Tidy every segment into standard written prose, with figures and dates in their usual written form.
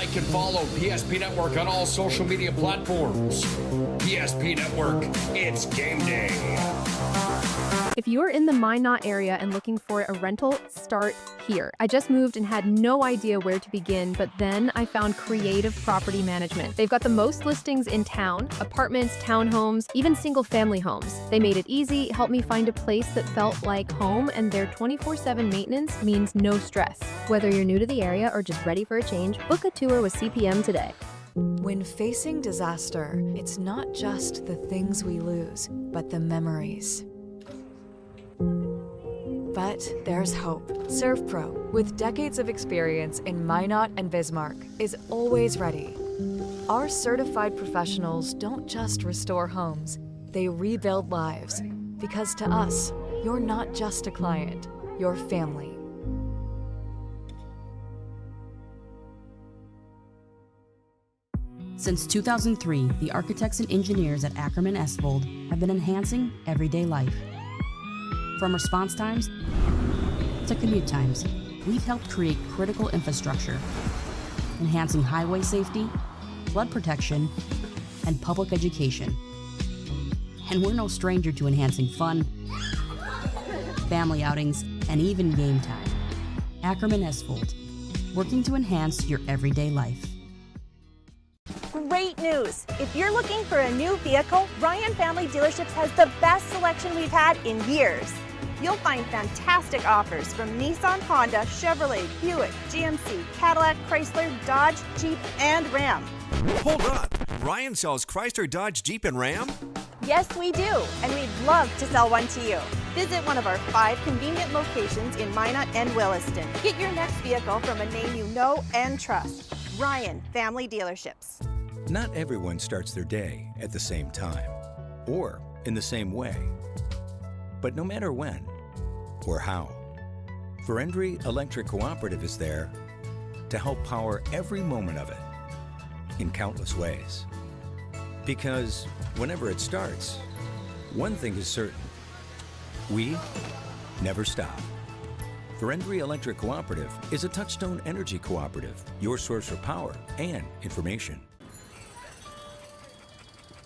Like and follow PSP Network on all social media platforms. PSP Network, it's game day. If you're in the Minot area and looking for a rental, start here. I just moved and had no idea where to begin, but then I found Creative Property Management. They've got the most listings in town, apartments, townhomes, even single-family homes. They made it easy, helped me find a place that felt like home, and their 24/7 maintenance means no stress. Whether you're new to the area or just ready for a change, book a tour with CPM today. When facing disaster, it's not just the things we lose, but the memories. But there's hope. ServePro, with decades of experience in Minot and Bismarck, is always ready. Our certified professionals don't just restore homes, they rebuild lives. Because to us, you're not just a client, you're family. Since 2003, the architects and engineers at Acriman Esold have been enhancing everyday life. From response times to commute times, we've helped create critical infrastructure, enhancing highway safety, flood protection, and public education. And we're no stranger to enhancing fun, family outings, and even game time. Acriman Esold, working to enhance your everyday life. Great news! If you're looking for a new vehicle, Ryan Family Dealerships has the best selection we've had in years. You'll find fantastic offers from Nissan, Honda, Chevrolet, Buick, GMC, Cadillac, Chrysler, Dodge, Jeep, and Ram. Hold up! Ryan sells Chrysler, Dodge, Jeep, and Ram? Yes, we do, and we'd love to sell one to you. Visit one of our 5 convenient locations in Minot and Williston. Get your next vehicle from a name you know and trust. Ryan Family Dealerships. Not everyone starts their day at the same time or in the same way. But no matter when or how, Verendry Electric Cooperative is there to help power every moment of it in countless ways. Because whenever it starts, one thing is certain: we never stop. Verendry Electric Cooperative is a Touchstone Energy Cooperative, your source for power and information.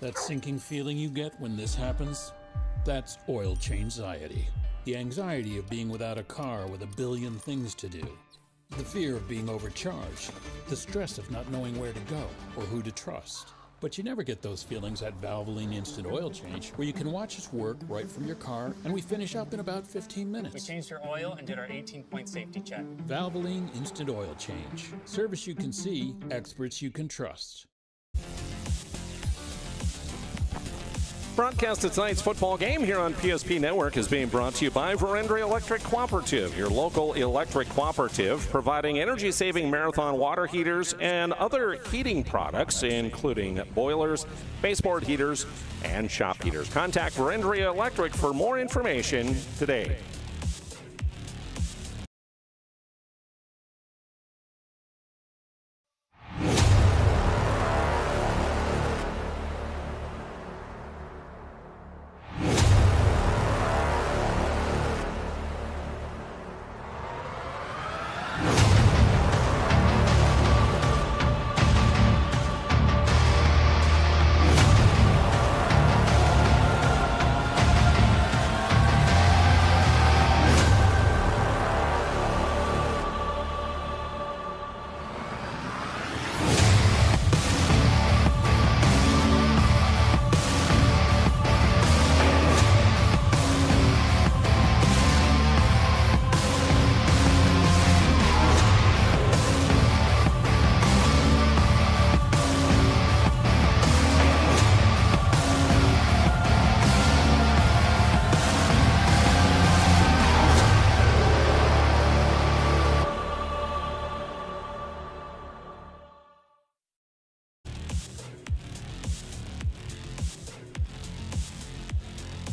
That sinking feeling you get when this happens? That's oil change-anxiety. The anxiety of being without a car with a billion things to do. The fear of being overcharged. The stress of not knowing where to go or who to trust. But you never get those feelings at Valvoline Instant Oil Change, where you can watch us work right from your car, and we finish up in about 15 minutes. We changed your oil and did our 18-point safety check. Valvoline Instant Oil Change. Service you can see, experts you can trust. Broadcast of tonight's football game here on PSP Network is being brought to you by Verendry Electric Cooperative, your local electric cooperative, providing energy-saving marathon water heaters and other heating products, including boilers, baseboard heaters, and shop heaters. Contact Verendry Electric for more information today.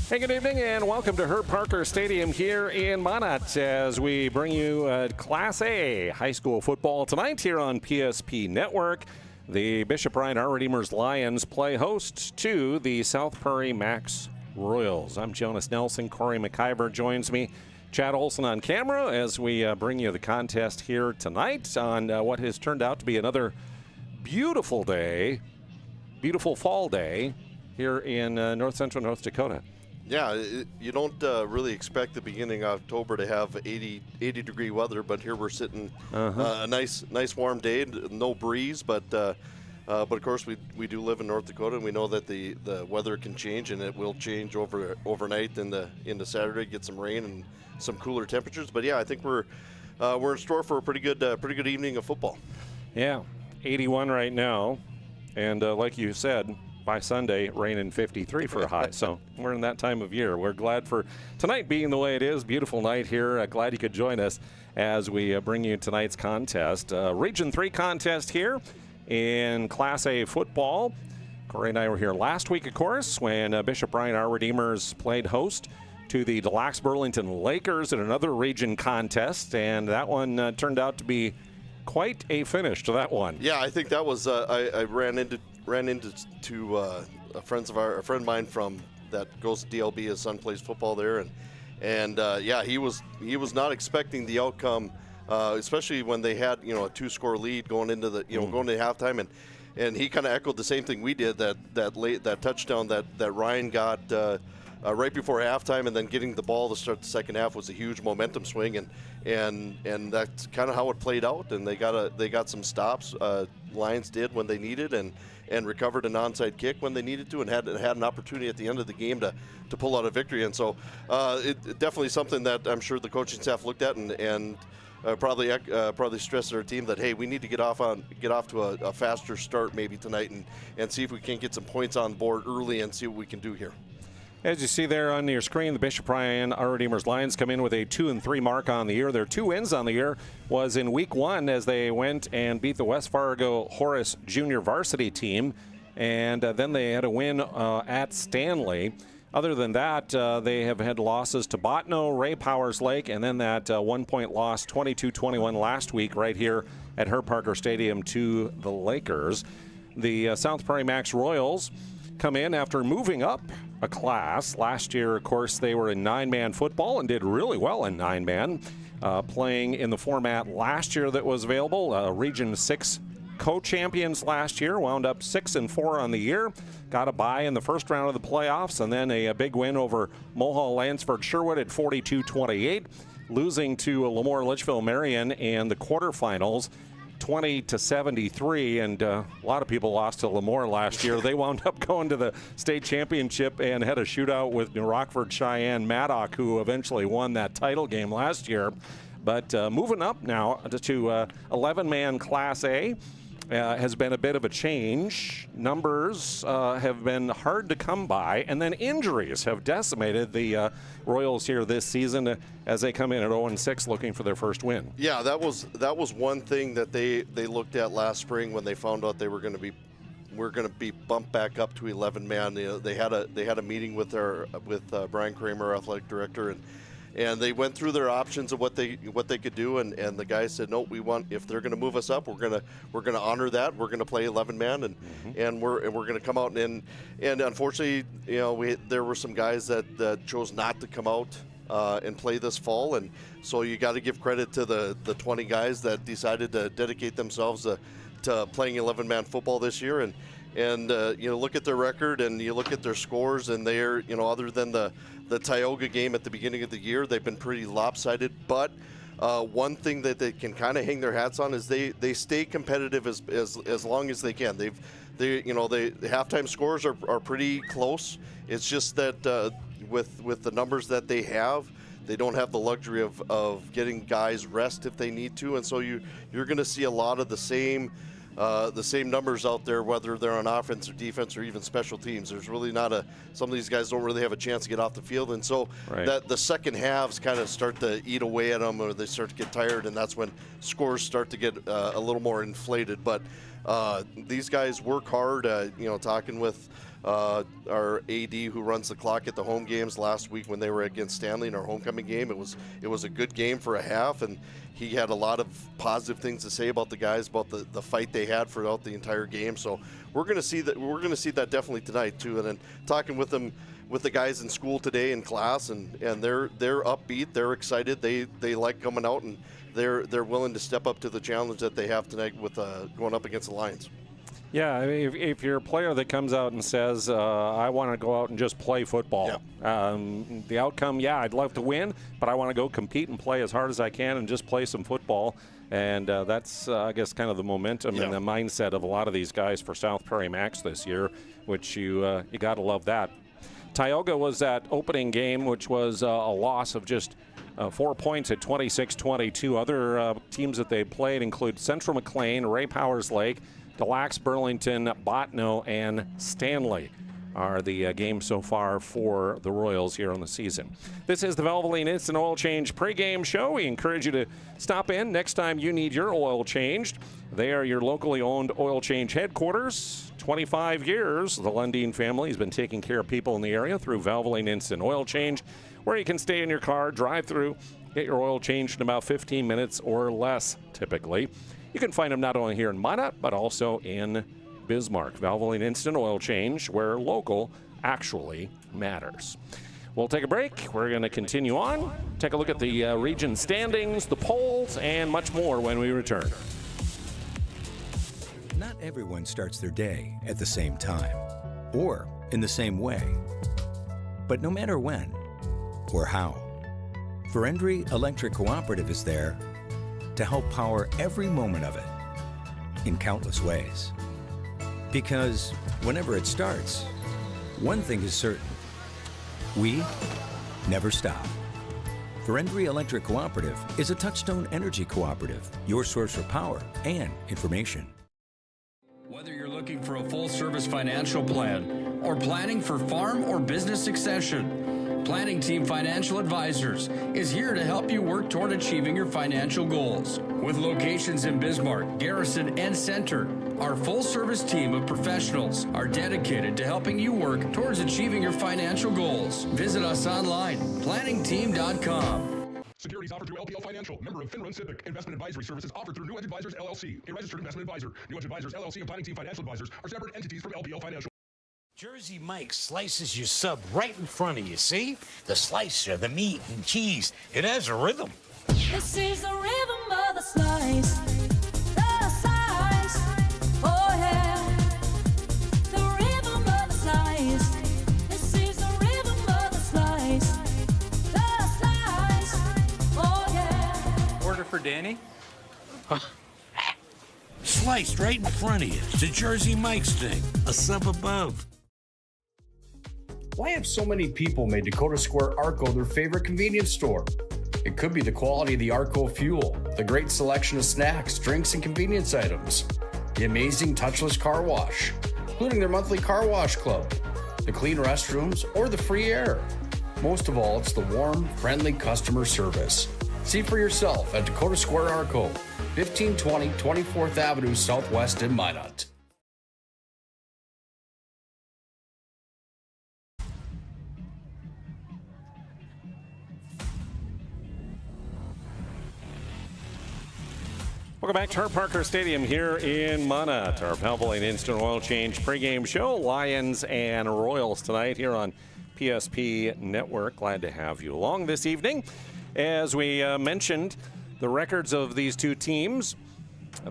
Hey, good evening and welcome to Herb Parker Stadium here in Minot as we bring you Class A high school football tonight here on PSP Network. The Bishop Bryant Our Redeemers Lions play host to the South Prairie-Max Royals. I'm Jonas Nelson. Corey McIver joins me. Chad Olson on camera as we bring you the contest here tonight on what has turned out to be another beautiful day, beautiful fall day here in north central North Dakota. Yeah, you don't really expect the beginning of October to have 80 degree weather, but here we're sitting a nice warm day, no breeze, but of course we do live in North Dakota, and we know that the weather can change, and it will change overnight into Saturday, get some rain and some cooler temperatures. But yeah, I think we're in store for a pretty good evening of football. Yeah, 81 right now, and like you said, by Sunday, rain and 53 for a high. So we're in that time of year. We're glad for tonight being the way it is. Beautiful night here. Glad you could join us as we bring you tonight's contest. Region 3 contest here in Class A football. Corey and I were here last week, of course, when Bishop Bryant Our Redeemers played host to the Des Lacs Burlington Lakers in another region contest, and that one turned out to be quite a finish to that one. Yeah, I think that was I ran into a friend of mine from that goes to DLB. His son plays football there, and yeah, he was not expecting the outcome, especially when they had a 2-score lead going into going to halftime, and he kind of echoed the same thing we did, that touchdown that Ryan got right before halftime, and then getting the ball to start the second half was a huge momentum swing, and that's kind of how it played out. And they got some stops. Lions did when they needed, and recovered an onside kick when they needed to, and had an opportunity at the end of the game to pull out a victory. And so it definitely something that I'm sure the coaching staff looked at and probably stressed their team that, hey, we need to get off to a faster start maybe tonight and see if we can get some points on board early and see what we can do here. As you see there on your screen, the Bishop Bryant Our Redeemers Lions come in with a 2-3 mark on the year. Their 2 wins on the year was in Week 1 as they went and beat the West Fargo Horace Junior varsity team, and then they had a win at Stanley. Other than that, they have had losses to Botno, Ray Powers Lake, and then that 1-point loss, 22-21 last week right here at Herb Parker Stadium to the Lakers. The South Prairie-Max Royals come in after moving up a class. Last year, of course, they were in 9-man football and did really well in 9-man, playing in the format last year that was available. Region 6 co-champions last year, wound up 6-4 on the year, got a bye in the first round of the playoffs, and then a big win over Mohall Lansford Sherwood at 42-28, losing to Lemoore Litchfield Marion in the quarterfinals 20-73, and a lot of people lost to Lemoore last year. They wound up going to the state championship and had a shootout with New Rockford Cheyenne Maddock, who eventually won that title game last year. But moving up now to 11-man Class A has been a bit of a change. Numbers have been hard to come by, and then injuries have decimated the Royals here this season as they come in at 0-6 looking for their first win. Yeah, that was one thing that they looked at last spring when they found out we're going to be bumped back up to 11-man. They had a meeting with Brian Kramer, athletic director, and they went through their options of what they could do, and the guys said, no, if they're going to move us up, we're going to honor that. We're going to play 11-man, and we're going to come out and unfortunately, there were some guys that chose not to come out and play this fall, and so you got to give credit to the 20 guys that decided to dedicate themselves to playing 11-man football this year, and look at their record and you look at their scores, and they're other than the Tioga game at the beginning of the year, they've been pretty lopsided. But one thing that they can kind of hang their hats on is they stay competitive as long as they can. The halftime scores are pretty close. It's just that with the numbers that they have, they don't have the luxury of getting guys rest if they need to, and so you're going to see a lot of the same numbers out there, whether they're on offense or defense or even special teams. There's really some of these guys don't really have a chance to get off the field, and so that the second halves kind of start to eat away at them, or they start to get tired, and that's when scores start to get a little more inflated. But these guys work hard. Talking with our AD who runs the clock at the home games last week when they were against Stanley in our homecoming game, it was a good game for a half, and he had a lot of positive things to say about the guys, about the fight they had throughout the entire game. So we're going to see that definitely tonight too. And then talking with the guys in school today in class, and they're upbeat, they're excited, they like coming out, and they're willing to step up to the challenge that they have tonight with going up against the Lions. Yeah, I mean, if you're a player that comes out and says, I want to go out and just play football, the outcome, I'd love to win, but I want to go compete and play as hard as I can and just play some football. And that's, I guess, kind of the momentum and the mindset of a lot of these guys for South Prairie-Max this year, which you got to love that. Tioga was that opening game, which was a loss of just 4 points at 26-22. Other teams that they played include Central McLean, Ray Powers Lake, Des Lacs, Burlington, Bottineau, and Stanley are the games so far for the Royals here on the season. This is the Valvoline Instant Oil Change pregame show. We encourage you to stop in next time you need your oil changed. They are your locally owned oil change headquarters. 25 years, the Lundeen family has been taking care of people in the area through Valvoline Instant Oil Change, where you can stay in your car, drive through, get your oil changed in about 15 minutes or less, typically. You can find them not only here in Minot, but also in Bismarck. Valvoline Instant Oil Change, where local actually matters. We'll take a break. We're going to continue on, take a look at the region standings, the polls, and much more when we return. Not everyone starts their day at the same time or in the same way. But no matter when or how, Verendry Electric Cooperative is there to help power every moment of it in countless ways. Because whenever it starts, one thing is certain: we never stop. Verendry Electric Cooperative is a Touchstone Energy cooperative, your source for power and information. Whether you're looking for a full-service financial plan or planning for farm or business succession, Planning Team Financial Advisors is here to help you work toward achieving your financial goals. With locations in Bismarck, Garrison, and Center, our full-service team of professionals are dedicated to helping you work towards achieving your financial goals. Visit us online, planningteam.com. Securities offered through LPL Financial, member of Finland Civic. Investment advisory services offered through New Edge Advisors, LLC, a registered investment advisor. New Edge Advisors, LLC, and Planning Team Financial Advisors are separate entities from LPL Financial. Jersey Mike slices your sub right in front of you, see? The slicer, the meat and cheese, it has a rhythm. This is the rhythm of the slice. The slice. Oh yeah. The rhythm of the slice. This is the rhythm of the slice. The slice. Oh yeah. Order for Danny? Sliced right in front of you. It's a Jersey Mike's thing. A sub above. Why have so many people made Dakota Square Arco their favorite convenience store? It could be the quality of the Arco fuel, the great selection of snacks, drinks, and convenience items, the amazing touchless car wash, including their monthly car wash club, the clean restrooms, or the free air. Most of all, it's the warm, friendly customer service. See for yourself at Dakota Square Arco, 1520 24th Avenue Southwest in Minot. Welcome back to Herb Parker Stadium here in Minot. Our Valvoline Instant Oil Change pregame show. Lions and Royals tonight here on PSP Network. Glad to have you along this evening. As we mentioned, the records of these two teams.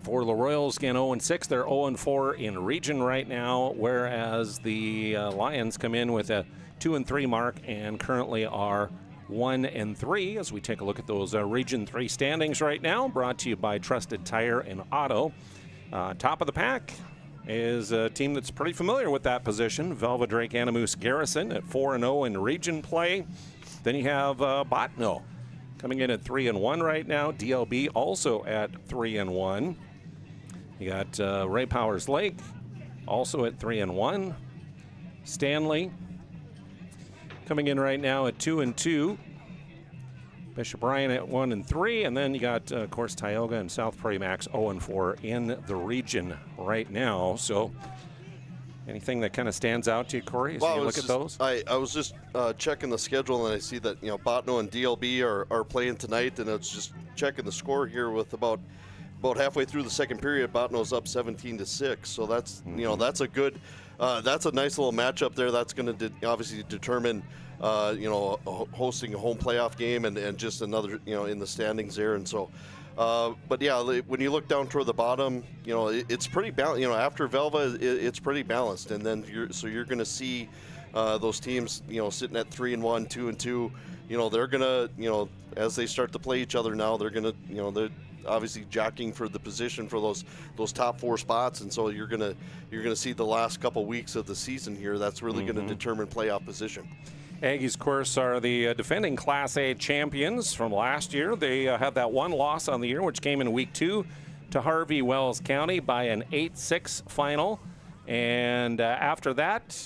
For the Royals, again, 0-6. They're 0-4 in region right now, whereas the Lions come in with a 2-3 mark and currently are 1-3 as we take a look at those Region 3 standings right now, brought to you by Trusted Tire and Auto. Top of the pack is a team that's pretty familiar with that position, Velva Drake Animus Garrison at 4-0 in region play. Then you have Bottineau coming in at 3-1 right now. DLB also at 3-1. You got Ray Powers Lake also at 3-1. Stanley coming in right now at 2-2. Bishop Ryan at 1-3, and then you got, of course, Tioga and South Prairie-Max 0-4 in the region right now. So, anything that kind of stands out to you, Corey, as you look at those? I was just checking the schedule, and I see that Bottineau and DLB are playing tonight, and it's just checking the score here with about halfway through the second period. Bottineau's up 17-6, so that's that's a good. That's a nice little matchup there. That's going to obviously determine, hosting a home playoff game and just another, in the standings there. And so But yeah, when you look down toward the bottom, it's pretty balanced. After Velva, it's pretty balanced, and then you're going to see those teams, sitting at 3-1, 2-2. They're going to, as they start to play each other now, they're going to, they're obviously jockeying for the position for those top 4 spots, and so you're going to see the last couple weeks of the season here. That's really going to determine playoff position. Aggies, of course, are the defending Class A champions from last year. They had that one loss on the year, which came in Week 2 to Harvey Wells County by an 8-6 final. And after that,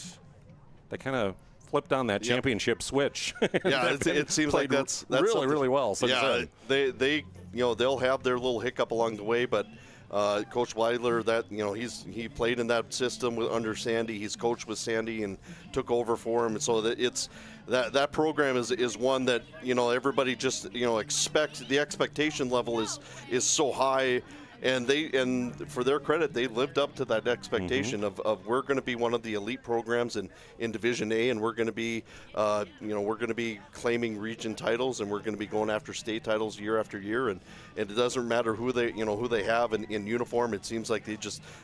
they kind of flipped on that championship switch. Yeah, it seems like that's really, really well. Yeah, they'll have their little hiccup along the way, but Coach Weidler, he played in that system under Sandy. He's coached with Sandy and took over for him, and so that program is one that everybody just expects. The expectation level is so high, and for their credit, they lived up to that expectation of we're going to be one of the elite programs in Division A, and we're going to be claiming region titles, and we're going to be going after state titles year after year, and it doesn't matter who they have in uniform. It seems like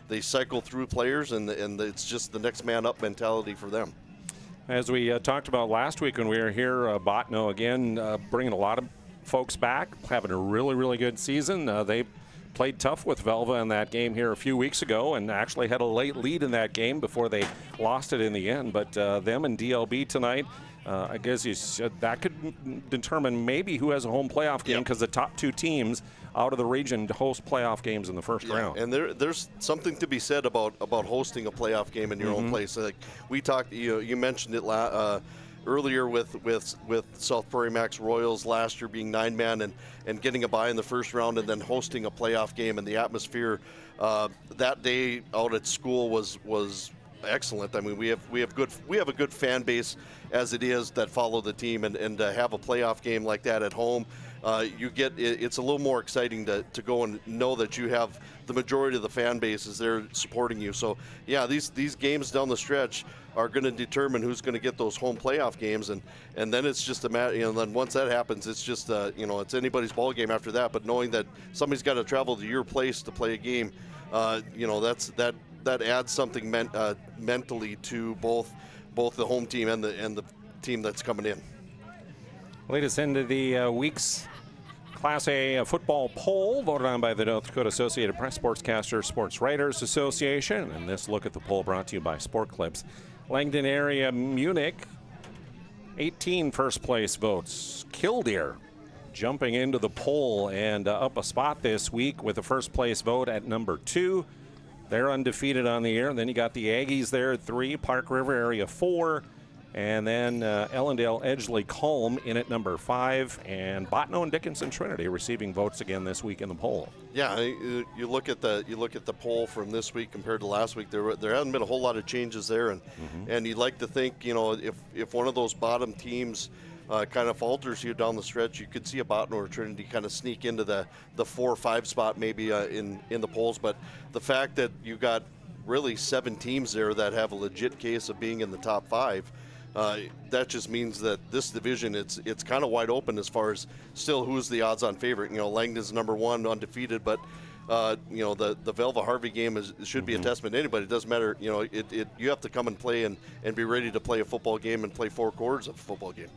they cycle through players, and it's just the next man up mentality for them. As we talked about last week when we were here, Botno again bringing a lot of folks back, having a really, really good season. They played tough with Velva in that game here a few weeks ago and actually had a late lead in that game before they lost it in the end. But them and DLB tonight, I guess you said that could determine maybe who has a home playoff game, because the top 2 teams out of the region host playoff games in the first round. And there's something to be said about hosting a playoff game in your own place. Like we talked, you mentioned it earlier with South Prairie-Max Royals last year being 9-man and getting a bye in the first round and then hosting a playoff game, and the atmosphere that day out at school was excellent. I mean, we have a good fan base as it is that follow the team, and to have a playoff game like that at home, it's a little more exciting to go and know that you have the majority of the fan base is there supporting you. So yeah, these games down the stretch are going to determine who's going to get those home playoff games, and then it's just a matter. Then once that happens, it's just it's anybody's ball game after that. But knowing that somebody's got to travel to your place to play a game, that adds something mentally to both the home team and the team that's coming in. Lead us into the week's Class A football poll, voted on by the North Dakota Associated Press Sportscasters Sports Writers Association. And this look at the poll brought to you by SportClips. Langdon area Munich, 18 first place votes. Killdeer jumping into the poll and up a spot this week with the first place vote at number 2. They're undefeated on the year. And then you got the Aggies there at 3, Park River area 4. And then Ellendale, Edgeley, Culm in at number 5, and Botno and Dickinson Trinity receiving votes again this week in the poll. Yeah, you look at the poll from this week compared to last week. There hasn't been a whole lot of changes there, and you'd like to think if one of those bottom teams kind of falters you down the stretch, you could see a Botno or Trinity kind of sneak into the 4 or 5 spot maybe in the polls. But the fact that you got really 7 teams there that have a legit case of being in the top 5. That just means that this division, it's kind of wide open as far as still who's the odds-on favorite. Langdon's number 1, undefeated, but the Velva Harvey game should be a testament to anybody. It doesn't matter. You have to come and play and be ready to play a football game and play 4 quarters of a football game.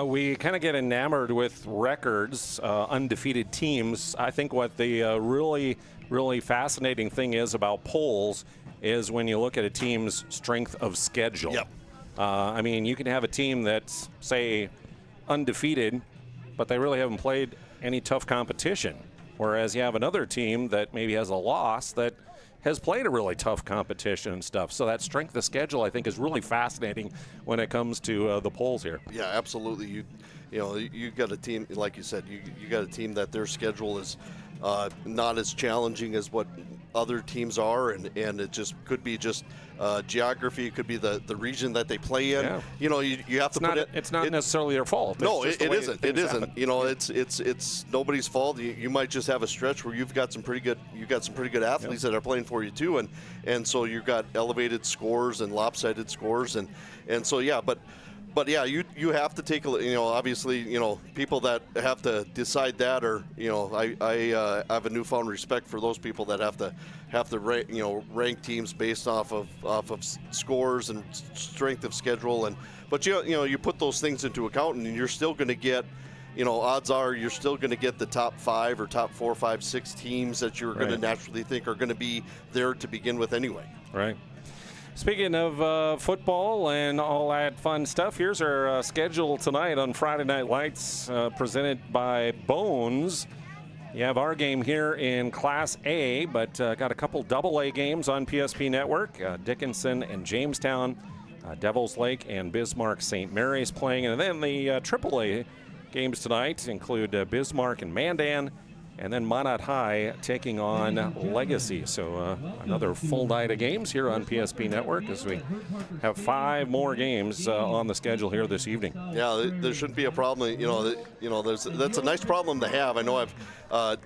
We kind of get enamored with records, undefeated teams. I think what the really, really fascinating thing is about polls is when you look at a team's strength of schedule. Yep. I mean, you can have a team that's, say, undefeated, but they really haven't played any tough competition. Whereas you have another team that maybe has a loss that has played a really tough competition and stuff. So that strength of schedule, I think, is really fascinating when it comes to the polls here. Yeah, absolutely. You got a team, like you said, you got a team that their schedule is not as challenging as what other teams are, and it just could be just geography. It could be the region that they play in. Yeah. You have to put it. It's not necessarily their fault. No, it isn't. It isn't. It's nobody's fault. You might just have a stretch where you've got some pretty good athletes that are playing for you too, and so you've got elevated scores and lopsided scores, and so yeah, but But yeah, you have to take a, obviously, people that have to decide that, or I have a newfound respect for those people that have to rank teams based off of scores and strength of schedule, but you put those things into account, and you're still going to get, odds are you're still going to get the top 5 or top 4, 5, 6 teams that you're going to naturally think are going to be there to begin with anyway. Right. Speaking of football and all that fun stuff, here's our schedule tonight on Friday Night Lights, presented by Bones. You have our game here in Class A, but got a couple AA games on PSP Network. Dickinson and Jamestown, Devils Lake and Bismarck St. Mary's playing. And then the AAA games tonight include Bismarck and Mandan, and then Minot High taking on Legacy. So another full night of games here on PSP Network as we have 5 more games on the schedule here this evening. Yeah, there shouldn't be a problem. That's a nice problem to have. I know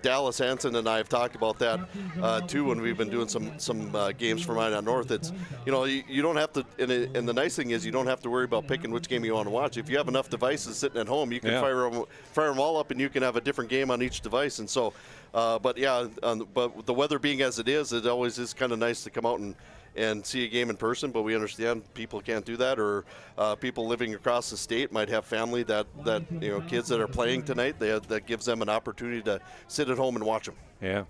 Dallas Hansen and I have talked about that too when we've been doing some games for Minot North. It's you don't have to, and the nice thing is you don't have to worry about picking which game you want to watch. If you have enough devices sitting at home, you can fire them all up, and you can have a different game on each device. And so, but the weather being as it is, it always is kind of nice to come out and see a game in person, but we understand people can't do that, or people living across the state might have family that kids that are playing tonight. That gives them an opportunity to sit at home and watch them. Yeah,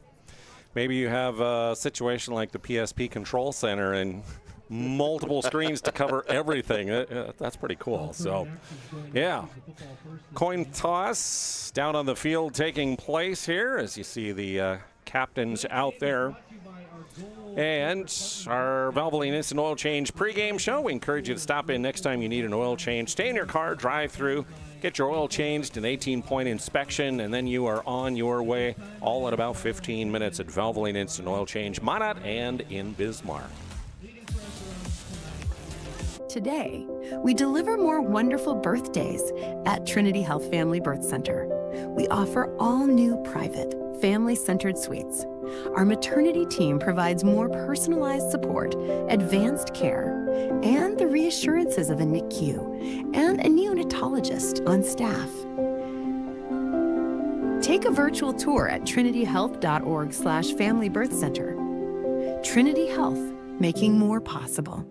maybe you have a situation like the PSP Control Center and multiple screens to cover everything. That's pretty cool. So, yeah, coin toss down on the field taking place here as you see the captains out there. And our Valvoline Instant Oil Change pregame show. We encourage you to stop in next time you need an oil change. Stay in your car, drive through, get your oil changed, an 18-point inspection, and then you are on your way, all in about 15 minutes at Valvoline Instant Oil Change, Minot and in Bismarck. Today, we deliver more wonderful birthdays at Trinity Health Family Birth Center. We offer all new private, family-centered suites. Our maternity team provides more personalized support, advanced care, and the reassurances of a NICU and a neonatologist on staff. Take a virtual tour at trinityhealth.org/Family Birth Center. Trinity Health, making more possible.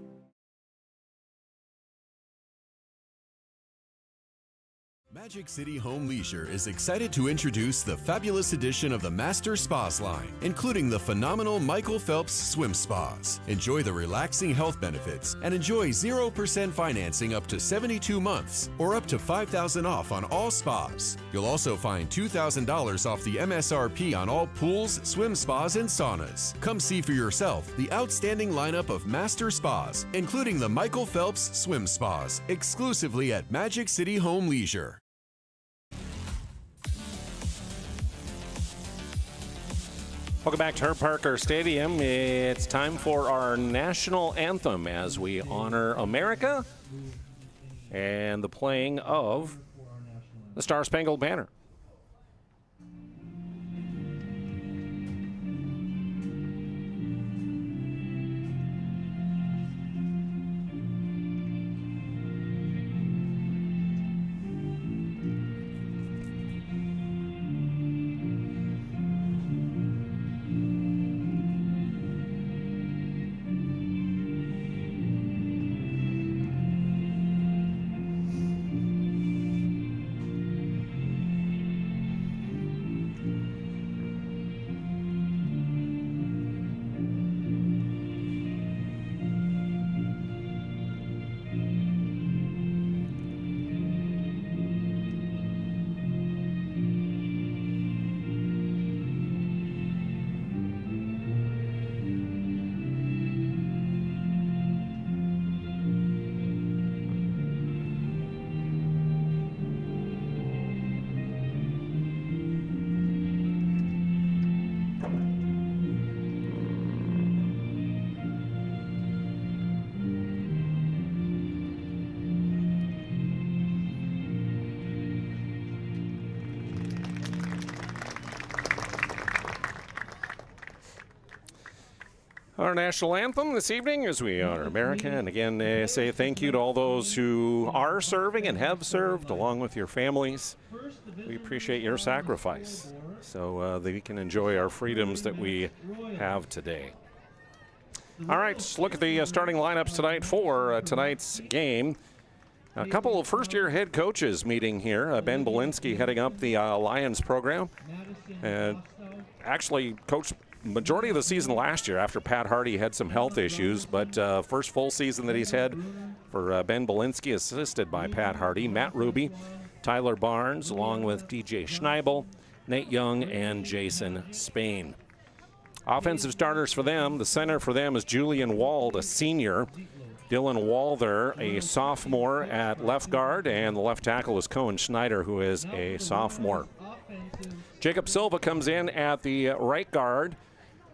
Magic City Home Leisure is excited to introduce the fabulous edition of the Master Spas line, including the phenomenal Michael Phelps Swim Spas. Enjoy the relaxing health benefits and enjoy 0% financing up to 72 months or up to $5,000 off on all spas. You'll also find $2,000 off the MSRP on all pools, swim spas, and saunas. Come see for yourself the outstanding lineup of Master Spas, including the Michael Phelps Swim Spas, exclusively at Magic City Home Leisure. Welcome back to Herb Parker Stadium. It's time for our national anthem as we honor America and the playing of the Star Spangled Banner. Our national anthem this evening as we honor America. And again, say thank you to all those who are serving and have served, along with your families. We appreciate your sacrifice so that we can enjoy our freedoms that we have today. All right, let's look at the starting lineups tonight for tonight's game. A couple of first-year head coaches meeting here. Ben Belinsky heading up the Lions program. Actually coached majority of the season last year after Pat Hardy had some health issues, but first full season that he's had for Ben Belinsky, assisted by Pat Hardy, Matt Ruby, Tyler Barnes, along with DJ Schneibel, Nate Young, and Jason Spain. Offensive starters for them, the center for them is Julian Wald, a senior. Dylan Walther, a sophomore at left guard, and the left tackle is Cohen Schneider, who is a sophomore. Jacob Silva comes in at the right guard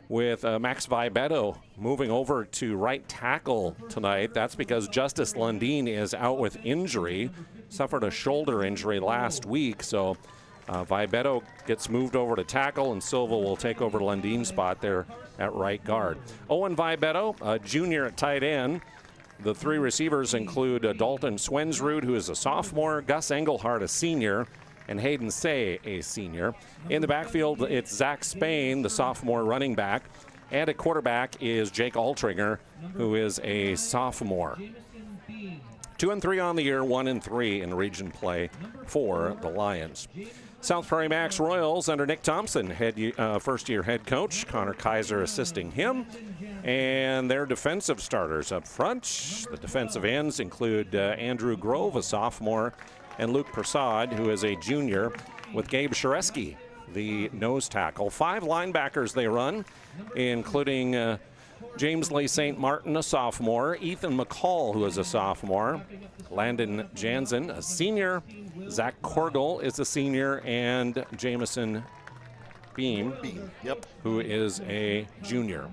with Max Vibetto moving over to right tackle tonight. That's because Justice Lundeen is out with injury, suffered a shoulder injury last week, so Vibetto gets moved over to tackle, and Silva will take over Lundeen's spot there at right guard. Owen Vibetto, a junior at tight end. The three receivers include Dalton Swensrud, who is a sophomore, Gus Engelhardt, a senior, and Hayden Seay, a senior. In the backfield, it's Zach Spain, the sophomore running back, and at quarterback is Jake Altringer, who is a sophomore. 2-3 on the year, 1-3 in region play for the Lions. South Prairie-Max Royals under Nick Thompson, first-year head coach. Connor Kaiser assisting him. And their defensive starters up front. The defensive ends include Andrew Grove, a sophomore, and Luke Prasad, who is a junior, with Gabe Shareski, the nose tackle. 5 linebackers they run, including James Lee St. Martin, a sophomore, Ethan McCall, who is a sophomore, Landon Jansen, a senior, Zach Korgel is a senior, and Jamison Beam, who is a junior.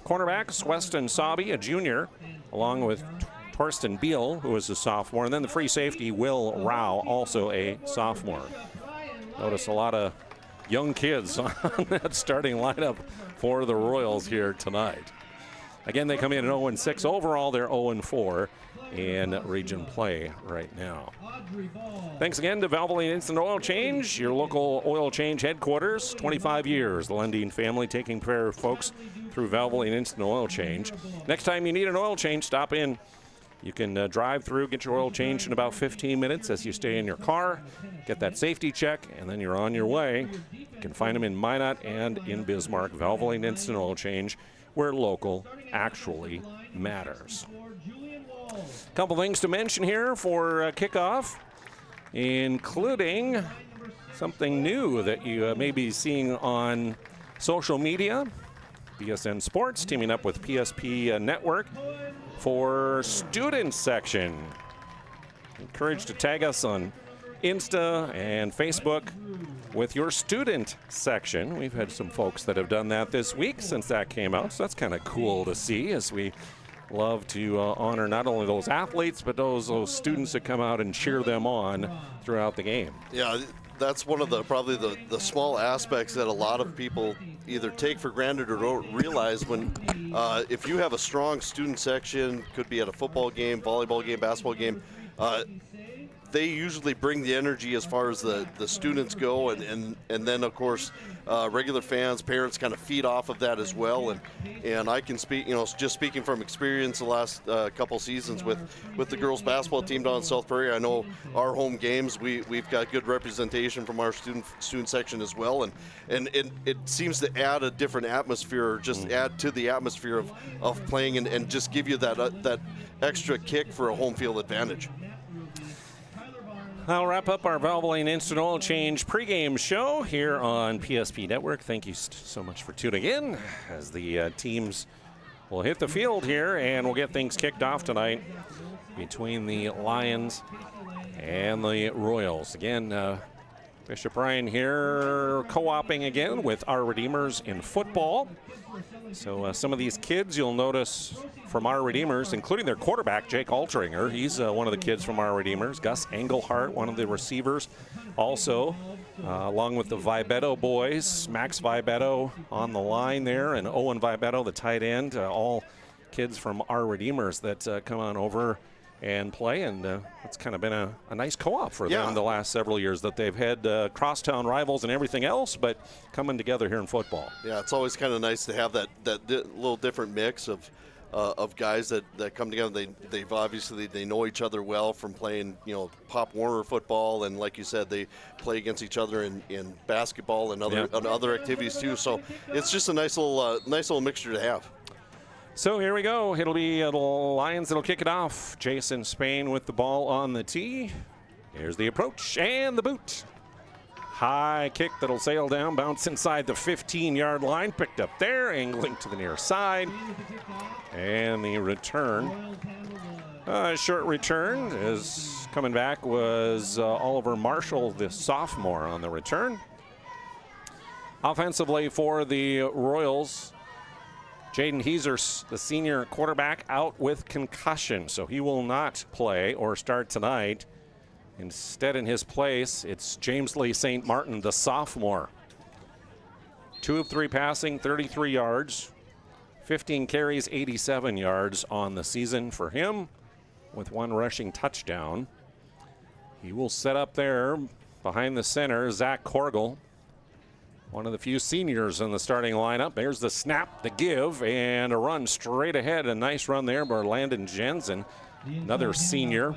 Cornerbacks, Weston Sabi, a junior, along with Torsten Beal, who is a sophomore, and then the free safety, Will Rao, also a sophomore. Notice a lot of young kids on that starting lineup for the Royals here tonight. Again, they come in at 0-6 overall. They're 0-4 in region play right now. Thanks again to Valvoline Instant Oil Change, your local oil change headquarters. 25 years, the Lundeen family taking care of folks through Valvoline Instant Oil Change. Next time you need an oil change, stop in. You can drive through, get your oil changed in about 15 minutes as you stay in your car, get that safety check, and then you're on your way. You can find them in Minot and in Bismarck. Valvoline Instant Oil Change, where local actually matters. A couple things to mention here for kickoff, including something new that you may be seeing on social media. BSN Sports teaming up with PSP Network for student section. Encouraged to tag us on Insta and Facebook with your student section. We've had some folks that have done that this week since that came out, so that's kind of cool to see, as we love to honor not only those athletes, but those students that come out and cheer them on throughout the game. Yeah, that's one of the probably the small aspects that a lot of people either take for granted or don't realize. When if you have a strong student section, could be at a football game, volleyball game, basketball game, they usually bring the energy as far as the students go, and then of course regular fans, parents kind of feed off of that as well. And I can speak, just speaking from experience the last couple seasons with the girls basketball team down in South Prairie. I know our home games, we've got good representation from our student section as well, and it seems to add a different atmosphere, or just add to the atmosphere of playing, and just give you that extra kick for a home field advantage. I'll wrap up our Valvoline Instant Oil Change pregame show here on PSP Network. Thank you so much for tuning in as the teams will hit the field here, and we'll get things kicked off tonight between the Lions and the Royals. Again, Bishop Ryan here co-oping again with our Redeemers in football. So some of these kids you'll notice from our Redeemers, including their quarterback, Jake Altringer. He's one of the kids from our Redeemers. Gus Engelhardt, one of the receivers, also along with the Vibetto boys. Max Vibetto on the line there, and Owen Vibetto, the tight end, all kids from our Redeemers that come on over and play, and it's kind of been a nice co-op for them the last several years that they've had crosstown rivals and everything else, but coming together here in football. Yeah, it's always kind of nice to have that little different mix of guys that come together. They've obviously they know each other well from playing Pop Warner football, and like you said, they play against each other in basketball and other activities too. So it's just a nice little mixture to have. So here we go. It'll be the Lions that'll kick it off. Jason Spain with the ball on the tee. Here's the approach and the boot. High kick that'll sail down, bounce inside the 15-yard line. Picked up there, angling to the near side. And the return. Short return is coming back was Oliver Marshall, the sophomore, on the return. Offensively for the Royals, Jaden Heeser, the senior quarterback, out with concussion, so he will not play or start tonight. Instead, in his place, it's James Lee St. Martin, the sophomore. 2 of 3 passing, 33 yards, 15 carries, 87 yards on the season for him, with 1 rushing touchdown. He will set up there behind the center, Zach Korgel, one of the few seniors in the starting lineup. There's the snap, the give, and a run straight ahead. A nice run there by Landon Jensen, another senior.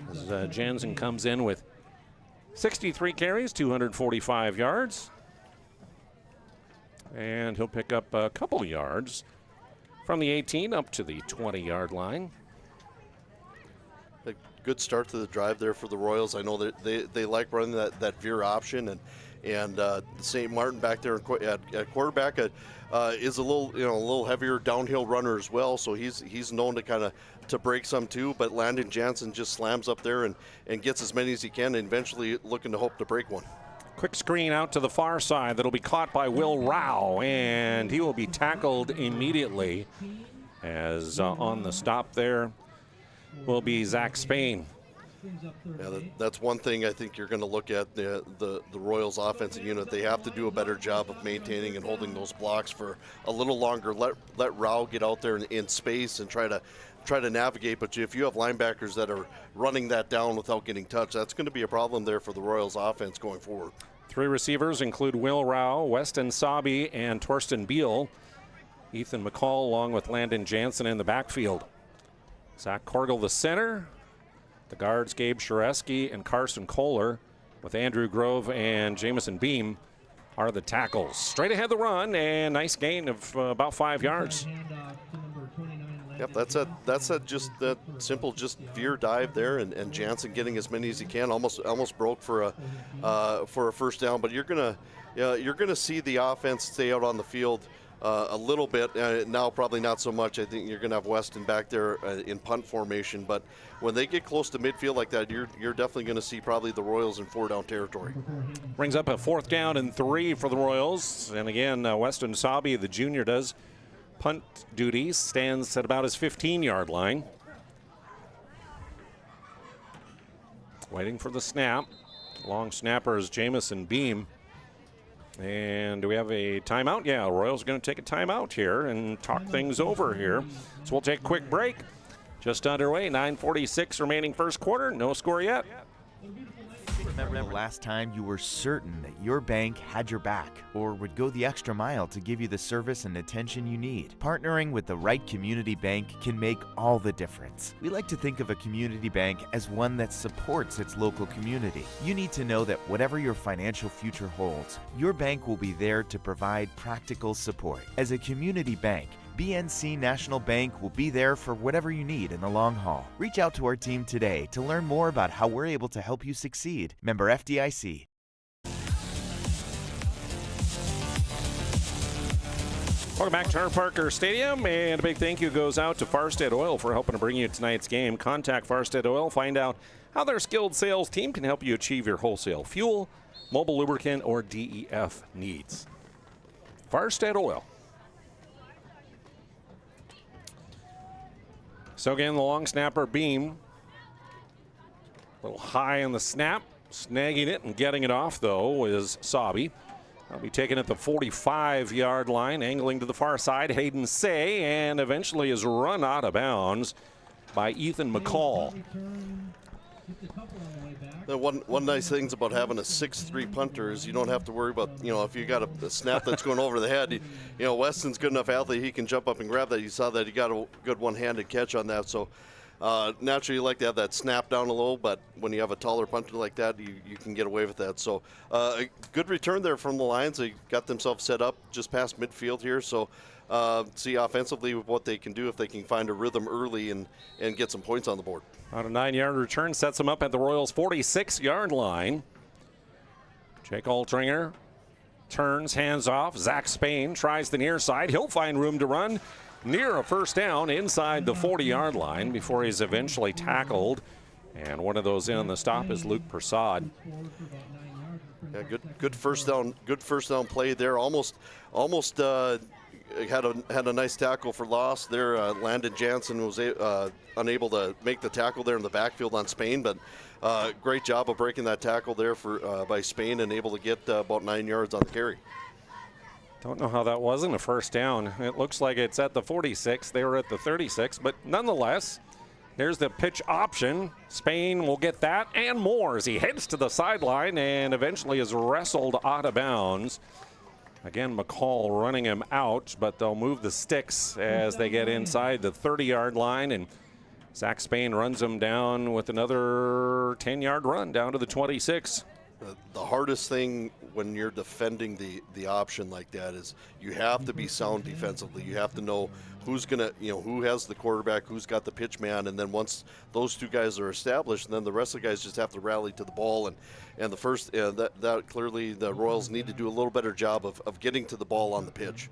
As Jensen comes in with 63 carries, 245 yards. And he'll pick up a couple yards from the 18 up to the 20-yard line. Good start to the drive there for the Royals. I know that they like running that veer option, and St. Martin back there at quarterback is a little heavier downhill runner as well. So he's known to to break some too. But Landon Jansen just slams up there and gets as many as he can, and eventually looking to hope to break one. Quick screen out to the far side that'll be caught by Will Rao, and he will be tackled immediately. As on the stop there will be Zach Spain. Yeah, that's one thing I think you're going to look at the Royals offensive unit. They have to do a better job of maintaining and holding those blocks for a little longer. Let Rao get out there in space and try to navigate. But if you have linebackers that are running that down without getting touched, that's going to be a problem there for the Royals offense going forward. 3 receivers include Will Rao, Weston Sabi, and Torsten Beal. Ethan McCall along with Landon Jansen in the backfield. Zach Korgel, the center. The guards, Gabe Shareski and Carson Kohler, with Andrew Grove and Jamison Beam, are the tackles. Straight ahead the run, and nice gain of about 5 yards. Yep, that's a just that simple veer dive there, and Jansen getting as many as he can. Almost broke for a first down, but you're gonna see the offense stay out on the field a little bit. Now probably not so much. I think you're going to have Weston back there in punt formation, but when they get close to midfield like that, you're definitely going to see probably the Royals in 4-down territory. Brings up a 4th down and 3 for the Royals. And again, Weston Sabi, the junior, does punt duties, stands at about his 15-yard line. Waiting for the snap. Long snapper is Jamison Beam. And do we have a timeout? Yeah, Royals are going to take a timeout here and talk things over here. So we'll take a quick break. Just underway, 9:46 remaining first quarter. No score yet. Remember the last time you were certain that your bank had your back or would go the extra mile to give you the service and attention you need? Partnering with the right community bank can make all the difference. We like to think of a community bank as one that supports its local community. You need to know that whatever your financial future holds, your bank will be there to provide practical support. As a community bank, BNC National Bank will be there for whatever you need in the long haul. Reach out to our team today to learn more about how we're able to help you succeed. Member FDIC. Welcome back to Herb Parker Stadium, and a big thank you goes out to Farstead Oil for helping to bring you tonight's game. Contact Farstead Oil, find out how their skilled sales team can help you achieve your wholesale fuel, mobile lubricant, or DEF needs. Farstead Oil. So again, the long snapper Beam, a little high on the snap, Snagging it and getting it off, though, is Sabi. I'll be taken at the 45-yard line, angling to the far side. Hayden Seay, and eventually is run out of bounds by Ethan McCall. One nice thing about having a 6'3" punter is you don't have to worry about, if you got a snap that's going over the head. Weston's good enough athlete, he can jump up and grab that. You saw that he got a good one-handed catch on that. So naturally you like to have that snap down a little, but when you have a taller punter like that, you can get away with that. So a good return there from the Lions. They got themselves set up just past midfield here. So see offensively what they can do if they can find a rhythm early and get some points on the board. On a 9-yard return, sets them up at the Royals' 46-yard line. Jake Altringer turns, hands off. Zach Spain tries the near side. He'll find room to run near a first down inside the 40-yard line before he's eventually tackled. And one of those in on the stop is Luke Prasad. Yeah, good first down play there. Almost had a nice tackle for loss there. Landon Jansen was unable to make the tackle there in the backfield on Spain, but great job of breaking that tackle there by Spain and able to get about 9 yards on the carry. Don't know how that wasn't a first down. It looks like it's at the 46. They were at the 36, but nonetheless, there's the pitch option. Spain will get that and more as he heads to the sideline and eventually is wrestled out of bounds. Again, McCall running him out, but they'll move the sticks as they get inside the 30-yard line, and Zach Spain runs him down with another 10-yard run down to the 26. The hardest thing when you're defending the option like that is you have to be sound defensively. You have to know who's gonna, who has the quarterback, who's got the pitch man, and then once those two guys are established, then the rest of the guys just have to rally to the ball. And the first, that clearly the Royals need to do a little better job of getting to the ball on the pitch.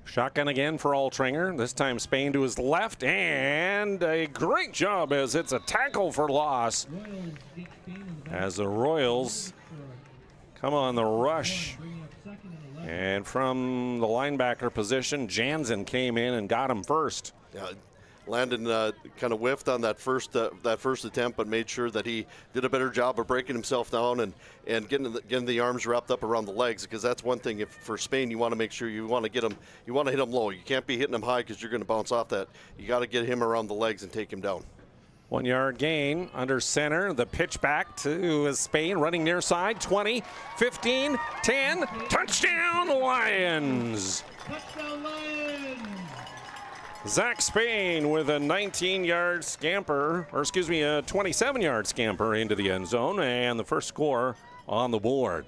Shotgun again for Altringer. This time Spain to his left, and a great job as it's a tackle for loss as the Royals come on the rush. And from the linebacker position, Jansen came in and got him first. Yeah, Landon kind of whiffed on that first attempt, but made sure that he did a better job of breaking himself down and getting the arms wrapped up around the legs, because that's one thing. If for Spain, you want to make sure you want to hit him low. You can't be hitting him high because you're going to bounce off that. You got to get him around the legs and take him down. 1 yard gain under center. The pitch back to Spain, running near side. 20, 15, 10. Touchdown Lions! Touchdown Lions! Zach Spain with a 19-yard scamper, or excuse me, a 27-yard scamper into the end zone, and the first score on the board.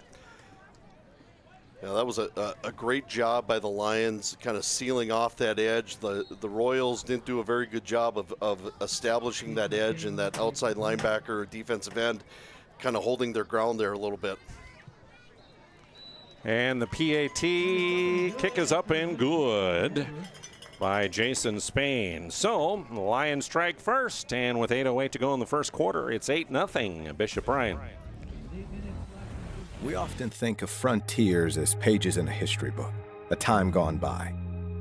Yeah, that was a great job by the Lions, kind of sealing off that edge. The Royals didn't do a very good job of establishing that edge, and that outside linebacker, defensive end, kind of holding their ground there a little bit. And the PAT kick is up and good by Jason Spain. So the Lions strike first, and with 8:08 to go in the first quarter, it's 8-0 Bishop Ryan. We often think of frontiers as pages in a history book, a time gone by.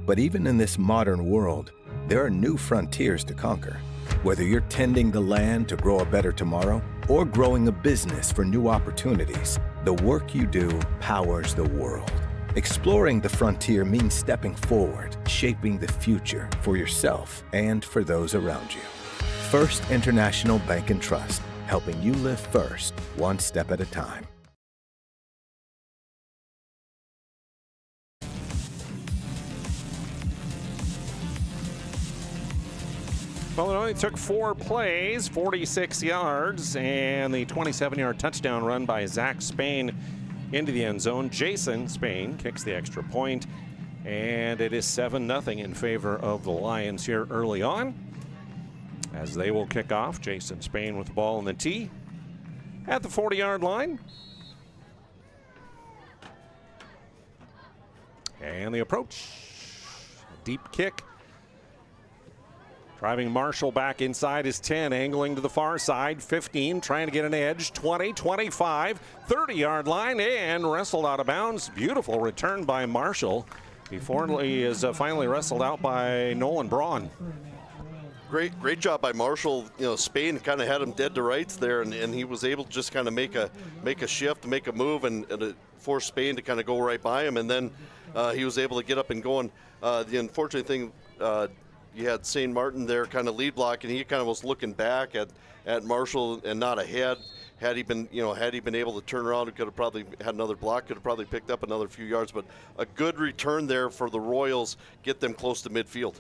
But even in this modern world, there are new frontiers to conquer. Whether you're tending the land to grow a better tomorrow or growing a business for new opportunities, the work you do powers the world. Exploring the frontier means stepping forward, shaping the future for yourself and for those around you. First International Bank and Trust, helping you live first, one step at a time. Well, it only took 4 plays, 46 yards, and the 27-yard touchdown run by Zach Spain into the end zone. Jason Spain kicks the extra point, and it is 7-0 in favor of the Lions here early on, as they will kick off. Jason Spain with the ball in the tee at the 40-yard line. And the approach, deep kick. Driving Marshall back inside his 10, angling to the far side. 15, trying to get an edge. 20, 25, 30-yard line, and wrestled out of bounds. Beautiful return by Marshall before he is finally wrestled out by Nolan Braun. Great job by Marshall. You know, Spain kind of had him dead to rights there, and he was able to just kind of make a shift, make a move, and force Spain to kind of go right by him. And then he was able to get up and going. The unfortunate thing, you had St. Martin there kind of lead block, and he kind of was looking back at Marshall and not ahead. Had he been able to turn around, he could have probably had another block, could have probably picked up another few yards. But a good return there for the Royals, get them close to midfield.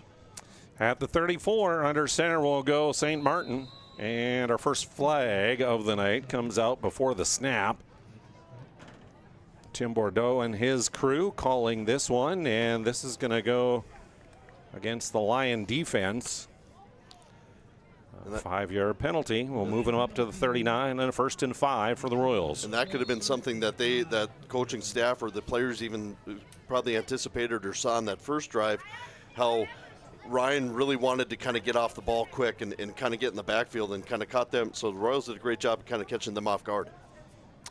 At the 34, under center will go St. Martin. And our first flag of the night comes out before the snap. Tim Bordeaux and his crew calling this one, and this is going to go against the Lion defense. A 5-yard penalty. We'll move them up to the 39 and a 1st and 5 for the Royals. And that could have been something that that coaching staff or the players even probably anticipated or saw in that first drive, how Ryan really wanted to kind of get off the ball quick and kind of get in the backfield and kind of caught them. So the Royals did a great job of kind of catching them off guard.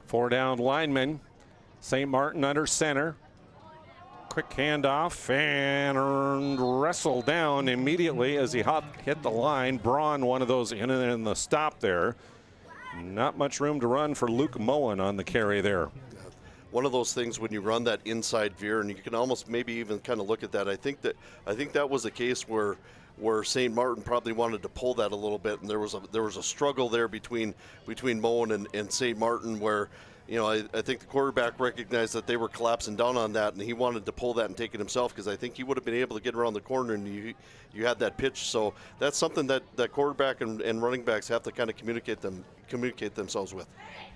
4 down linemen. St. Martin under center. Quick handoff and wrestled down immediately as he hit the line. Braun, one of those in the stop there. Not much room to run for Luke Moen on the carry there. One of those things when you run that inside veer, and you can almost maybe even kind of look at that. I think that was a case where St. Martin probably wanted to pull that a little bit, and there was a struggle there between Moen and St. Martin where, you know, I think the quarterback recognized that they were collapsing down on that, and he wanted to pull that and take it himself because I think he would have been able to get around the corner, and you had that pitch. So that's something that quarterback and running backs have to kind of communicate themselves with.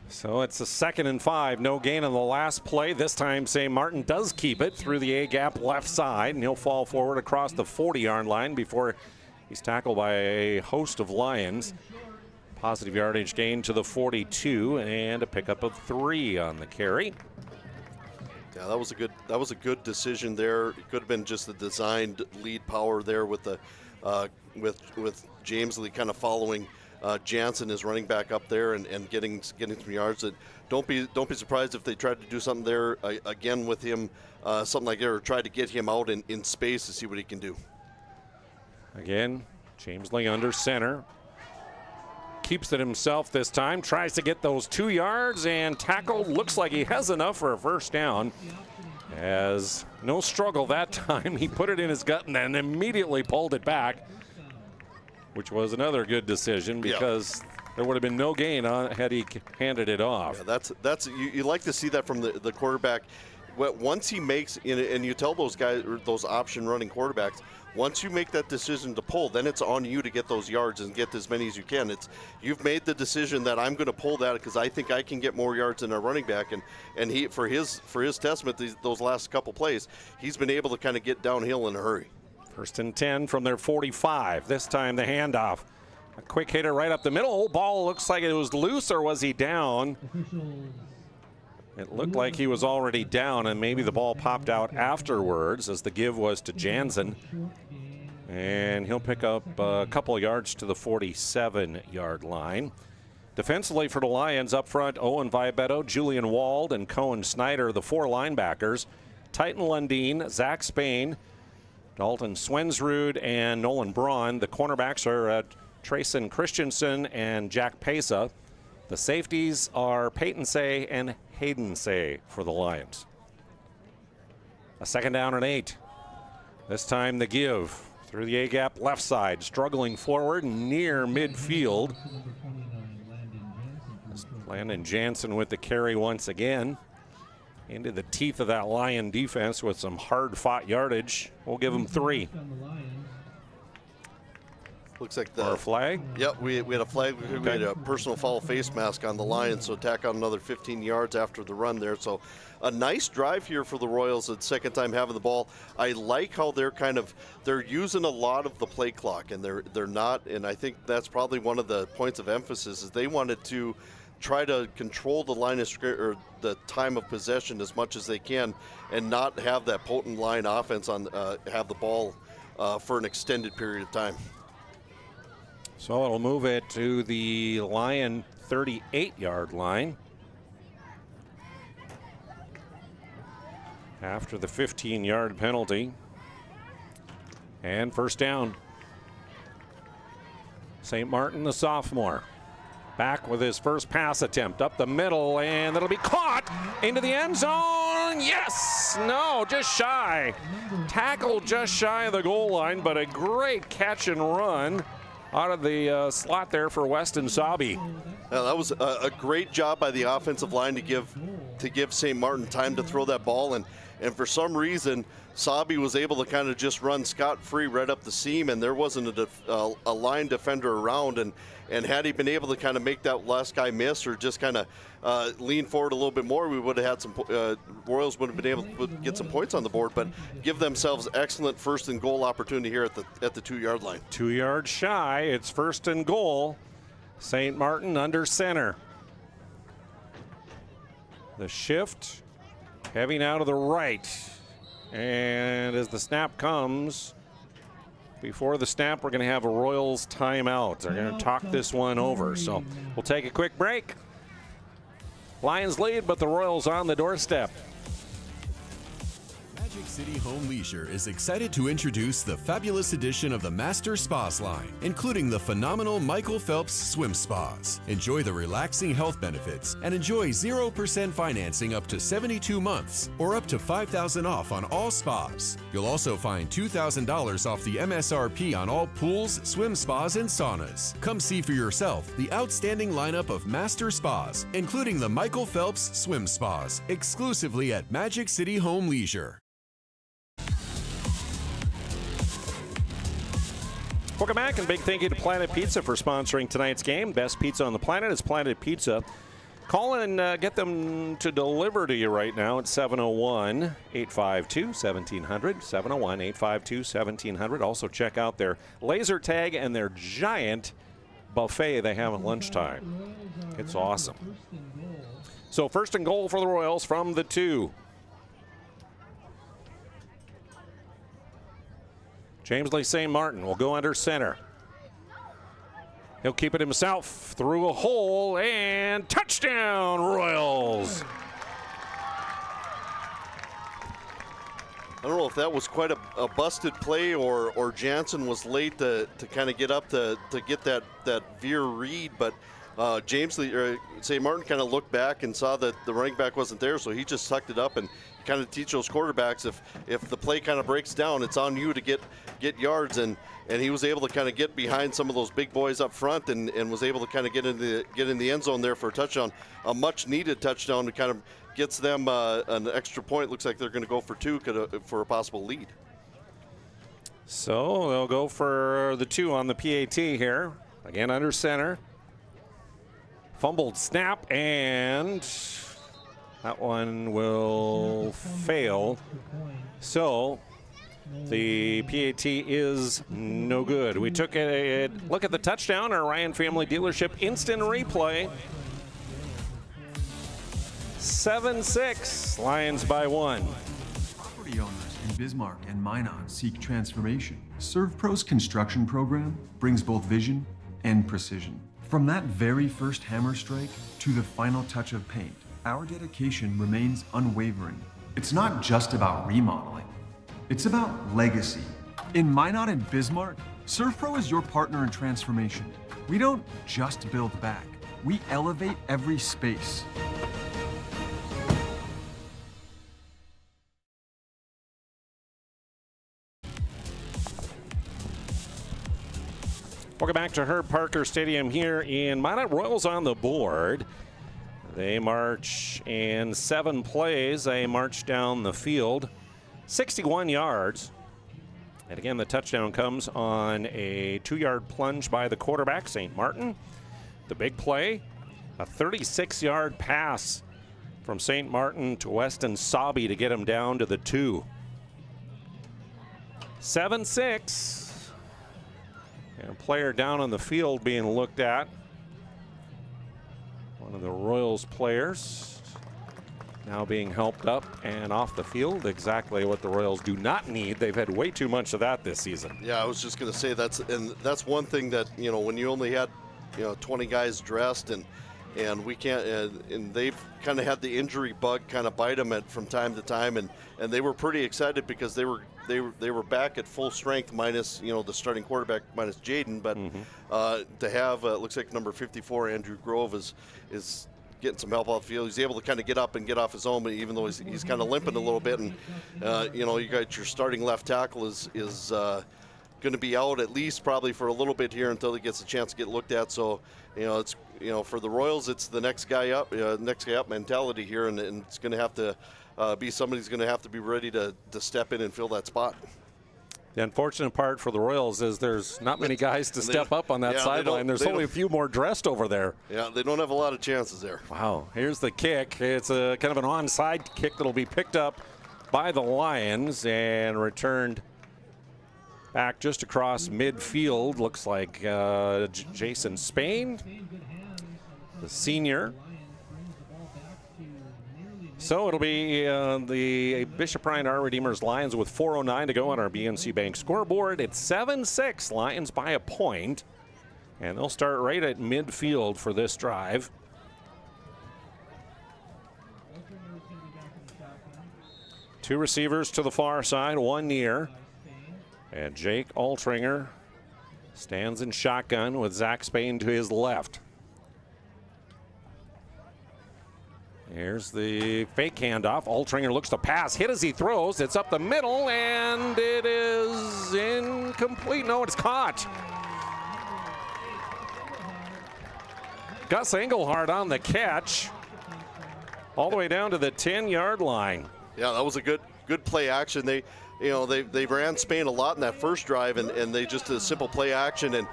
So it's a 2nd and 5. No gain on the last play. This time St. Martin does keep it through the A-gap left side, and he'll fall forward across the 40-yard line before he's tackled by a host of Lions. Positive yardage gain to the 42 and a pickup of 3 on the carry. Yeah, that was a good decision there. It could have been just the designed lead power there with the with James Lee kind of following Jansen is running back up there and getting some yards. That don't be surprised if they tried to do something there again with him, something like that, or try to get him out in space to see what he can do. Again, James Lee under center. Keeps it himself this time, tries to get those 2 yards and tackled. Looks like he has enough for a 1st down. As no struggle that time, he put it in his gut and then immediately pulled it back, which was another good decision because there would have been no gain had he handed it off. Yeah, that's you like to see that from the quarterback. Once he makes, and you tell those guys, those option running quarterbacks, once you make that decision to pull, then it's on you to get those yards and get as many as you can. You've made the decision that I'm going to pull that because I think I can get more yards than our running back, and he for his testament those last couple plays, he's been able to kind of get downhill in a hurry. 1st and 10 from their 45. This time the handoff. A quick hitter right up the middle. Ball looks like it was loose, or was he down? It looked like he was already down, and maybe the ball popped out afterwards as the give was to Jansen. And he'll pick up a couple of yards to the 47-yard line. Defensively for the Lions up front, Owen Viabetto, Julian Wald, and Cohen Snyder, the 4 linebackers. Titan Lundeen, Zach Spain, Dalton Swensrud, and Nolan Braun. The cornerbacks are Trayson Christensen and Jack Pesa. The safeties are Peyton Seay and Hayden Seay for the Lions. A 2nd down and 8. This time the give through the A-gap left side, struggling forward near midfield. Landon Jansen with the carry once again. Into the teeth of that Lion defense with some hard-fought yardage. We'll give them 3. Looks like our flag? Yep, we had a flag. We had a personal foul face mask on the Lions, so tack on another 15 yards after the run there. So a nice drive here for the Royals, the 2nd time having the ball. I like how they're using a lot of the play clock, and they're not, and I think that's probably one of the points of emphasis is they wanted to try to control the line of or the time of possession as much as they can and not have that potent line offense on have the ball for an extended period of time. So it'll move it to the Lion 38-yard line. After the 15-yard penalty. And 1st down. St. Martin, the sophomore, back with his first pass attempt up the middle, and it'll be caught into the end zone. Yes! No, just shy. Tackle just shy of the goal line, but a great catch and run out of the slot there for Weston Sabi. Yeah, that was a great job by the offensive line to give St. Martin time to throw that ball, and for some reason Sabi was able to kind of just run scot-free right up the seam, and there wasn't a line defender around, and had he been able to kind of make that last guy miss or just kind of lean forward a little bit more, we would have had some Royals would have been able to get some points on the board, but give themselves excellent first and goal opportunity here at the 2-yard line. 2 yards shy. It's first and goal. St. Martin under center. The shift heaving out of the right. And as the snap comes, before the snap, we're going to have a Royals timeout. They're going to talk this one over. So we'll take a quick break. Lions lead, but the Royals on the doorstep. Magic City Home Leisure is excited to introduce the fabulous edition of the Master Spas line, including the phenomenal Michael Phelps Swim Spas. Enjoy the relaxing health benefits and enjoy 0% financing up to 72 months or up to $5,000 off on all spas. You'll also find $2,000 off the MSRP on all pools, swim spas, and saunas. Come see for yourself the outstanding lineup of Master Spas, including the Michael Phelps Swim Spas, exclusively at Magic City Home Leisure. Welcome back, and big thank you to Planet Pizza for sponsoring tonight's game. Best pizza on the planet is Planet Pizza. Call and get them to deliver to you right now at 701-852-1700, 701-852-1700. Also check out their laser tag and their giant buffet they have at lunchtime. It's awesome. So first and goal for the Royals from the 2. James Lee St. Martin will go under center. He'll keep it himself through a hole, and touchdown, Royals. I don't know if that was quite a busted play or Jansen was late to kind of get up to get that veer read, but James Lee, St. Martin kind of looked back and saw that the running back wasn't there, so he just sucked it up and kind of teach those quarterbacks if the play kind of breaks down, it's on you to get yards, and he was able to kind of get behind some of those big boys up front and was able to kind of get in the end zone there for a touchdown, a much needed touchdown to kind of gets them an extra point. Looks like they're going to go for 2 for a possible lead. So they'll go for the 2 on the PAT here. Again under center. Fumbled snap, and that one will fail. So the PAT is no good. We took a look at the touchdown, our Ryan Family Dealership instant replay. 7-6, Lions by 1. Property owners in Bismarck and Minot seek transformation. ServePro's construction program brings both vision and precision. From that very first hammer strike to the final touch of paint, our dedication remains unwavering. It's not just about remodeling, it's about legacy. In Minot and Bismarck, ServePro is your partner in transformation. We don't just build back, we elevate every space. Welcome back to Herb Parker Stadium here in Minot. Royals on the board. They march in 7 plays. They march down the field 61 yards. And again, the touchdown comes on a 2-yard plunge by the quarterback, St. Martin. The big play, a 36-yard pass from St. Martin to Weston Sabi to get him down to the 2. 7-6. And a player down on the field being looked at. One of the Royals players now being helped up and off the field. Exactly what the Royals do not need. They've had way too much of that this season. Yeah, I was just going to say that's one thing that, when you only had 20 guys dressed and we can't and they've kind of had the injury bug kind of bite them from time to time, and they were pretty excited because they were they were back at full strength minus the starting quarterback minus Jaden, but to have looks like number 54 Andrew Grove is getting some help off the field. He's able to kind of get up and get off his own, but even though he's kind of limping a little bit, and you got your starting left tackle is going to be out at least probably for a little bit here until he gets a chance to get looked at. So it's for the Royals, it's the next guy up mentality here, and it's going to have to be somebody's going to have to be ready to step in and fill that spot. The unfortunate part for the Royals is there's not many guys to step up on that sideline. There's only a few more dressed over there. Yeah, they don't have a lot of chances there. Wow, here's the kick. It's a kind of an onside kick that'll be picked up by the Lions and returned back just across midfield. Looks like Jason Spain, the senior. So it'll be the Bishop Ryan Our Redeemers Lions with 4:09 to go on our BNC Bank scoreboard. It's 7-6, Lions by a point, and they'll start right at midfield for this drive. Two receivers to the far side, one near, and Jake Altringer stands in shotgun with Zach Spain to his left. Here's the fake handoff. Altringer looks to pass. Hit as he throws. It's up the middle, and it is incomplete. No, it's caught. Gus Engelhardt on the catch. All the way down to the 10-yard line. Yeah, that was a good play action. They ran Spain a lot in that first drive, and they just did a simple play action. And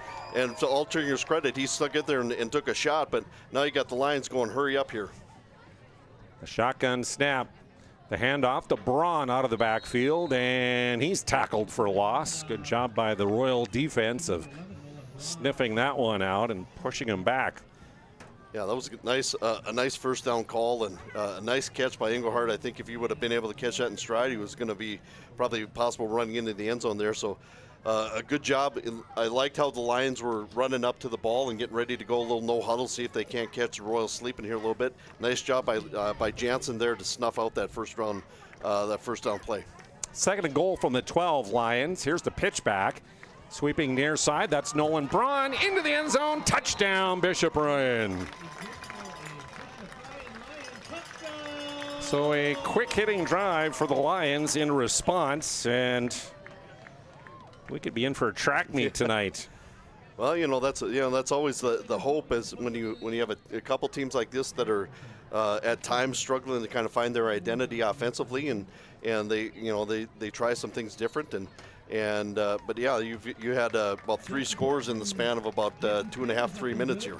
to Altringer's credit, he stuck it there and took a shot. But now you got the Lions going, hurry up here. A shotgun snap. The handoff to Braun out of the backfield, and he's tackled for loss. Good job by the Royal defense of sniffing that one out and pushing him back. Yeah, that was a nice first down call, and a nice catch by Engelhardt. I think if he would have been able to catch that in stride, he was going to be probably possible running into the end zone there. So a good job. I liked how the Lions were running up to the ball and getting ready to go a little no huddle, see if they can't catch the Royals sleeping here a little bit. Nice job by Jansen there to snuff out that first down play. Second and goal from the 12 Lions. Here's the pitch back. Sweeping near side, that's Nolan Braun into the end zone. Touchdown, Bishop Ryan. So a quick hitting drive for the Lions in response, and we could be in for a track meet tonight. Well, that's always the hope is when you have a couple teams like this that are at times struggling to kind of find their identity offensively, and they try some things different, but yeah, you had about 3 scores in the span of about 2.5-3 minutes here.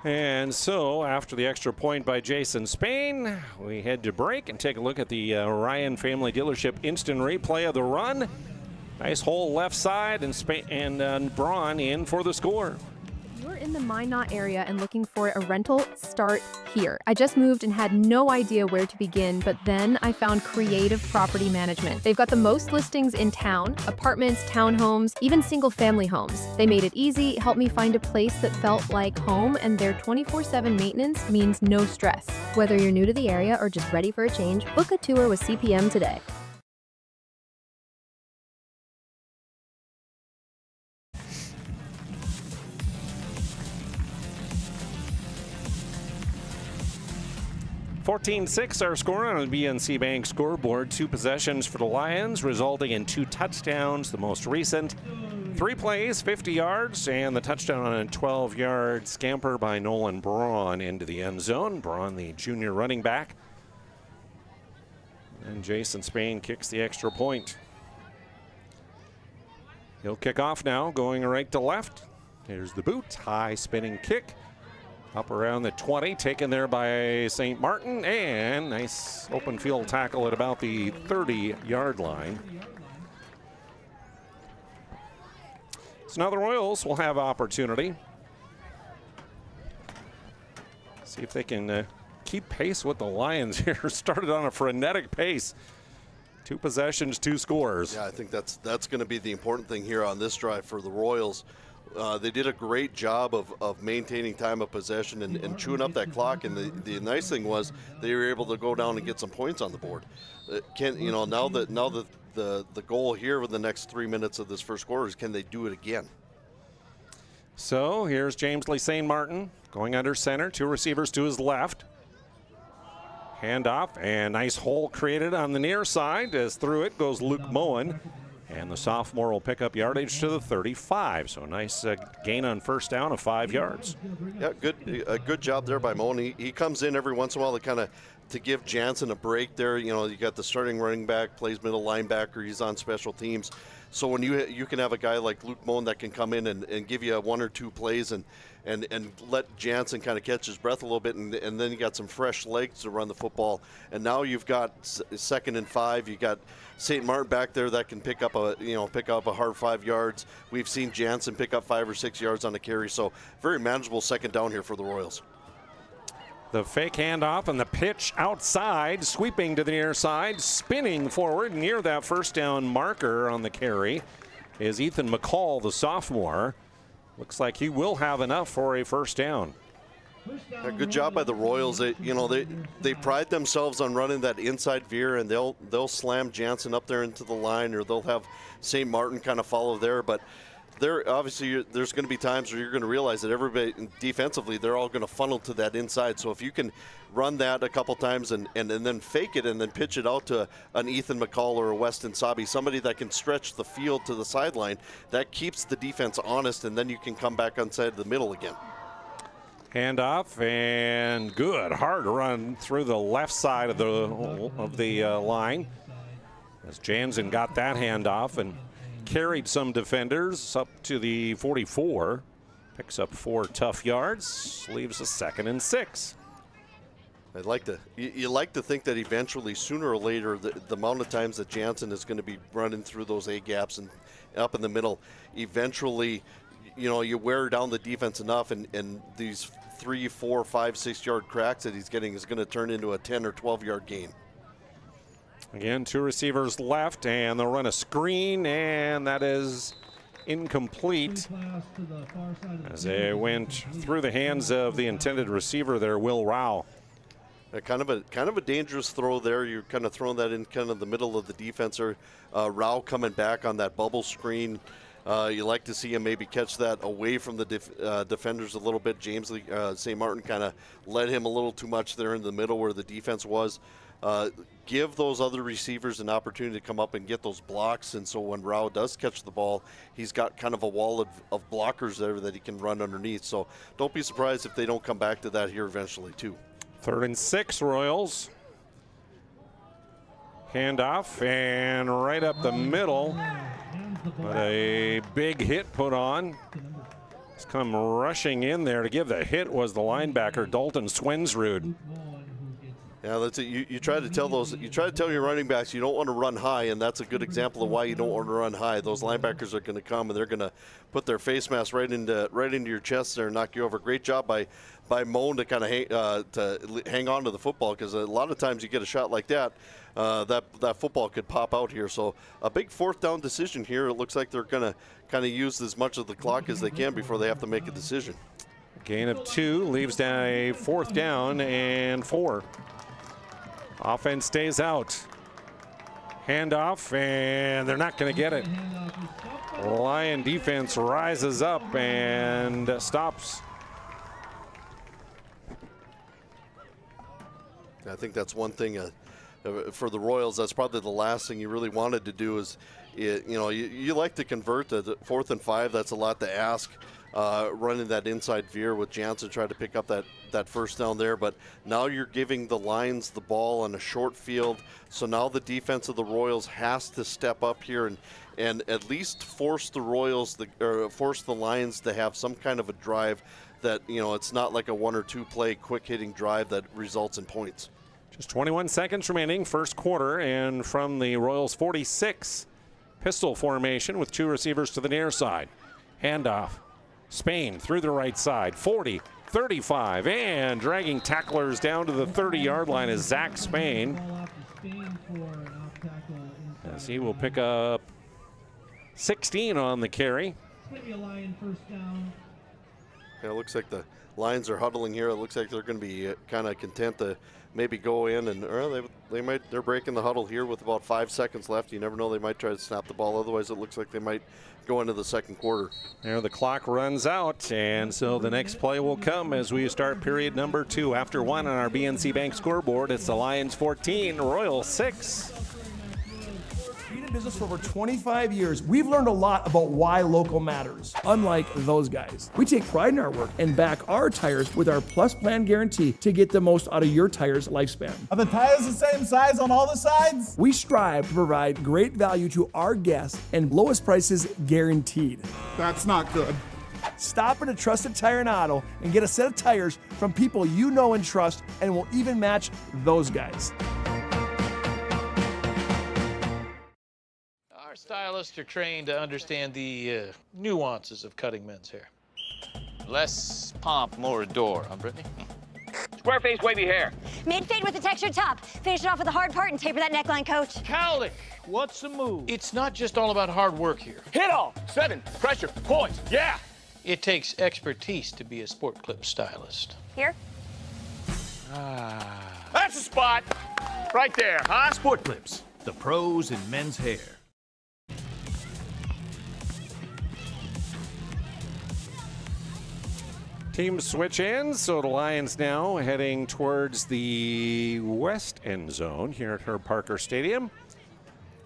And so after the extra point by Jason Spain, we head to break and take a look at the Ryan Family Dealership instant replay of the run. Nice hole left side, and Braun in for the score. If you're in the Minot area and looking for a rental, start here. I just moved and had no idea where to begin, but then I found Creative Property Management. They've got the most listings in town, apartments, townhomes, even single-family homes. They made it easy, helped me find a place that felt like home, and their 24/7 maintenance means no stress. Whether you're new to the area or just ready for a change, book a tour with CPM today. $14-6 our score on the BNC Bank scoreboard. 2 possessions for the Lions, resulting in 2 touchdowns. The most recent, 3 plays, 50 yards, and the touchdown on a 12-yard scamper by Nolan Braun into the end zone. Braun, the junior running back. And Jason Spain kicks the extra point. He'll kick off now, going right to left. Here's the boot, high spinning kick. Up around the 20, taken there by St. Martin, and nice open field tackle at about the 30-yard line. So now the Royals will have opportunity. See if they can keep pace with the Lions here. Started on a frenetic pace. 2 possessions, 2 scores. Yeah, I think that's going to be the important thing here on this drive for the Royals. They did a great job of maintaining time of possession and chewing up that clock. And the nice thing was they were able to go down and get some points on the board. Now that the goal here with the next 3 minutes of this first quarter is, can they do it again? So here's James Lee St. Martin going under center, 2 receivers to his left. Handoff, and nice hole created on the near side as through it goes Luke Moen. And the sophomore will pick up yardage to the 35. So a nice gain on first down of 5 yards. Yeah, good job there by Moen. He comes in every once in a while to give Jansen a break there. You got the starting running back, plays middle linebacker, he's on special teams. So when you can have a guy like Luke Moen that can come in and give you 1 or 2 plays and let Jansen kind of catch his breath a little bit, and then you got some fresh legs to run the football. And now you've got 2nd and 5. You got St. Martin back there that can pick up a hard 5 yards. We've seen Jansen pick up 5 or 6 yards on the carry. So very manageable 2nd down here for the Royals. The fake handoff and the pitch outside, sweeping to the near side, spinning forward near that first down marker on the carry is Ethan McCall, the sophomore. Looks like he will have enough for a first down. Yeah, good job by the Royals. They pride themselves on running that inside veer, and they'll slam Jansen up there into the line, or they'll have St. Martin kind of follow there. But there's going to be times where you're going to realize that everybody defensively, they're all going to funnel to that inside. So if you can run that a couple times and then fake it and then pitch it out to an Ethan McCall or a Weston Sabi, somebody that can stretch the field to the sideline, that keeps the defense honest, and then you can come back inside the middle again. Handoff, and good hard run through the left side of the line as Jansen got that handoff and carried some defenders up to the 44. Picks up 4 tough yards, leaves a 2nd and 6. You like to think that eventually, sooner or later, the amount of times that Jansen is going to be running through those A gaps and up in the middle, eventually, you wear down the defense enough, and these 3, 4, 5, 6 yard cracks that he's getting is going to turn into a 10 or 12 yard gain. Again, 2 receivers left, and they'll run a screen, and that is incomplete as they went through the hands of the intended receiver there, Will Rao. Kind of a dangerous throw there. You're kind of throwing that in kind of the middle of the defense. Rao coming back on that bubble screen. You like to see him maybe catch that away from the defenders a little bit. James St. Martin kind of led him a little too much there in the middle where the defense was. Give those other receivers an opportunity to come up and get those blocks, and so when Rao does catch the ball, he's got kind of a wall of blockers there that he can run underneath. So don't be surprised if they don't come back to that here eventually too. 3rd and 6, Royals. Handoff, and right up the middle, but a big hit put on. He's come rushing in there to give the hit was the linebacker, Dalton Swensrud. Yeah, that's it. You try to tell your running backs you don't want to run high, and that's a good example of why you don't want to run high. Those linebackers are going to come and they're going to put their face mask right into your chest there and knock you over. Great job by Moen to kind of hang on to the football, because a lot of times you get a shot like that, that football could pop out here. So a big 4th down decision here. It looks like they're going to kind of use as much of the clock as they can before they have to make a decision. Gain of 2 leaves down a 4th down and 4. Offense stays out. Handoff, and they're not going to get it. Lion defense rises up and stops. I think that's one thing for the Royals. That's probably the last thing you really wanted to do is, you like to convert to 4th and 5. That's a lot to ask. Running that inside veer with Jansen trying to pick up that first down there, but now you're giving the Lions the ball on a short field, so now the defense of the Royals has to step up here and at least force the Lions to have some kind of a drive that, it's not like a 1 or 2 play quick hitting drive that results in points. Just 21 seconds remaining, first quarter, and from the Royals 46, pistol formation with 2 receivers to the near side. Handoff. Spain through the right side, 40, 35, and dragging tacklers down to the 30-yard line is Zach Spain, as he will pick up 16 on the carry. going to be a Lion first down. Yeah, it looks like the Lions are huddling here. It looks like they're going to be kind of content to maybe go in and they're breaking the huddle here with about 5 seconds left. You never know, they might try to snap the ball. Otherwise, it looks like they might go into the second quarter. There, the clock runs out, and so the next play will come as we start period number 2. After 1 on our BNC Bank scoreboard, it's the Lions 14, Royals 6. Been in business for over 25 years. We've learned a lot about why local matters. Unlike those guys, we take pride in our work and back our tires with our Plus Plan guarantee to get the most out of your tire's lifespan. Are the tires the same size on all the sides? We strive to provide great value to our guests and lowest prices guaranteed. That's not good. Stop at a trusted tire and auto and get a set of tires from people you know and trust, and will even match those guys. Our stylists are trained to understand the nuances of cutting men's hair. Less pomp, more adore, huh, Brittany? Square face, wavy hair. Mid-fade with a textured top. Finish it off with a hard part and taper that neckline, coach. Cowlick, what's the move? It's not just all about hard work here. Hit off, 7, pressure, points, yeah. It takes expertise to be a SportClips stylist. Here? That's the spot. Right there, huh? SportClips, the pros in men's hair. Teams switch ends, so the Lions now heading towards the west end zone here at Herb Parker Stadium.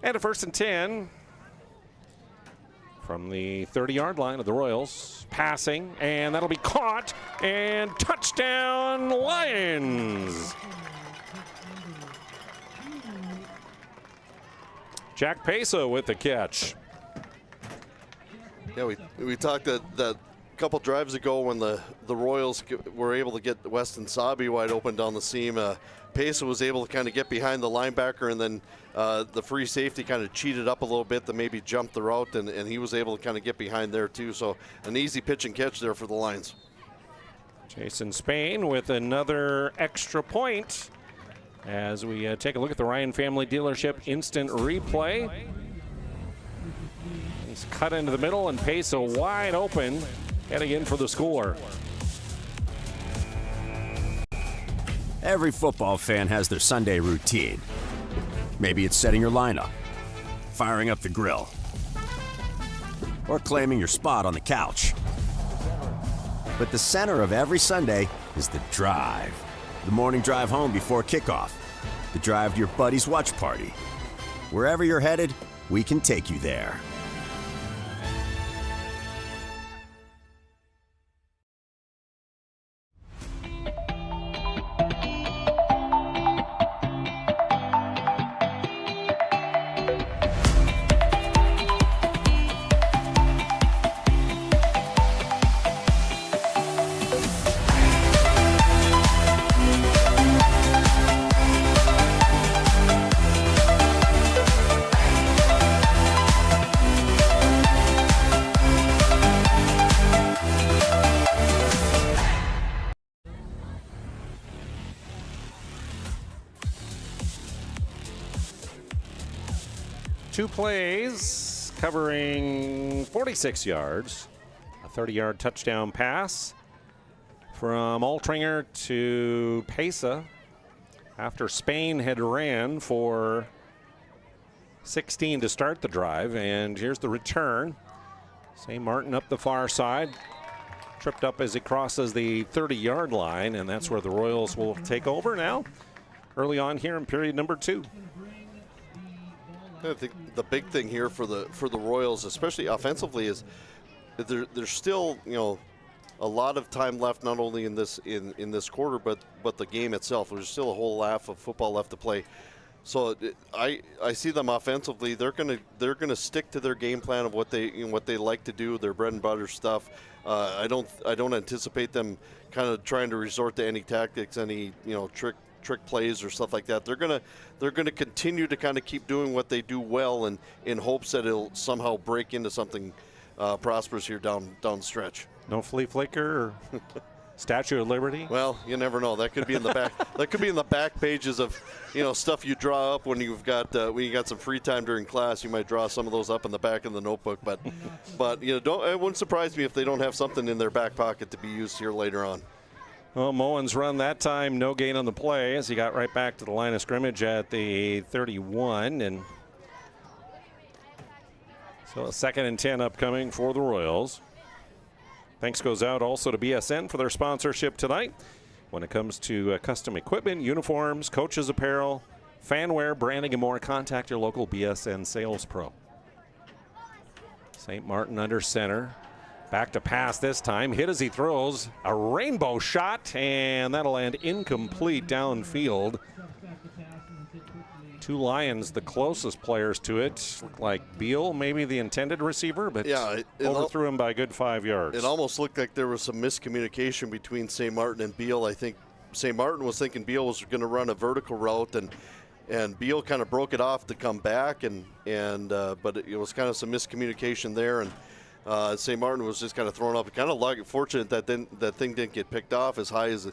And a 1st and 10 from the 30-yard line of the Royals. Passing, and that'll be caught, and touchdown Lions! Jack Pesa with the catch. Yeah, we talked that couple drives ago when the Royals were able to get Weston Sabi wide open down the seam. Pesa was able to kind of get behind the linebacker, and then the free safety kind of cheated up a little bit to maybe jump the route, and he was able to kind of get behind there too. So an easy pitch and catch there for the Lions. Jason Spain with another extra point as we take a look at the Ryan Family Dealership instant replay. He's cut into the middle, and Pesa wide open, heading in for the score. Every football fan has their Sunday routine. Maybe it's setting your lineup, firing up the grill, or claiming your spot on the couch. But the center of every Sunday is the drive. The morning drive home before kickoff. The drive to your buddy's watch party. Wherever you're headed, we can take you there. Two plays covering 46 yards. A 30-yard touchdown pass from Altringer to Pesa after Spain had ran for 16 to start the drive. And here's the return. St. Martin up the far side. Tripped up as he crosses the 30-yard line, and that's where the Royals will take over now early on here in period number 2. I think the big thing here for the Royals, especially offensively, is that there's still a lot of time left, not only in this quarter, but the game itself. There's still a whole half of football left to play. So I see them offensively. They're gonna stick to their game plan of what they like to do, their bread and butter stuff. I don't anticipate them kind of trying to resort to any tactics, any trick plays or stuff like that. They're gonna continue to kind of keep doing what they do well, and in hopes that it'll somehow break into something prosperous here down the stretch. No flea flicker. Statue of Liberty? Well, you never know. That could be in the back. That could be in the back pages of, stuff you draw up when you got some free time during class. You might draw some of those up in the back of the notebook. But it wouldn't surprise me if they don't have something in their back pocket to be used here later on. Well, Moen's run that time, no gain on the play as he got right back to the line of scrimmage at the 31. And so a 2nd and 10 upcoming for the Royals. Thanks goes out also to BSN for their sponsorship tonight. When it comes to custom equipment, uniforms, coaches apparel, fanware, branding, and more, contact your local BSN sales pro. St. Martin under center. Back to pass this time. Hit as he throws. A rainbow shot, and that'll land incomplete downfield. 2 Lions, the closest players to it. Looked like Beal, maybe the intended receiver, but overthrew him by a good 5 yards. It almost looked like there was some miscommunication between St. Martin and Beal. I think St. Martin was thinking Beal was going to run a vertical route, and Beal kind of broke it off to come back, but it was kind of some miscommunication there, and St. Martin was just kind of thrown up. Kind of fortunate that that thing didn't get picked off as high as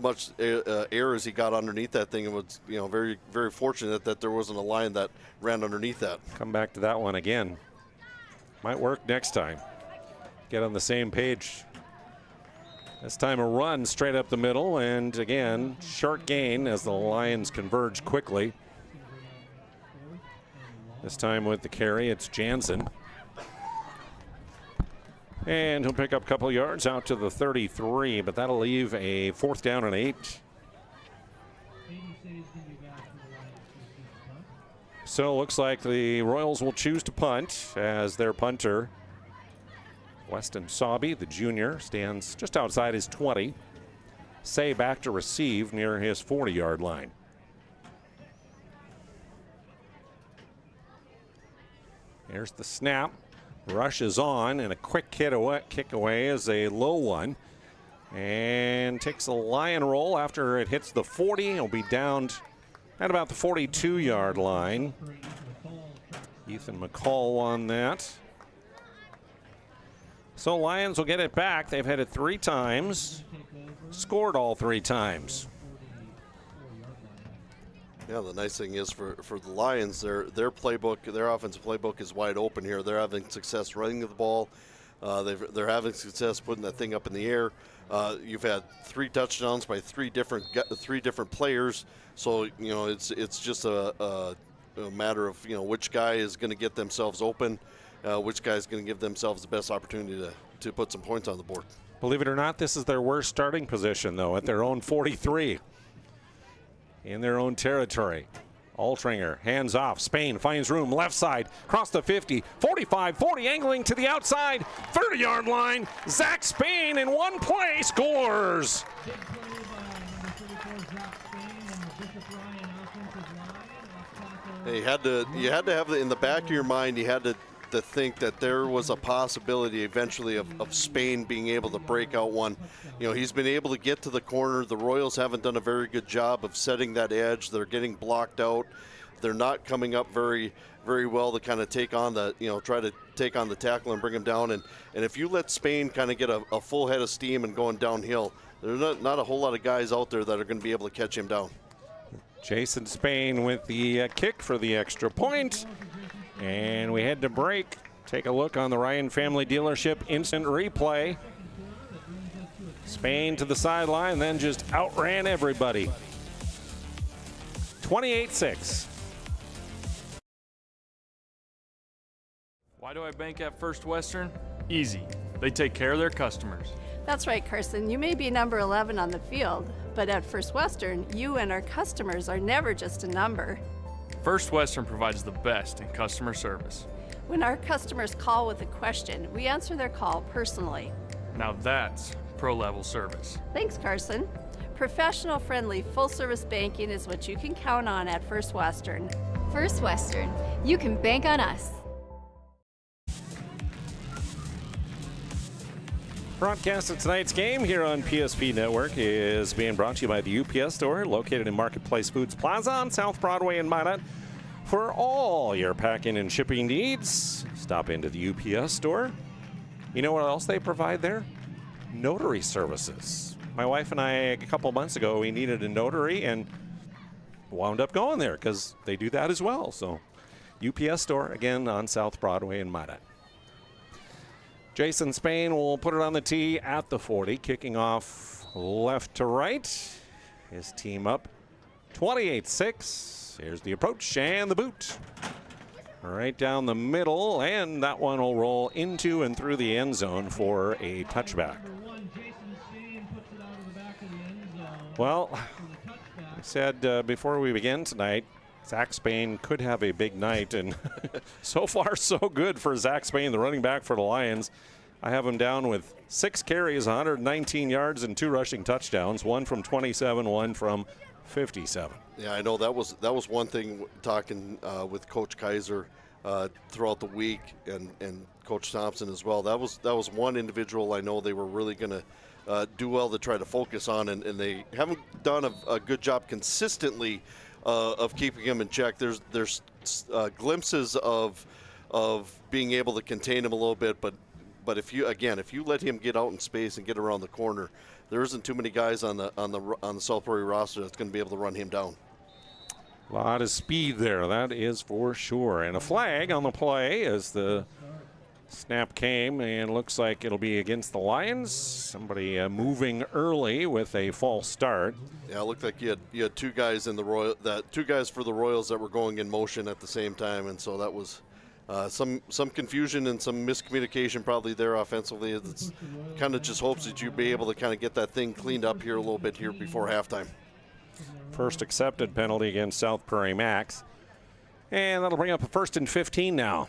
much air as he got underneath that thing. It was, very, very fortunate that there wasn't a line that ran underneath that. Come back to that one again. Might work next time. Get on the same page. This time a run straight up the middle, and again, short gain as the Lions converge quickly. This time with the carry, it's Jansen. And he'll pick up a couple yards out to the 33, but that'll leave a 4th down and 8. So it looks like the Royals will choose to punt as their punter, Weston Saube, the junior, stands just outside his 20. Seay back to receive near his 40-yard line. Here's the snap. Rush is on, and a quick kick away is a low one. And takes a Lion roll after it hits the 40. It'll be down at about the 42-yard line. Ethan McCall on that. So Lions will get it back. They've had it 3 times, scored all 3 times. Yeah, the nice thing is for the Lions, their playbook, their offensive playbook is wide open here. They're having success running the ball. They're having success putting that thing up in the air. You've had 3 touchdowns by 3 different players. So it's just a matter of which guy is going to get themselves open, which guy is going to give themselves the best opportunity to put some points on the board. Believe it or not, this is their worst starting position though, at their own 43. In their own territory. Altringer, hands off. Spain finds room, left side, across the 50, 45, 40, angling to the outside, 30-yard line. Zach Spain in one play scores. You had to have in the back of your mind, you had to think that there was a possibility eventually of Spain being able to break out one. He's been able to get to the corner. The Royals haven't done a very good job of setting that edge. They're getting blocked out. They're not coming up very, very well to kind of take on try to take on the tackle and bring him down. And if you let Spain kind of get a full head of steam and going downhill, there's not a whole lot of guys out there that are going to be able to catch him down. Jason Spain with the kick for the extra point. And we head to break. Take a look on the Ryan Family Dealership instant replay. Spain to the sideline, then just outran everybody. 28-6. Why do I bank at First Western? Easy. They take care of their customers. That's right, Carson. You may be number 11 on the field, but at First Western, you and our customers are never just a number. First Western provides the best in customer service. When our customers call with a question, we answer their call personally. Now that's pro-level service. Thanks, Carson. Professional, friendly, full-service banking is what you can count on at First Western. First Western, you can bank on us. Broadcast of tonight's game here on PSP Network is being brought to you by the UPS Store, located in Marketplace Foods Plaza on South Broadway in Minot. For all your packing and shipping needs, stop into the UPS Store. You know what else they provide there? notary services. My wife and I, a couple months ago, we needed a notary and wound up going there because they do that as well. So UPS store, again, on South Broadway in Minot. Jason Spain will put it on the tee at the 40, kicking off left to right. His team up 28-6. Here's the approach and the boot. Right down the middle, and that one will roll into and through the end zone for a touchback. Well, I said before we begin tonight, Zach Spain could have a big night, and so far so good for Zach Spain, the running back for the Lions. I have him down with 6 carries, 119 yards, and 2 rushing touchdowns, one from 27, one from 57. Yeah, I know that was one thing talking with Coach Kaiser throughout the week, and Coach Thompson as well. That was one individual I know they were really going to do well to try to focus on, and they haven't done a good job consistently of keeping him in check. There's glimpses of being able to contain him a little bit, but if you let him get out in space and get around the corner, there isn't too many guys on the South Prairie roster that's going to be able to run him down. A lot of speed there, that is for sure. And a flag on the play as the snap came, and looks like it'll be against the Lions. Somebody moving early with a false start. Yeah, it looked like you had 2 guys in the two guys for the Royals that were going in motion at the same time, and so that was some confusion and some miscommunication probably there offensively. It's kind of just hopes that you'd be able to kind of get that thing cleaned up here a little bit here before halftime. First accepted penalty against South Prairie-Max. And that'll bring up a 1st and 15 now.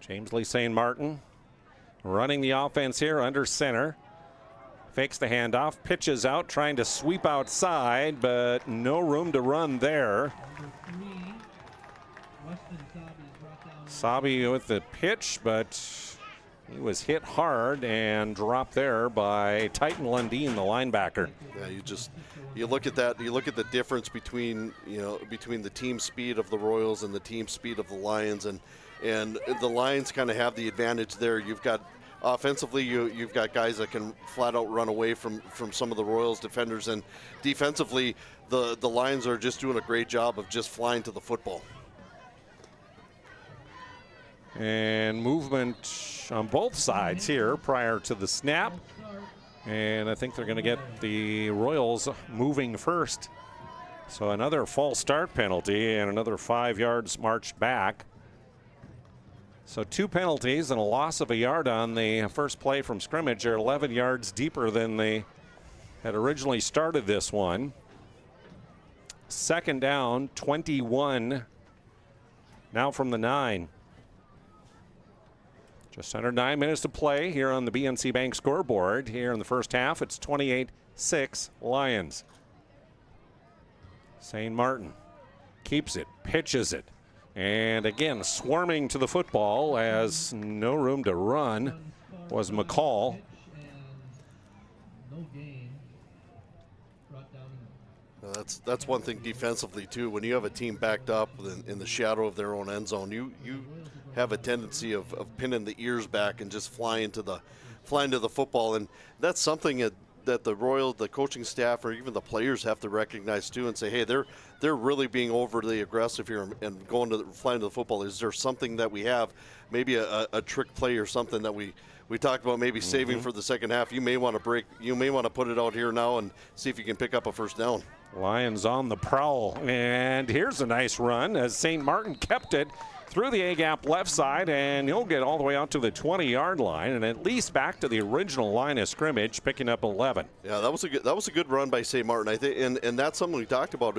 James Lee St. Martin running the offense here under center. Fakes the handoff, pitches out, trying to sweep outside, but no room to run there. Sabi with the pitch, but he was hit hard and dropped there by Titan Lundeen, the linebacker. Yeah, you look at that. You look at the difference between the team speed of the Royals and the team speed of the Lions, and the Lions kind of have the advantage there. You've got offensively, you've got guys that can flat out run away from some of the Royals defenders, and defensively, the Lions are just doing a great job of just flying to the football. And movement on both sides here prior to the snap. And I think they're going to get the Royals moving first. So another false start penalty and another 5 yards marched back. So 2 penalties and a loss of a yard on the first play from scrimmage. They're 11 yards deeper than they had originally started this one. 2nd down, 21. Now from the 9. Just under 9 minutes to play here on the BNC Bank scoreboard. Here in the first half, it's 28-6 Lions. St. Martin keeps it, pitches it, and again swarming to the football as no room to run was McCall. That's one thing defensively too. When you have a team backed up in the shadow of their own end zone, you have a tendency of pinning the ears back and just flying to the football, and that's something that the Royals, the coaching staff, or even the players have to recognize too, and say, hey, they're really being overly aggressive here and flying to the football. Is there something that we have, maybe a trick play or something that we talked about maybe saving for the second half? You may want to put it out here now and see if you can pick up a first down. Lions on the prowl, and here's a nice run as St. Martin kept it through the A-gap left side, and he'll get all the way out to the 20-yard line and at least back to the original line of scrimmage, picking up 11. Yeah, that was a good run by St. Martin, I think, and that's something we talked about.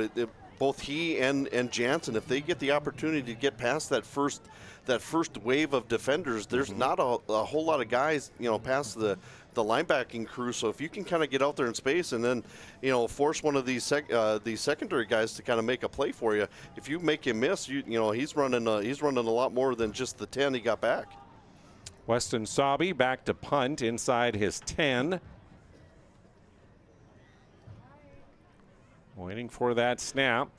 Both he and Jansen, if they get the opportunity to get past that first wave of defenders, there's not a whole lot of guys, past the linebacking crew. So if you can kind of get out there in space and then, force one of these secondary guys to kind of make a play for you, if you make him miss, he's running a lot more than just the 10 he got back. Weston Sabi back to punt inside his 10. Waiting for that snap.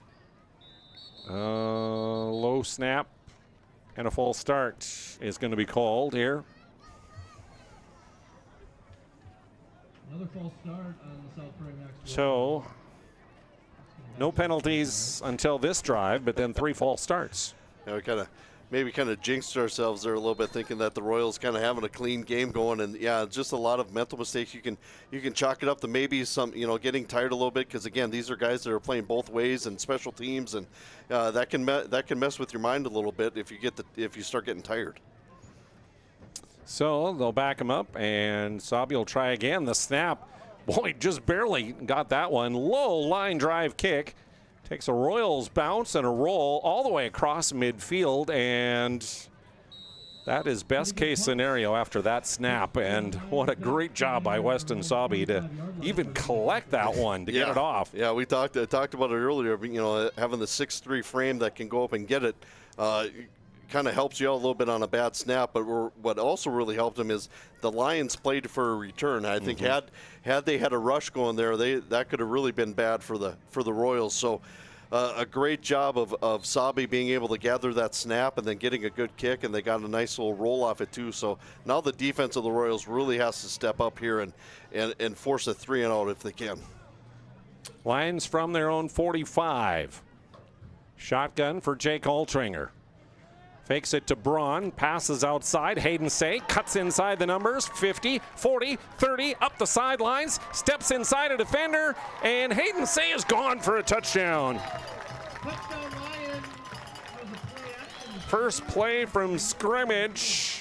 Low snap and a false start is going to be called here. Another false start on the South Prairie-Max. So no penalties until this drive, but then 3 false starts. Yeah, we maybe kind of jinxed ourselves there a little bit, thinking that the Royals kind of having a clean game going, and yeah, just a lot of mental mistakes. You can chalk it up to maybe some, getting tired a little bit, because again, these are guys that are playing both ways and special teams, and that can mess with your mind a little bit if you start getting tired. So they'll back him up, and Sabe will try again. The snap, boy, just barely got that one. Low line drive kick. Takes a Royals bounce and a roll all the way across midfield, and that is best case scenario after that snap. And what a great job by Weston Sabe to even collect that one to get it off. Yeah, we talked about it earlier. Having the 6'3" frame that can go up and get it kind of helps you out a little bit on a bad snap. But what also really helped him is the Lions played for a return. I think had they had a rush going there, that could have really been bad for the Royals. So a great job of Sabe being able to gather that snap and then getting a good kick, and they got a nice little roll off it too. So now the defense of the Royals really has to step up here and force a 3-and-out if they can. Lions from their own 45. Shotgun for Jake Altringer. Fakes it to Braun, passes outside. Hayden Seay cuts inside the numbers. 50, 40, 30, up the sidelines, steps inside a defender, and Hayden Seay is gone for a touchdown. First play from scrimmage.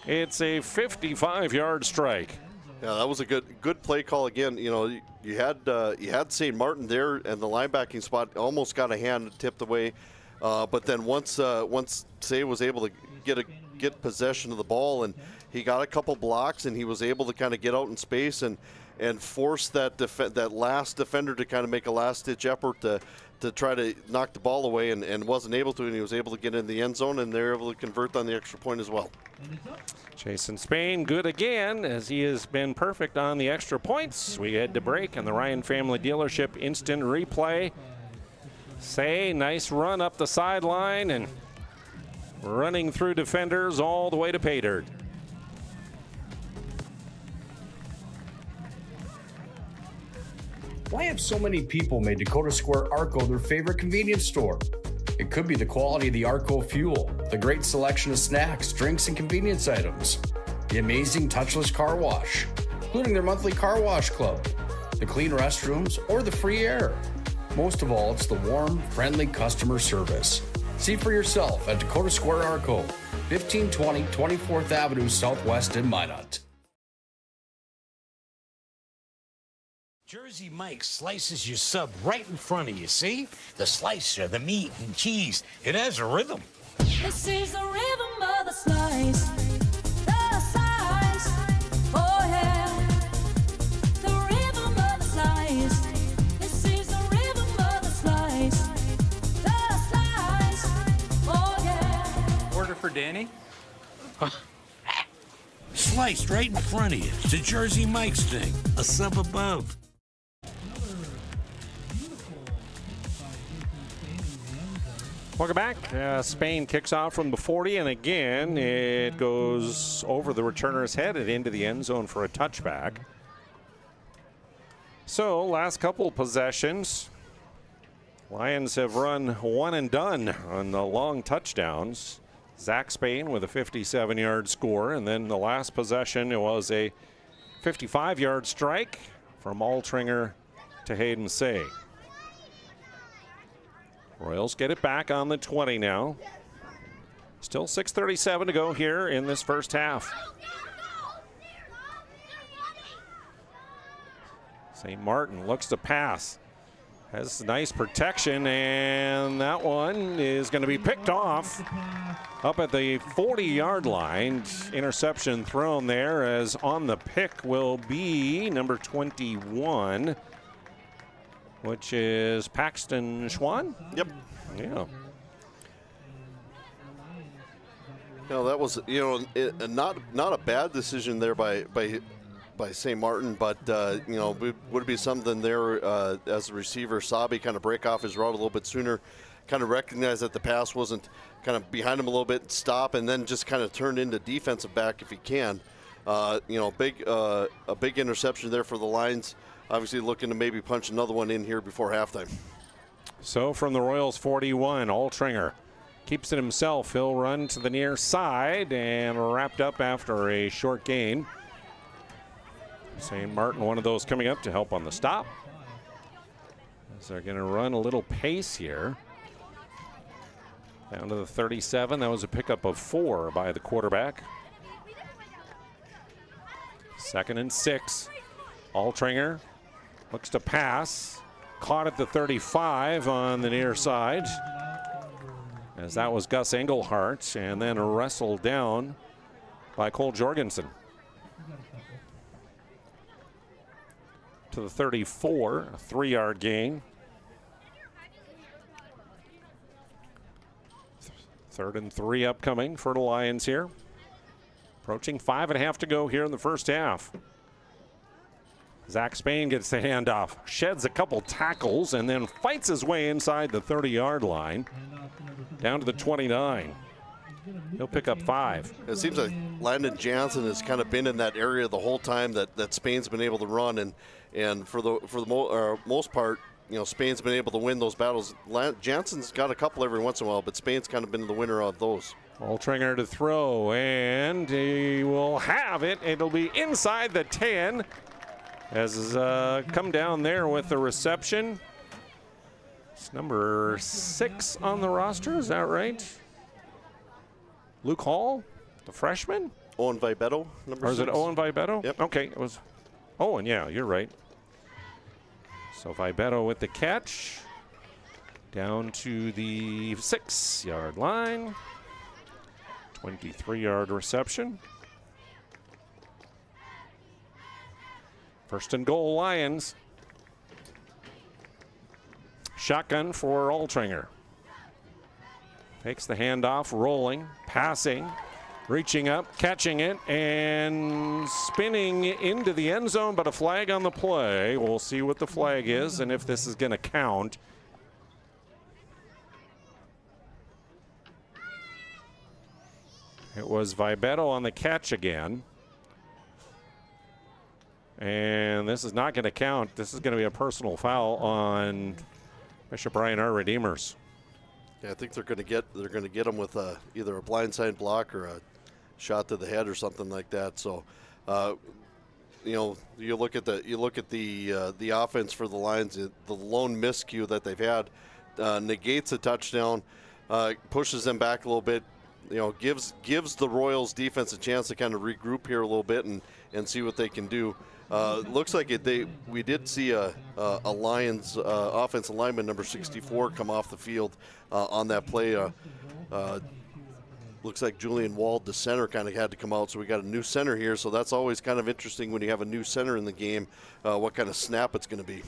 It's a 55-yard strike. Yeah, that was a good play call again. You had St. Martin there, and the linebacking spot almost got a hand tipped away. But then once Seay was able to get possession of the ball, and he got a couple blocks, and he was able to kind of get out in space and force that last defender to kind of make a last-ditch effort to try to knock the ball away, and wasn't able to, and he was able to get in the end zone, and they were able to convert on the extra point as well. Jason Spain good again, as he has been perfect on the extra points. We head to break on the Ryan Family Dealership instant replay. Seay, nice run up the sideline and running through defenders all the way to pay dirt. Why have so many people made Dakota Square Arco their favorite convenience store? It could be the quality of the Arco fuel, the great selection of snacks, drinks, and convenience items, the amazing touchless car wash, including their monthly car wash club, the clean restrooms, or the free air. Most of all, it's the warm, friendly customer service. See for yourself at Dakota Square Arco, 1520 24th Avenue Southwest in Minot. Jersey Mike slices your sub right in front of you, see? The slicer, the meat and cheese, it has a rhythm. This is the rhythm of the slice. The slice. Oh yeah. The rhythm of the slice. This is the rhythm of the slice. The slice. Oh yeah. Order for Danny? Sliced right in front of you. It's a Jersey Mike's thing. A sub above. Welcome back. Spain kicks off from the 40, and again, it goes over the returner's head and into the end zone for a touchback. So, last couple possessions, Lions have run one and done on the long touchdowns. Zach Spain with a 57-yard score, and then the last possession, it was a 55-yard strike from Altringer to Hayden Seay. Royals get it back on the 20 now. Still 6:37 to go here in this first half. St. Martin looks to pass. Has nice protection, and that one is going to be picked off up at the 40-yard line. Interception thrown there, as on the pick will be number 21. Which is Paxton Schwann? Yep. Yeah. That was, not a bad decision there by St. Martin, but, would be something there as a receiver. Sabe kind of break off his route a little bit sooner, kind of recognize that the pass wasn't kind of behind him a little bit, stop, and then just kind of turn into defensive back if he can. a big interception there for the Lions. Obviously looking to maybe punch another one in here before halftime. So from the Royals 41, Altringer keeps it himself. He'll run to the near side and wrapped up after a short gain. St. Martin, one of those coming up to help on the stop. As they're going to run a little pace here. Down to the 37. That was a pickup of 4 by the quarterback. 2nd and 6. Altringer looks to pass. Caught at the 35 on the near side. As that was Gus Engelhart, and then wrestled down by Cole Jorgensen. To the 34, a 3-yard gain. 3rd and 3 upcoming for the Lions here. Approaching 5.5 to go here in the first half. Zach Spain gets the handoff, sheds a couple tackles, and then fights his way inside the 30-yard line. Down to the 29. He'll pick up 5. It seems like Landon Jansen has kind of been in that area the whole time that Spain's been able to run, and for the most part, Spain's been able to win those battles. Jansen's got a couple every once in a while, but Spain's kind of been the winner of those. Altringer to throw, and he will have it. It'll be inside the 10. As come down there with the reception. It's number 6 on the roster, is that right? Luke Hall, the freshman? Owen Vibetto, number 6. Or is it Owen Vibetto? Yep. Okay, it was Owen, yeah, you're right. So Vibetto with the catch. Down to the 6-yard line. 23-yard reception. 1st and goal, Lions. Shotgun for Altringer. Takes the handoff, rolling, passing, reaching up, catching it, and spinning into the end zone, but a flag on the play. We'll see what the flag is and if this is going to count. It was Vibetto on the catch again. And this is not going to count. This is going to be a personal foul on Bishop Ryan Redeemers. Yeah, I think they're going to get him with either a blindside block or a shot to the head or something like that. So, you look at the offense for the Lions. The lone miscue that they've had negates a touchdown, pushes them back a little bit. Gives the Royals defense a chance to kind of regroup here a little bit and see what they can do. Looks like we did see a Lions offensive lineman number 64 come off the field on that play. Looks like Julian Wald, the center, kind of had to come out, so we got a new center here. So that's always kind of interesting when you have a new center in the game, what kind of snap it's going to be.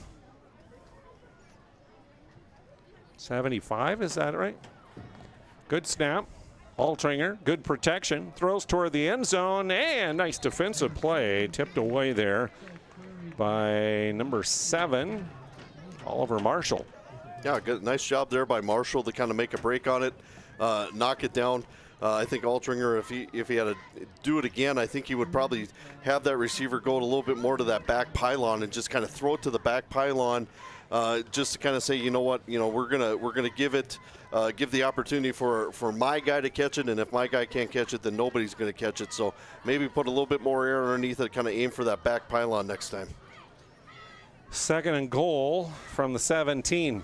75, is that right? Good snap. Altringer, good protection, throws toward the end zone, and nice defensive play, tipped away there by number 7, Oliver Marshall. Yeah, good, nice job there by Marshall to kind of make a break on it, knock it down. I think Altringer, if he had to do it again, I think he would probably have that receiver go a little bit more to that back pylon and just kind of throw it to the back pylon, just to kind of say, you know what, we're gonna give the opportunity for my guy to catch it, and if my guy can't catch it, then nobody's going to catch it. So maybe put a little bit more air underneath it, kind of aim for that back pylon next time. 2nd and goal from the 17.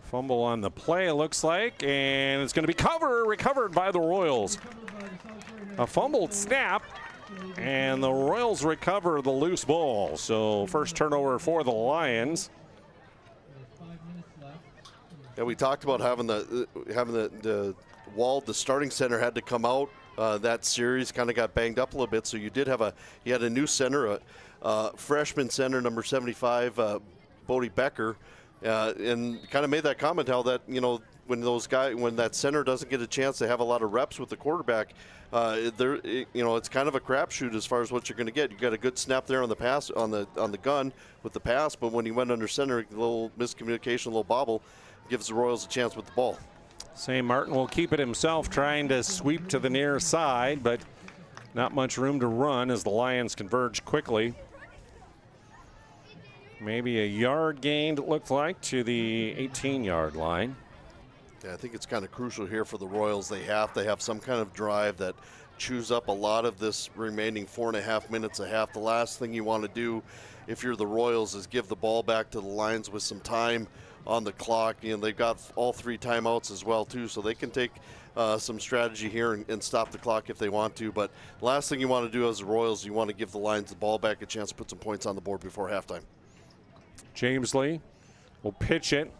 Fumble on the play, it looks like, and it's going to be recovered by the Royals. A fumbled snap, and the Royals recover the loose ball. So first turnover for the Lions. Yeah, we talked about having the Wald, the starting center, had to come out. That series kind of got banged up a little bit, so you had a new center, freshman center number 75, Bodie Becker, and kind of made that comment how that when that center doesn't get a chance to have a lot of reps with the quarterback, it's kind of a crapshoot as far as what you're going to get. You got a good snap there on the pass on the gun with the pass, but when he went under center, a little miscommunication, a little bobble, gives the Royals a chance with the ball. St. Martin will keep it himself, trying to sweep to the near side, but not much room to run as the Lions converge quickly. Maybe a yard gained, it looked like, to the 18-yard line. Yeah, I think it's kind of crucial here for the Royals. They have to have some kind of drive that chews up a lot of this remaining 4.5 minutes a half. The last thing you want to do if you're the Royals is give the ball back to the Lions with some time on the clock. You know, they've got all 3 timeouts as well, too, so they can take some strategy here and stop the clock if they want to. But last thing you want to do as the Royals, you want to give the Lions the ball back, a chance to put some points on the board before halftime. James Lee will pitch it.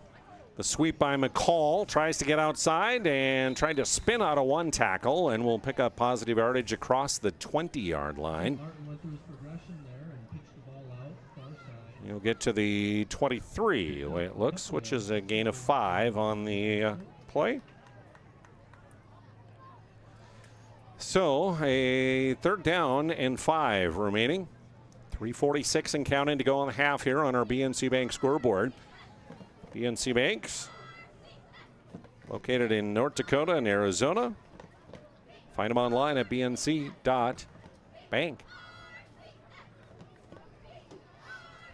The sweep by McCall, tries to get outside and tried to spin out of one tackle, and will pick up positive yardage across the 20-yard line. He'll get to the 23, the way it looks, which is a gain of 5 on the play. So a 3rd down and 5 remaining. 3:46 and counting to go on the half here on our BNC Bank scoreboard. BNC Banks, located in North Dakota and Arizona. Find them online at bnc.bank.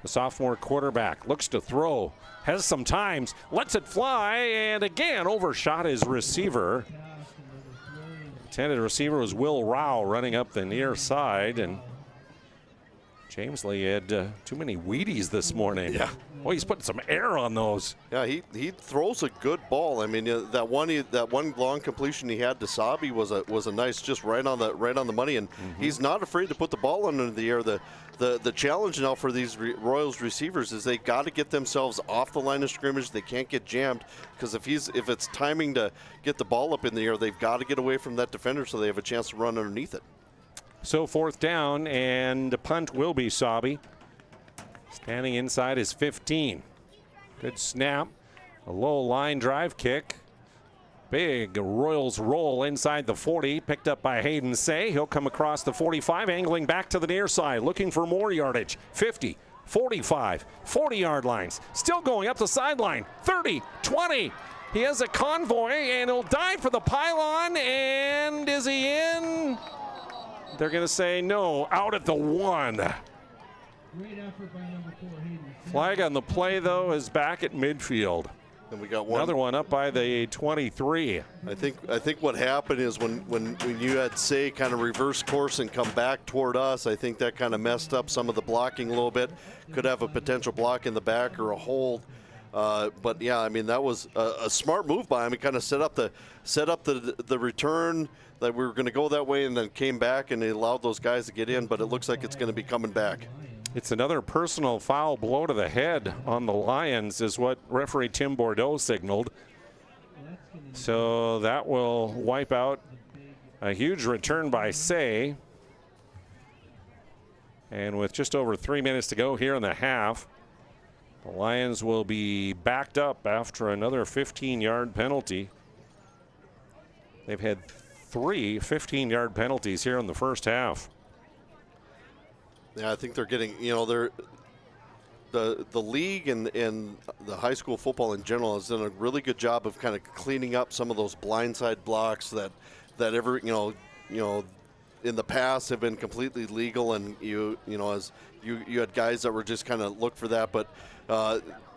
The sophomore quarterback looks to throw, has some times, lets it fly, and again overshot his receiver. Intended receiver was Will Rao running up the near side, and James Lee had too many Wheaties this morning. Yeah. Well, he's putting some air on those. Yeah, he throws a good ball. I mean, that one long completion he had to Sabi was a nice, just right on the money, and he's not afraid to put the ball under the air. The challenge now for these Royals receivers is they got to get themselves off the line of scrimmage. They can't get jammed, because if it's timing to get the ball up in the air, they've got to get away from that defender so they have a chance to run underneath it. So 4th down, and the punt will be Sabi. Standing inside his 15. Good snap. A low line drive kick. Big Royals roll inside the 40. Picked up by Hayden Seay. He'll come across the 45, angling back to the near side, looking for more yardage. 50, 45, 40-yard lines. Still going up the sideline. 30, 20. He has a convoy, and he'll dive for the pylon. And is he in? They're going to say no, out at the 1. Flag on the play, though, is back at midfield. And we got one. Another one up by the 23. I think what happened is when you had Seay kind of reverse course and come back toward us, I think that kind of messed up some of the blocking a little bit. Could have a potential block in the back or a hold. But yeah, I mean, that was a smart move by him. He kind of set up the return that we were going to go that way, and then came back and they allowed those guys to get in. But it looks like it's going to be coming back. It's another personal foul, blow to the head on the Lions is what referee Tim Bordeaux signaled. So that will wipe out a huge return by Seay. And with just over 3 minutes to go here in the half, the Lions will be backed up after another 15-yard penalty. They've had 3 15-yard penalties here in the first half. Yeah, I think they're getting, the league and the high school football in general has done a really good job of kind of cleaning up some of those blindside blocks that ever, in the past have been completely legal, and you had guys that were just kind of look for that, but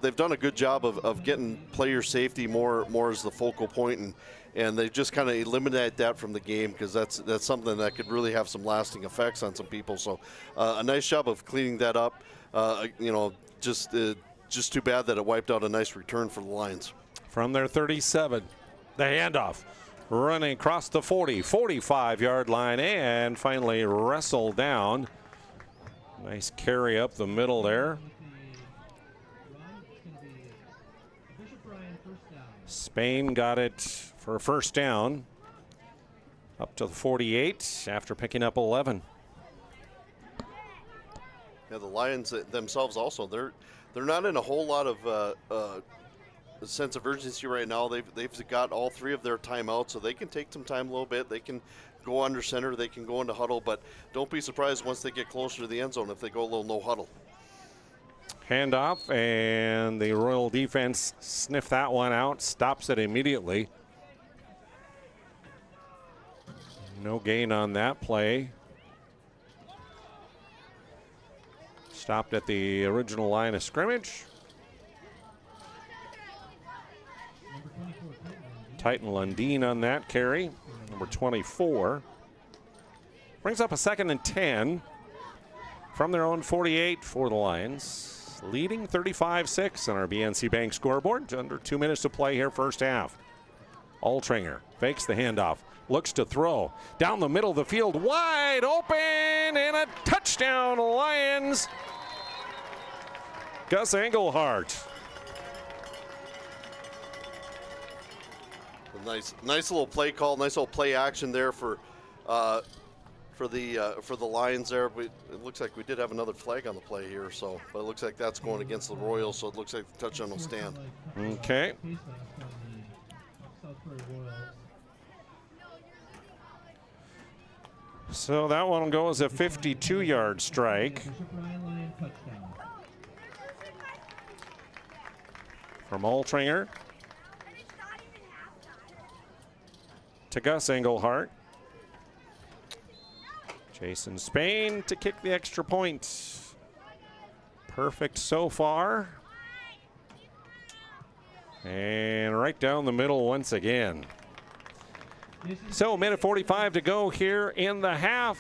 they've done a good job of getting player safety more as the focal point, and they just kind of eliminate that from the game, because that's something that could really have some lasting effects on some people. So a nice job of cleaning that up. Just too bad that it wiped out a nice return for the Lions. From their 37, the handoff running across the 40, 45-yard line, and finally wrestled down. Nice carry up the middle there. Spain got it for a first down up to the 48 after picking up 11. Yeah, the Lions themselves also, they're not in a whole lot of sense of urgency right now. They've got all 3 of their timeouts, so they can take some time a little bit. They can go under center, they can go into huddle, but don't be surprised once they get closer to the end zone if they go a little no huddle. Handoff, and the Royal defense sniffed that one out, stops it immediately. No gain on that play. Stopped at the original line of scrimmage. Titan Lundeen on that carry, number 24. Brings up a 2nd and 10 from their own 48 for the Lions. Leading 35-6 on our BNC Bank scoreboard. Under 2 minutes to play here, first half. Altringer fakes the handoff, looks to throw. Down the middle of the field, wide open, and a touchdown, Lions. Gus Engelhardt. Nice little play call, nice little play action there for the Lions there. It looks like we did have another flag on the play here, so but it looks like that's going against the Royals, so it looks like the touchdown will stand. Okay. So that one will go as a 52-yard strike. From Altringer to Gus Engelhardt. Jason Spain to kick the extra point. Perfect so far. And right down the middle once again. So, minute 45 to go here in the half.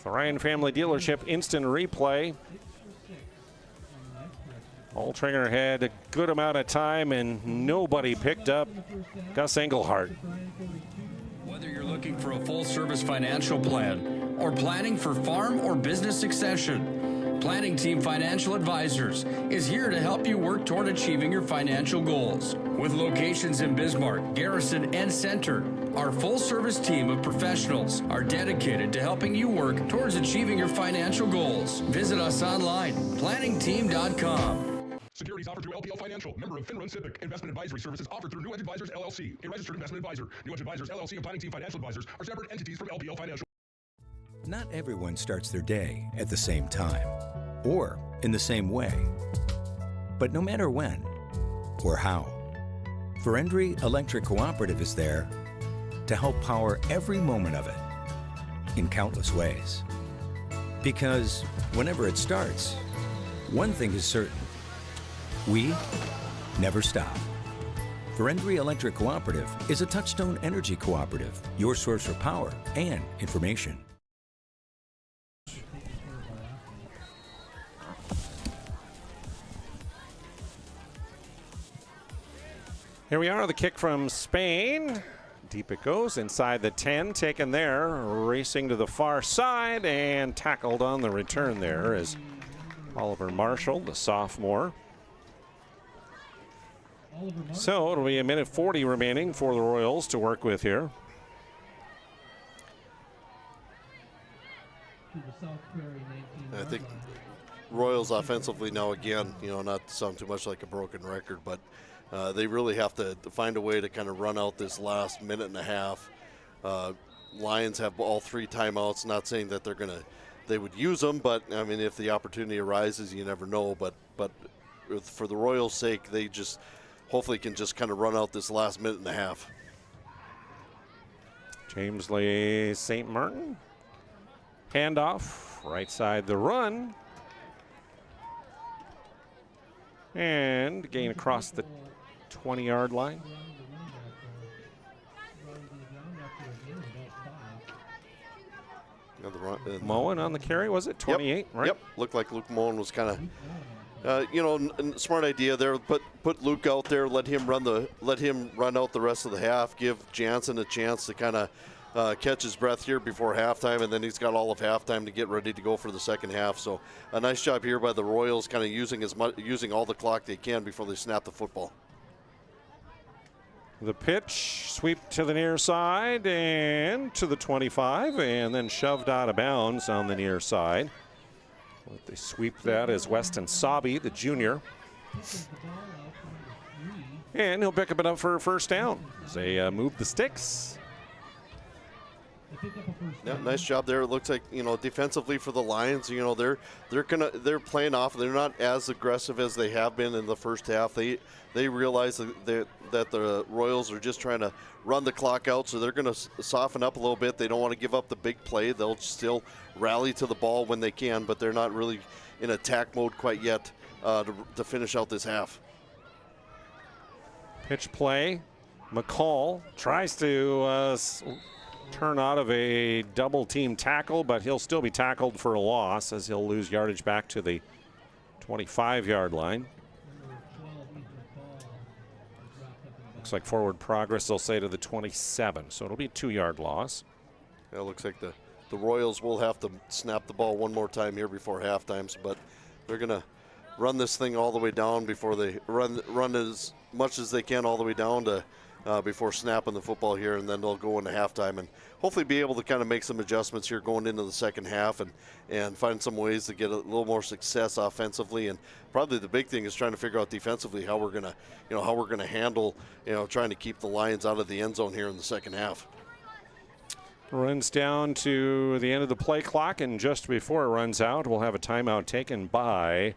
The Ryan Family Dealership instant replay. Altringer had a good amount of time and nobody picked up Gus Engelhardt. Whether you're looking for a full-service financial plan or planning for farm or business succession, Planning Team Financial Advisors is here to help you work toward achieving your financial goals. With locations in Bismarck, Garrison, and Center, our full-service team of professionals are dedicated to helping you work towards achieving your financial goals. Visit us online, planningteam.com. Securities offered through LPL Financial, member of FINRA Civic. Investment advisory services offered through New Edge Advisors, LLC, a registered investment advisor. New Edge Advisors, LLC, and Planning Team Financial Advisors are separate entities from LPL Financial. Not everyone starts their day at the same time or in the same way. But no matter when or how, Verendry Electric Cooperative is there to help power every moment of it in countless ways. Because whenever it starts, one thing is certain: we never stop. Verendry Electric Cooperative is a Touchstone Energy Cooperative, your source for power and information. Here we are, the kick from Spain. Deep it goes, inside the 10, taken there, racing to the far side, and tackled on the return there is Oliver Marshall, the sophomore. So it'll be a minute 40 remaining for the Royals to work with here. I think Royals offensively now, again, not to sound too much like a broken record, but they really have to find a way to kind of run out this last minute and a half. Lions have all 3 timeouts. Not saying that they would use them, but I mean, if the opportunity arises, you never know. But for the Royals' sake, they just hopefully can just kind of run out this last minute and a half. James Lee St. Martin. Handoff, right side the run. And gain across the 20-yard line. Moen on the carry, was it? 28, yep, right? Yep, looked like Luke Moen was kind of, smart idea there. Put Luke out there, let him run out the rest of the half, give Jansen a chance to kind of catch his breath here before halftime, and then he's got all of halftime to get ready to go for the second half. So a nice job here by the Royals, kind of using all the clock they can before they snap the football. The pitch, sweep to the near side and to the 25, and then shoved out of bounds on the near side. They sweep that as Weston Sabi, the junior. And he'll pick it up for a first down as they move the sticks. Yeah, nice job there. It looks like, defensively for the Lions, they're playing off. They're not as aggressive as they have been in the first half. They realize that the Royals are just trying to run the clock out, so they're going to soften up a little bit. They don't want to give up the big play. They'll still rally to the ball when they can, but they're not really in attack mode quite yet to finish out this half. Pitch play. McCall tries to turn out of a double team tackle, but he'll still be tackled for a loss as he'll lose yardage back to the 25-yard line. Looks like forward progress, they'll say, to the 27, so it'll be a 2-yard loss. Yeah, it looks like the Royals will have to snap the ball one more time here before halftime, but they're going to run this thing all the way down before they run as much as they can all the way down to before snapping the football here, and then they'll go into halftime and hopefully be able to kind of make some adjustments here going into the second half and find some ways to get a little more success offensively. And probably the big thing is trying to figure out defensively how we're gonna handle trying to keep the Lions out of the end zone here in the second half. Runs down to the end of the play clock, and just before it runs out, we'll have a timeout taken by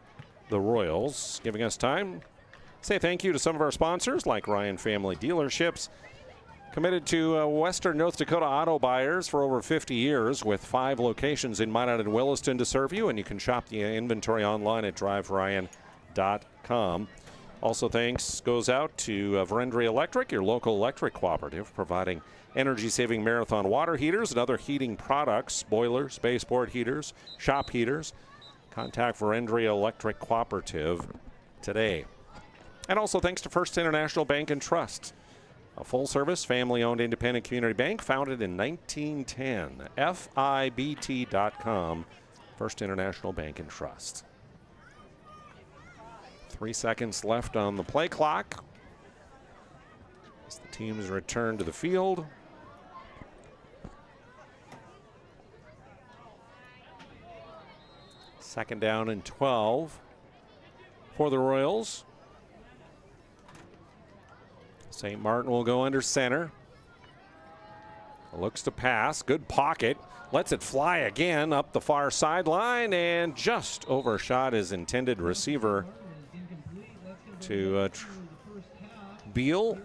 the Royals, giving us time. Say thank you to some of our sponsors like Ryan Family Dealerships, committed to Western North Dakota auto buyers for over 50 years with 5 locations in Minot and Williston to serve you, and you can shop the inventory online at driveryan.com. Also, thanks goes out to Verendry Electric, your local electric cooperative, providing energy-saving marathon water heaters and other heating products, boilers, baseboard heaters, shop heaters. Contact Verendry Electric Cooperative today. And also thanks to First International Bank and Trust, a full-service, family-owned independent community bank founded in 1910. FIBT.com, First International Bank and Trust. 3 seconds left on the play clock as the teams return to the field. Second down and 12 for the Royals. St. Martin will go under center. Looks to pass. Good pocket. Lets it fly again up the far sideline and just overshot his intended receiver to Beal.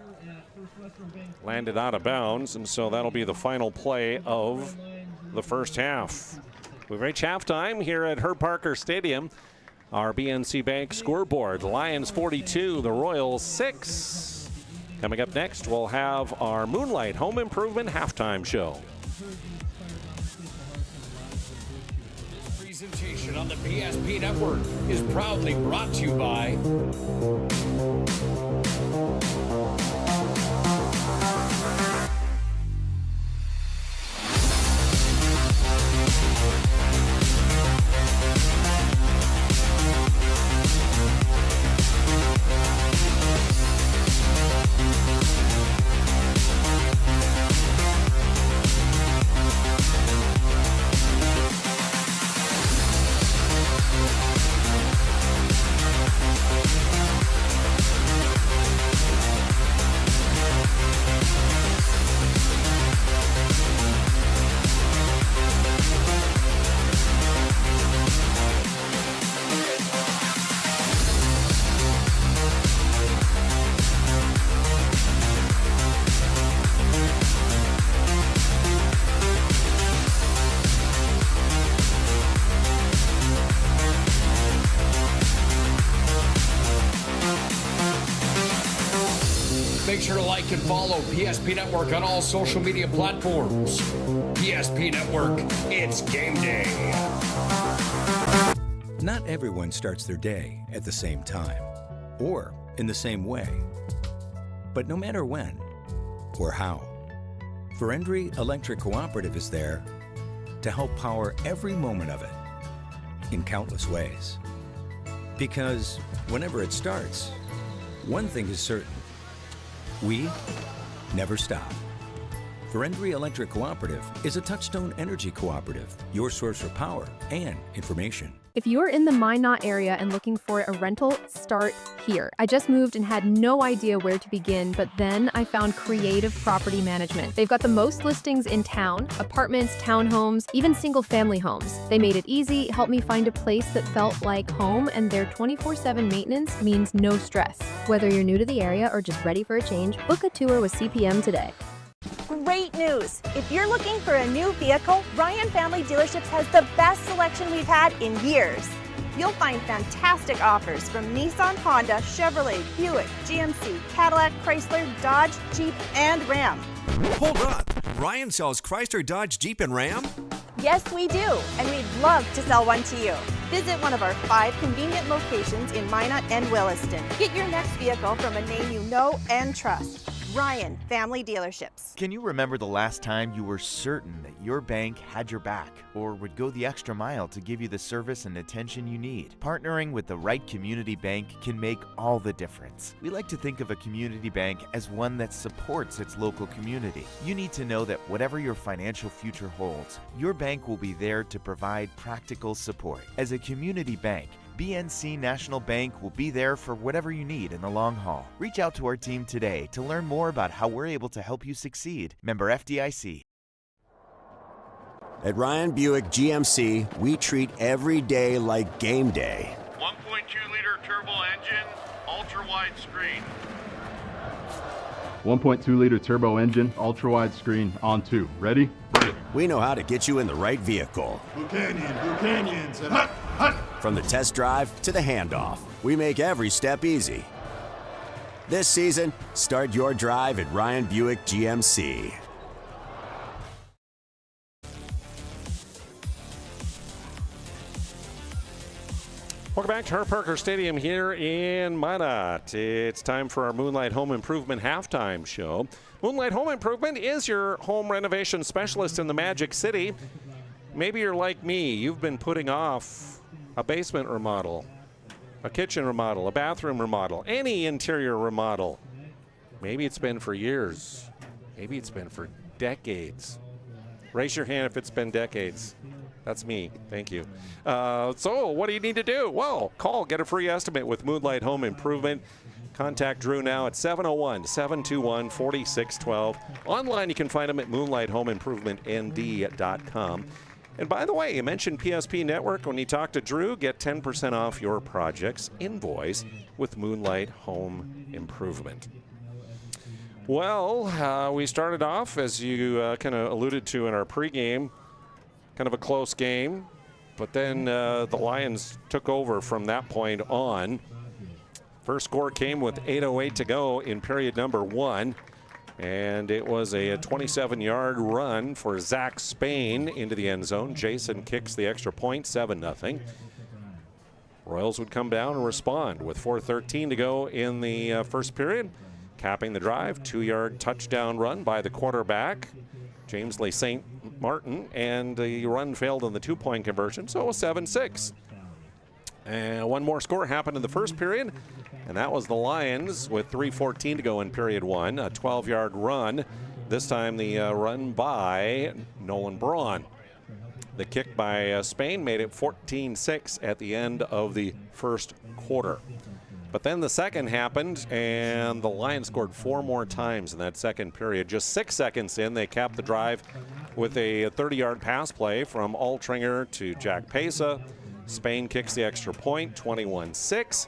Landed out of bounds, and so that'll be the final play of the first half. We've reached halftime here at Herb Parker Stadium. Our BNC Bank scoreboard, the Lions 42, the Royals 6. Coming up next, we'll have our Moonlight Home Improvement halftime show. This presentation on the PSP Network is proudly brought to you by Make sure to like and follow PSP Network on all social media platforms. PSP Network, it's game day. Not everyone starts their day at the same time or in the same way. But no matter when or how, Verendry Electric Cooperative is there to help power every moment of it in countless ways. Because whenever it starts, one thing is certain. We never stop. Verendry Electric Cooperative is a Touchstone Energy Cooperative, your source for power and information. If you're in the Minot area and looking for a rental, start here. I just moved and had no idea where to begin, but then I found Creative Property Management. They've got the most listings in town, apartments, townhomes, even single-family homes. They made it easy, helped me find a place that felt like home, and their 24/7 maintenance means no stress. Whether you're new to the area or just ready for a change, book a tour with CPM today. Great news! If you're looking for a new vehicle, Ryan Family Dealerships has the best selection we've had in years. You'll find fantastic offers from Nissan, Honda, Chevrolet, Buick, GMC, Cadillac, Chrysler, Dodge, Jeep, and Ram. Hold on. Ryan sells Chrysler, Dodge, Jeep, and Ram? Yes, we do, and we'd love to sell one to you. Visit one of our 5 convenient locations in Minot and Williston. Get your next vehicle from a name you know and trust. Ryan Family Dealerships. Can you remember the last time you were certain that your bank had your back or would go the extra mile to give you the service and attention you need? Partnering with the right community bank can make all the difference. We like to think of a community bank as one that supports its local community. You need to know that whatever your financial future holds, your bank will be there to provide practical support. As a community bank, BNC National Bank will be there for whatever you need in the long haul. Reach out to our team today to learn more about how we're able to help you succeed. Member FDIC. At Ryan Buick GMC, we treat every day like game day. 1.2-liter turbo engine, ultra-wide screen. 1.2-liter turbo engine, ultra-wide screen, on 2. Ready? We know how to get you in the right vehicle. Blue Canyons, and hut, hut! From the test drive to the handoff, we make every step easy. This season, start your drive at Ryan Buick GMC. Welcome back to Herb Parker Stadium here in Minot. It's time for our Moonlight Home Improvement halftime show. Moonlight Home Improvement is your home renovation specialist in the Magic City. Maybe you're like me. You've been putting off a basement remodel, a kitchen remodel, a bathroom remodel, any interior remodel. Maybe it's been for years. Maybe it's been for decades. Raise your hand if it's been decades. That's me. Thank you. So what do you need to do? Well, call, get a free estimate with Moonlight Home Improvement. Contact Drew now at 701-721-4612. Online, you can find them at moonlighthomeimprovement.nd.com. And by the way, you mentioned PSP Network. When you talk to Drew, get 10% off your project's invoice with Moonlight Home Improvement. Well, we started off, as you kind of alluded to in our pregame, kind of a close game. But then the Lions took over from that point on. First score came with 8:08 to go in period number 1. And it was a 27-yard run for Zach Spain into the end zone. Jason kicks the extra point, 7-0. Royals would come down and respond with 4:13 to go in the first period. Capping the drive, 2-yard touchdown run by the quarterback, James Lee St. Martin, and the run failed on the 2-point conversion, so it was 7-6. And one more score happened in the first period, and that was the Lions with 3:14 to go in period 1, a 12-yard run. This time the run by Nolan Braun. The kick by Spain made it 14-6 at the end of the first quarter. But then the second happened, and the Lions scored 4 more times in that second period. Just 6 seconds in, they capped the drive with a 30-yard pass play from Altringer to Jack Pesa. Spain kicks the extra point, 21-6.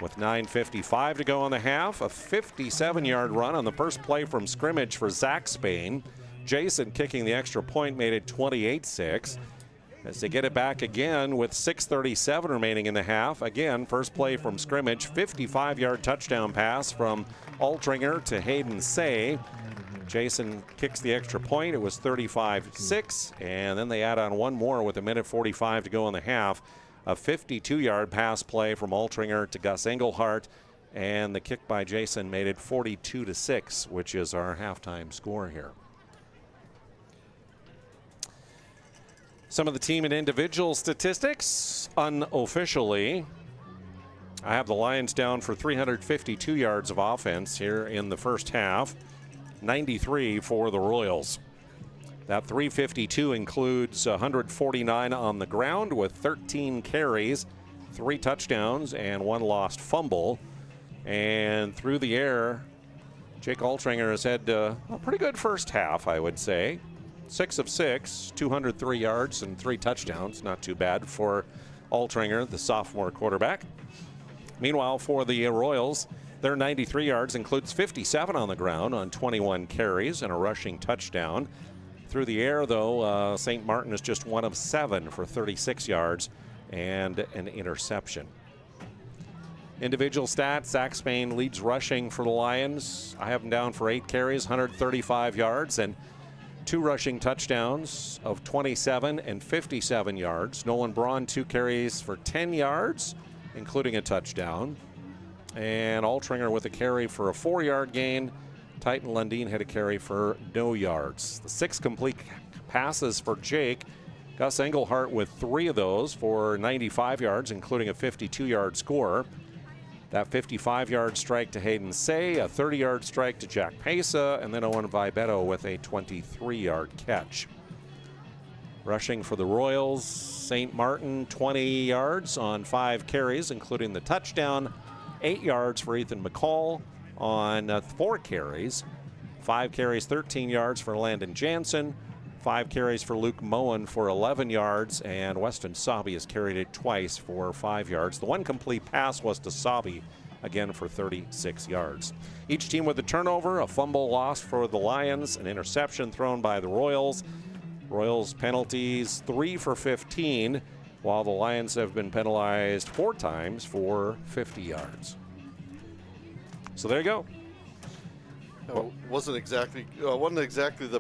With 9:55 to go on the half, a 57-yard run on the first play from scrimmage for Zach Spain. Jason kicking the extra point made it 28-6. As they get it back again with 6:37 remaining in the half. Again, first play from scrimmage, 55-yard touchdown pass from Altringer to Hayden Seay. Jason kicks the extra point. It was 35-6, and then they add on one more with 1:45 to go in the half. A 52-yard pass play from Altringer to Gus Engelhart, and the kick by Jason made it 42-6, which is our halftime score here. Some of the team and individual statistics unofficially. I have the Lions down for 352 yards of offense here in the first half, 93 for the Royals. That 352 includes 149 on the ground with 13 carries, 3 touchdowns, and 1 lost fumble. And through the air, Jake Altringer has had a pretty good first half, I would say. 6 of 6, 203 yards and 3 touchdowns. Not too bad for Altringer, the sophomore quarterback. Meanwhile, for the Royals, their 93 yards includes 57 on the ground on 21 carries and a rushing touchdown. Through the air, though, St. Martin is just 1 of 7 for 36 yards and an interception. Individual stats, Zach Spain leads rushing for the Lions. I have him down for 8 carries, 135 yards, and 2 rushing touchdowns of 27 and 57 yards. Nolan Braun, 2 carries for 10 yards, including a touchdown. And Altringer with a carry for a 4-yard gain. Titan Lundeen had a carry for no yards. The 6 complete passes for Jake. Gus Engelhart with 3 of those for 95 yards, including a 52-yard score. That 55-yard strike to Hayden Seay, a 30-yard strike to Jack Pesa, and then Owen Vibetto with a 23-yard catch. Rushing for the Royals, St. Martin 20 yards on 5 carries, including the touchdown. 8 yards for Ethan McCall on 4 carries. 5 carries, 13 yards for Landon Jansen. 5 carries for Luke Moen for 11 yards, and Weston Sabi has carried it twice for 5 yards. The 1 complete pass was to Sabi, again for 36 yards. Each team with a turnover, a fumble lost for the Lions, an interception thrown by the Royals. Royals penalties 3 for 15, while the Lions have been penalized 4 times for 50 yards. So there you go. Wasn't exactly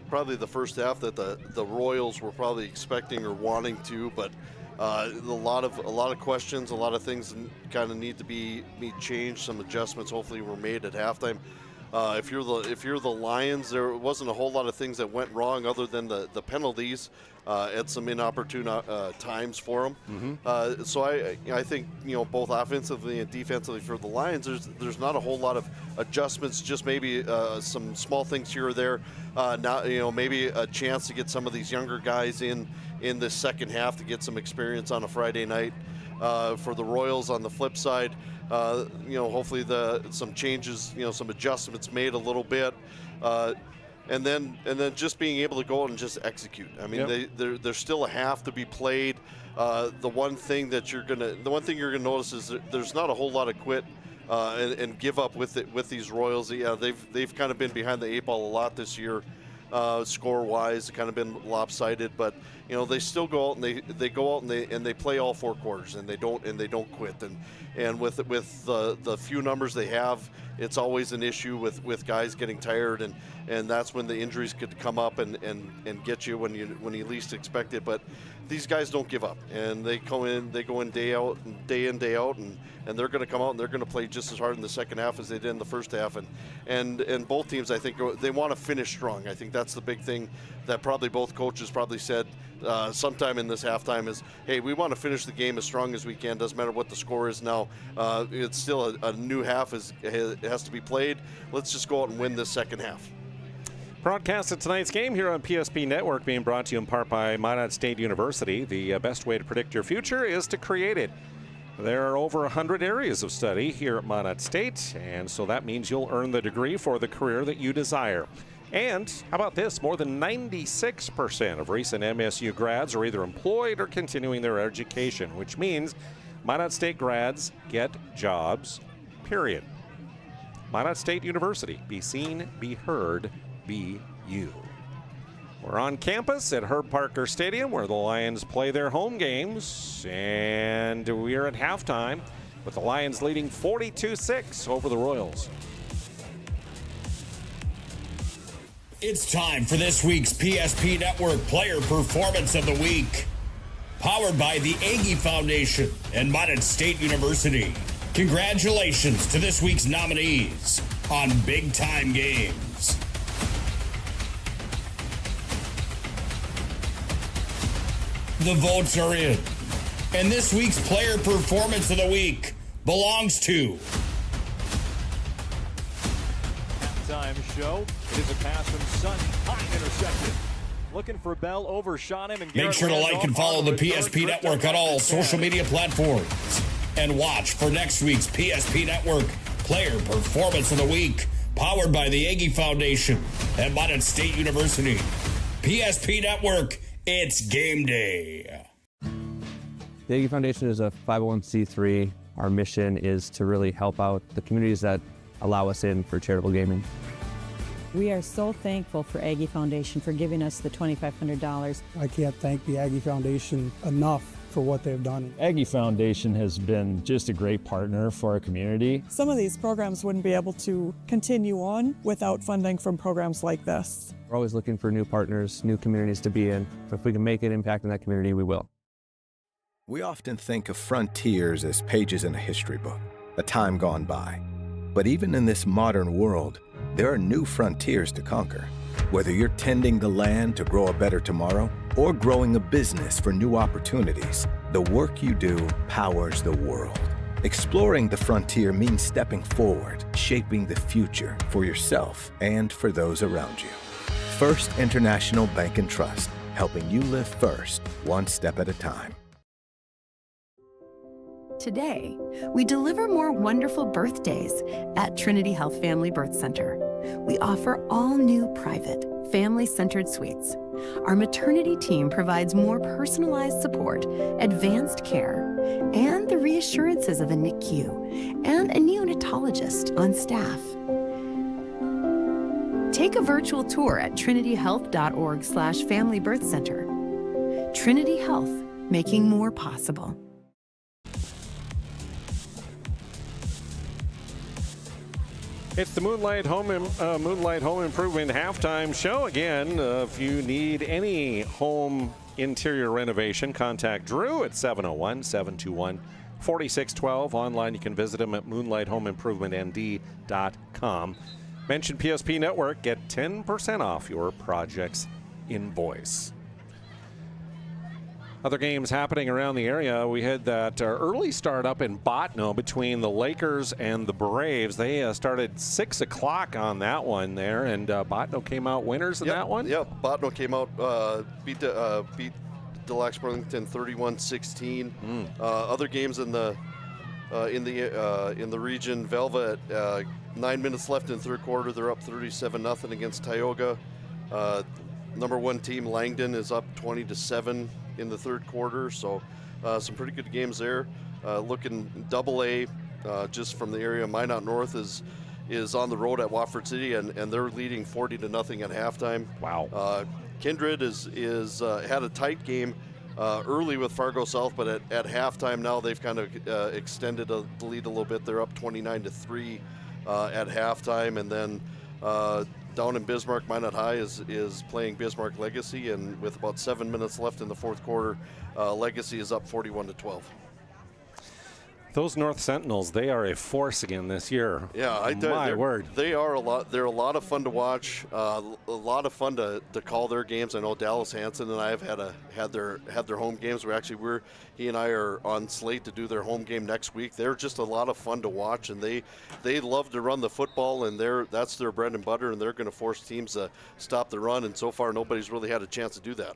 probably the first half that the Royals were probably expecting or wanting to, but a lot of questions, a lot of things kind of need to be changed. Some adjustments hopefully were made at halftime. If you're the Lions, there wasn't a whole lot of things that went wrong other than the penalties at some inopportune times for them. So I think both offensively and defensively for the Lions, there's not a whole lot of adjustments. Just maybe some small things here or there. Now maybe a chance to get some of these younger guys in the second half to get some experience on a Friday night. For the Royals on the flip side, hopefully some changes, some adjustments made a little bit, and then just being able to go out and just execute. I mean, there's still a half to be played. The one thing you're gonna notice is that there's not a whole lot of quit and give up with these Royals. Yeah, they've kind of been behind the 8 ball a lot this year. Score-wise, kind of been lopsided, but they still go out and they go out and they play all 4 quarters and they don't quit. And with the few numbers they have, it's always an issue with guys getting tired, and that's when the injuries could come up and get you when you least expect it. But these guys don't give up, and they go in day in, day out, and they're going to come out and they're going to play just as hard in the second half as they did in the first half. And both teams, I think, they want to finish strong. I think that's the big thing that probably both coaches probably said sometime in this halftime is, hey, we want to finish the game as strong as we can. Doesn't matter what the score is now. It's still a new half has to be played. Let's just go out and win this second half. Broadcast of tonight's game here on PSP Network, being brought to you in part by Minot State University. The best way to predict your future is to create it. There are over 100 areas of study here at Minot State, and so that means you'll earn the degree for the career that you desire. And how about this? More than 96% of recent MSU grads are either employed or continuing their education, which means Minot State grads get jobs, period. Minot State University. Be seen, be heard, be you. We're on campus at Herb Parker Stadium where the Lions play their home games, and we are at halftime with the Lions leading 42-6 over the Royals. It's time for this week's PSP Network Player Performance of the Week. Powered by the Agy Foundation and Minot State University. Congratulations to this week's nominees on Big Time Games. The votes are in. And this week's Player Performance of the Week belongs to... Halftime show. It is a pass from Sun. High intercepted. Looking for Bell over Shawham and Make sure to like and follow the PSP Network on all social media platforms. And watch for next week's PSP Network Player Performance of the Week, powered by the Agy Foundation at Minot State University. PSP Network, it's game day. The Agy Foundation is a 501c3. Our mission is to really help out the communities that allow us in for charitable gaming. We are so thankful for Agy Foundation for giving us the $2,500. I can't thank the Agy Foundation enough for what they've done. Agy Foundation has been just a great partner for our community. Some of these programs wouldn't be able to continue on without funding from programs like this. We're always looking for new partners, new communities to be in. If we can make an impact in that community, we will. We often think of frontiers as pages in a history book, a time gone by. But even in this modern world, there are new frontiers to conquer. Whether you're tending the land to grow a better tomorrow or growing a business for new opportunities, the work you do powers the world. Exploring the frontier means stepping forward, shaping the future for yourself and for those around you. First International Bank and Trust, helping you live first, one step at a time. Today, we deliver more wonderful birthdays at Trinity Health Family Birth Center. We offer all new private, family-centered suites. Our maternity team provides more personalized support, advanced care, and the reassurances of a NICU and a neonatologist on staff. Take a virtual tour at trinityhealth.org/Family Birth Center. Trinity Health, making more possible. It's the Moonlight Home Improvement halftime show. Again, if you need any home interior renovation, contact Drew at 701-721-4612. Online, you can visit him at moonlighthomeimprovement.nd.com. Mention PSP Network, get 10% off your project's invoice. Other games happening around the area. We had that early start up in Botno between the Lakers and the Braves. They started 6 o'clock on that one there, and Botno came out winners in that one? Yep, Botno came out, beat Deluxe Burlington 31-16. Other games in the region, Velva at 9 minutes left in the third quarter, they're up 37-0 against Tioga. Number one team, Langdon, is up 20-7 in the third quarter, so some pretty good games there. Looking AA, just from the area, Minot North is on the road at Wofford City, and they're leading 40-0 at halftime. Wow. Kindred is had a tight game early with Fargo South, but at halftime now they've kind of extended the lead a little bit. They're up 29-3 at halftime, and then down in Bismarck, Minot High is playing Bismarck Legacy, and with about 7 minutes left in the fourth quarter, Legacy is up 41-12. Those North Sentinels, they are a force again this year. Yeah, My word. They are a lot. They're a lot of fun to watch. A lot of fun to call their games. I know Dallas Hansen and I have had their home games. He and I are on slate to do their home game next week. They're just a lot of fun to watch, and they love to run the football, and that's their bread and butter, and they're going to force teams to stop the run. And so far, nobody's really had a chance to do that.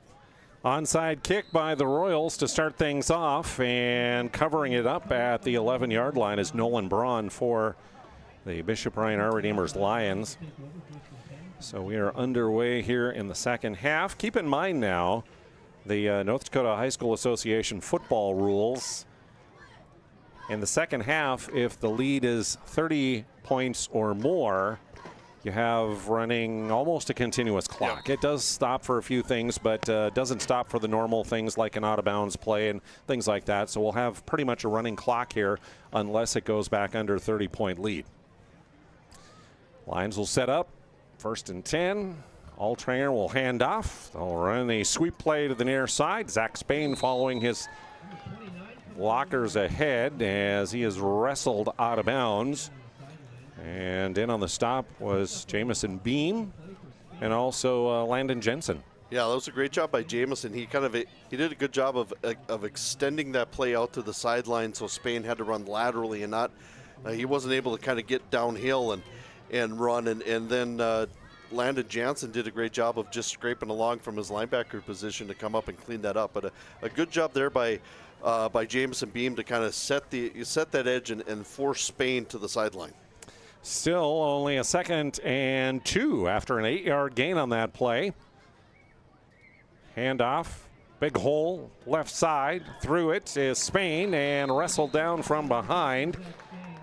Onside kick by the Royals to start things off, and covering it up at the 11-yard line is Nolan Braun for the Bishop Ryan Our Redeemers Lions. So we are underway here in the second half. Keep in mind now the North Dakota High School Association football rules. In the second half, if the lead is 30 points or more, you have running almost a continuous clock. Yep. It does stop for a few things, but doesn't stop for the normal things like an out-of-bounds play and things like that. So we'll have pretty much a running clock here unless it goes back under 30-point lead. Lions will set up. 1st and 10. Alltrainer will hand off. They'll run a sweep play to the near side. Zach Spain following his blockers ahead as he is wrestled out of bounds. And in on the stop was Jamison Beam and also Landon Jensen. Yeah, that was a great job by Jamison. He did a good job of extending that play out to the sideline, so Spain had to run laterally and not he wasn't able to kind of get downhill and run, and then Landon Jansen did a great job of just scraping along from his linebacker position to come up and clean that up. But a good job there by Jameson Beam to kind of set that edge and force Spain to the sideline. Still only a 2nd and 2 after an 8-yard gain on that play. Handoff, big hole, left side. Through it is Spain and wrestled down from behind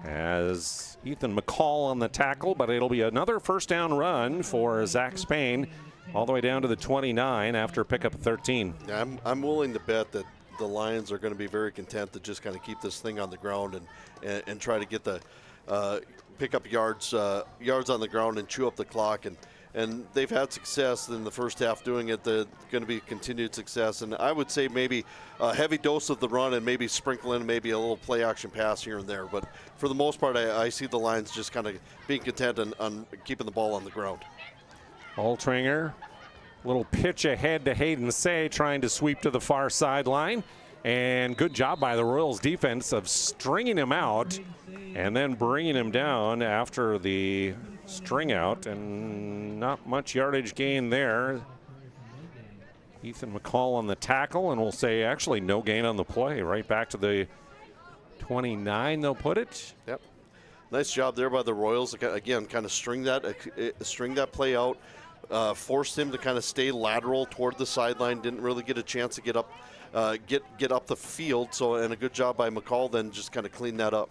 as Ethan McCall on the tackle, but it'll be another first down run for Zach Spain all the way down to the 29 after pickup of 13. Yeah, I'm willing to bet that the Lions are going to be very content to just kind of keep this thing on the ground and try to get the pick up yards on the ground and chew up the clock. And they've had success in the first half doing it. They're going to be continued success. And I would say maybe a heavy dose of the run and maybe sprinkle in maybe a little play action pass here and there. But for the most part, I see the Lions just kind of being content on keeping the ball on the ground. Altringer, little pitch ahead to Hayden Seay, trying to sweep to the far sideline. And good job by the Royals defense of stringing him out and then bringing him down after the string out, and not much yardage gain there. Ethan McCall on the tackle, and we'll say actually no gain on the play. Right back to the 29 they'll put it. Yep. Nice job there by the Royals. Again, kind of string that play out, forced him to kind of stay lateral toward the sideline. Didn't really get a chance to get up the field. So, and a good job by McCall then just kind of clean that up.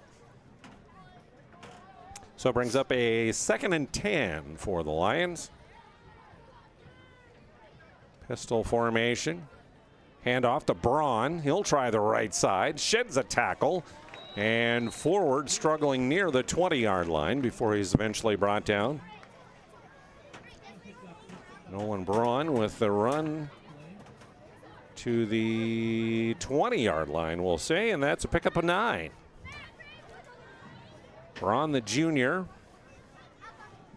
So it brings up a 2nd and 10 for the Lions. Pistol formation. Hand off to Braun. He'll try the right side. Sheds a tackle. And forward, struggling near the 20-yard line before he's eventually brought down. Nolan Braun with the run to the 20-yard line, we'll say, and that's a pickup of 9. Braun, the junior.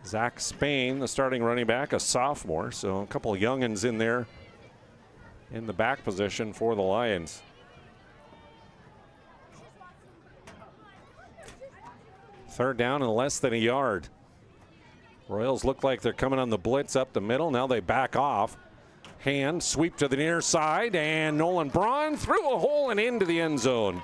Zach Spain, the starting running back, a sophomore. So a couple of youngins in there in the back position for the Lions. Third down and less than a yard. Royals look like they're coming on the blitz up the middle. Now they back off. Hand, sweep to the near side, and Nolan Braun through a hole and into the end zone.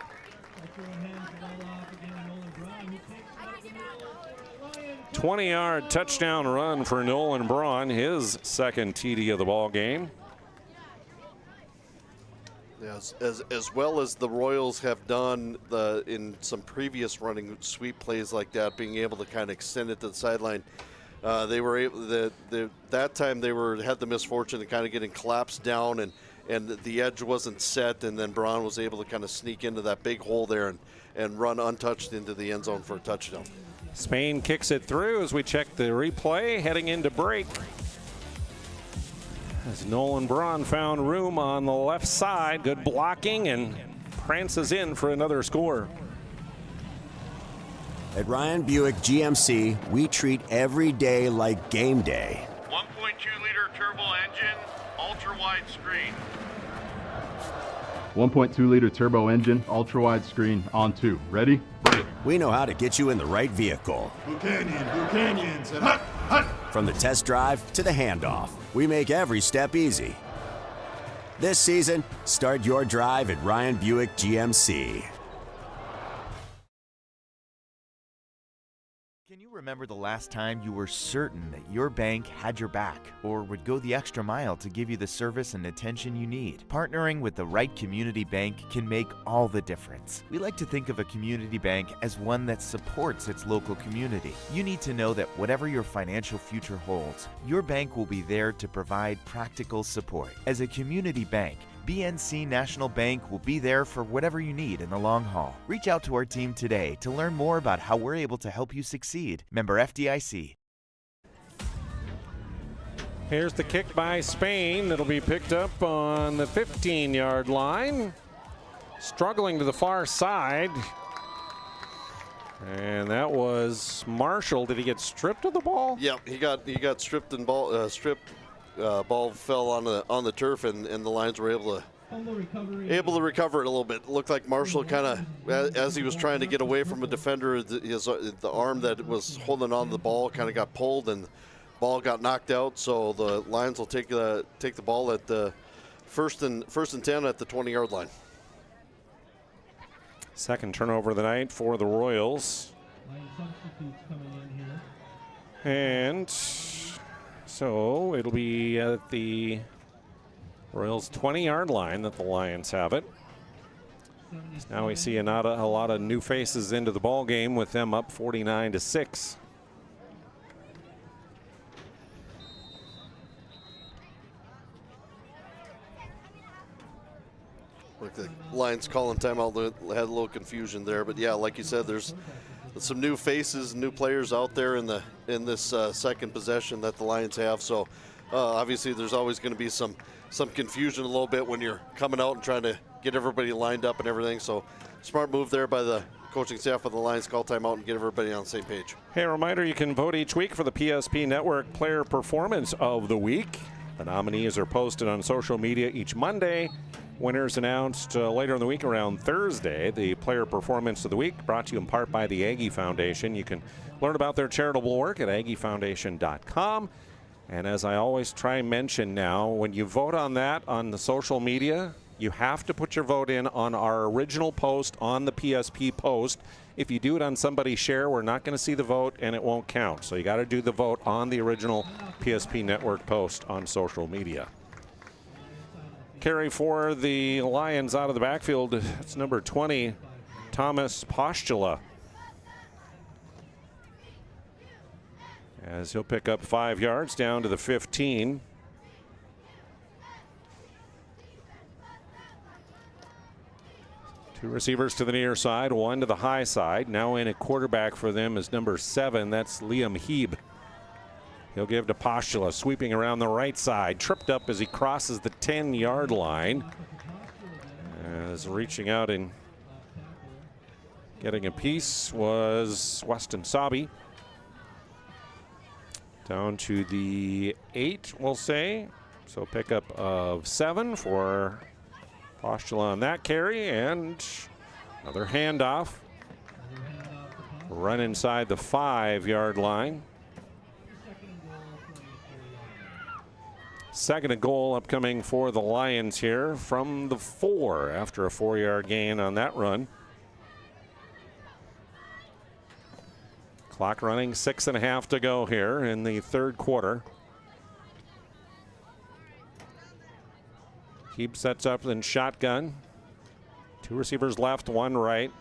20-yard touchdown run for Nolan Braun, his 2nd TD of the ball game. Yes, as well as the Royals have done in some previous running sweep plays like that, being able to kind of extend it to the sideline. They were able that time they had the misfortune of kind of getting collapsed down and the edge wasn't set, and then Braun was able to kind of sneak into that big hole there and run untouched into the end zone for a touchdown. Spain kicks it through as we check the replay, heading into break. As Nolan Braun found room on the left side, good blocking, and prances in for another score. At Ryan Buick GMC, we treat every day like game day. 1.2-liter turbo engine, ultra-wide screen. 1.2-liter turbo engine, ultra-wide screen, on 2. Ready? We know how to get you in the right vehicle. Blue Canyons, and hut, hut. From the test drive to the handoff, we make every step easy. This season, start your drive at Ryan Buick GMC. Can you remember the last time you were certain that your bank had your back or would go the extra mile to give you the service and attention you need? Partnering with the right community bank can make all the difference. We like to think of a community bank as one that supports its local community. You need to know that whatever your financial future holds, your bank will be there to provide practical support. As a community bank, BNC National Bank will be there for whatever you need in the long haul. Reach out to our team today to learn more about how we're able to help you succeed. Member FDIC. Here's the kick by Spain. It'll be picked up on the 15-yard line. Struggling to the far side. And that was Marshall. Did he get stripped of the ball? Yeah, he got stripped and ball fell on the turf, and the Lions were able to recover it a little bit. It looked like Marshall kind of, as he was trying to get away from a defender, the arm that was holding on to the ball kind of got pulled, and ball got knocked out, so the Lions will take the ball at the first and 10 at the 20-yard line. Second turnover of the night for the Royals. And so it'll be at the Royals 20-yard line that the Lions have it. Now we see a lot of new faces into the ball game with them up 49-6. Like the Lions calling timeout, had a little confusion there, but yeah, like you said, there's some new faces, new players out there in this second possession that the Lions have. So obviously, there's always going to be some confusion a little bit when you're coming out and trying to get everybody lined up and everything. So smart move there by the coaching staff of the Lions, call timeout and get everybody on the same page. Hey, a reminder, you can vote each week for the PSP Network Player Performance of the Week. The nominees are posted on social media each Monday. Winners announced later in the week around Thursday. The Player Performance of the Week brought to you in part by the Agy Foundation. You can learn about their charitable work at agyfoundation.com. And as I always try and mention now, when you vote on that on the social media, you have to put your vote in on our original post on the PSP post. If you do it on somebody's share, we're not going to see the vote and it won't count. So you got to do the vote on the original PSP Network post on social media. Carry for the Lions out of the backfield. It's number 20, Thomas Postula. As he'll pick up 5 yards down to the 15. Two receivers to the near side, one to the high side. Now in a quarterback for them is number 7. That's Liam Heeb. He'll give to Postula, sweeping around the right side. Tripped up as he crosses the 10-yard line. As reaching out and getting a piece was Weston Sabi. Down to the 8, we'll say. So pickup of 7 for Postula on that carry, and another handoff. Run inside the 5-yard line. Second and goal upcoming for the Lions here from the 4 after a 4-yard gain on that run. Clock running, 6.5 to go here in the third quarter. Heeb sets up in shotgun. 2 receivers left, 1 right.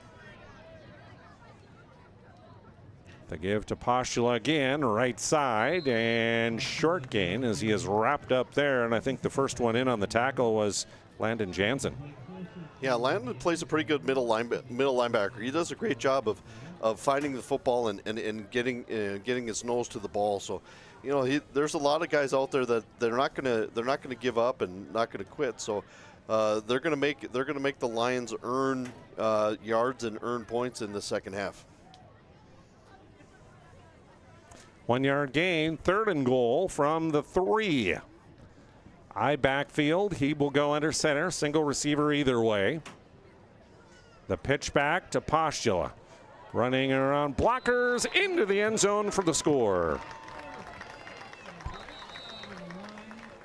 The give to Postula again, right side, and short gain as he is wrapped up there. And I think the first one in on the tackle was Landon Jansen. Yeah, Landon plays a pretty good middle linebacker. He does a great job of finding the football and getting his nose to the ball. So, you know, there's a lot of guys out there that they're not gonna give up and not gonna quit. So they're gonna make the Lions earn yards and earn points in the second half. 1-yard gain, third and goal from the 3. Eye backfield, he will go under center, single receiver either way. The pitch back to Postula. Running around blockers into the end zone for the score.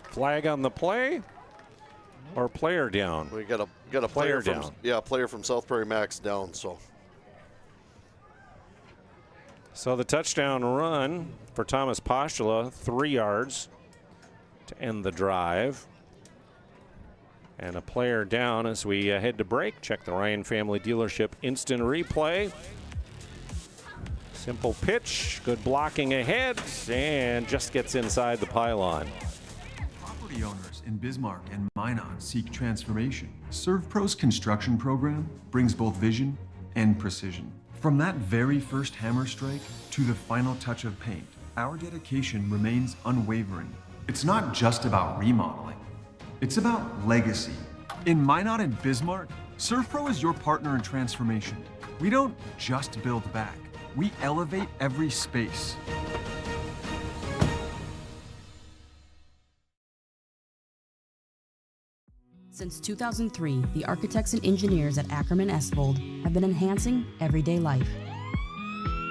Flag on the play or player down? We got a player down. Yeah, player from South Prairie-Max down. So the touchdown run for Thomas Postula, 3 yards to end the drive. And a player down as we head to break. Check the Ryan Family Dealership instant replay. Simple pitch, good blocking ahead, and just gets inside the pylon. Property owners in Bismarck and Minot seek transformation. ServePro's construction program brings both vision and precision. From that very first hammer strike to the final touch of paint, our dedication remains unwavering. It's not just about remodeling, it's about legacy. In Minot and Bismarck, ServePro is your partner in transformation. We don't just build back, we elevate every space. Since 2003, the architects and engineers at Acriman Esold have been enhancing everyday life.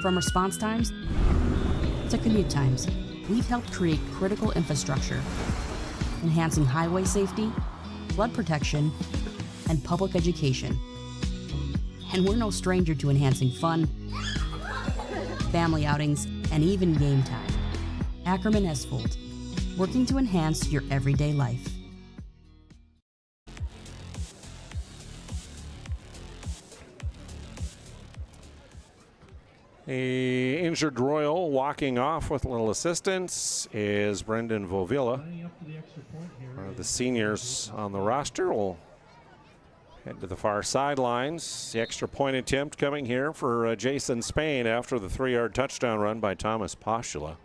From response times to commute times, we've helped create critical infrastructure, enhancing highway safety, flood protection, and public education. And we're no stranger to enhancing fun, family outings, and even game time. Acriman Esold, working to enhance your everyday life. A injured Royal walking off with a little assistance is Brendan Vovilla. The seniors on the roster will head to the far sidelines. The extra point attempt coming here for Jason Spain after the 3-yard touchdown run by Thomas Postula.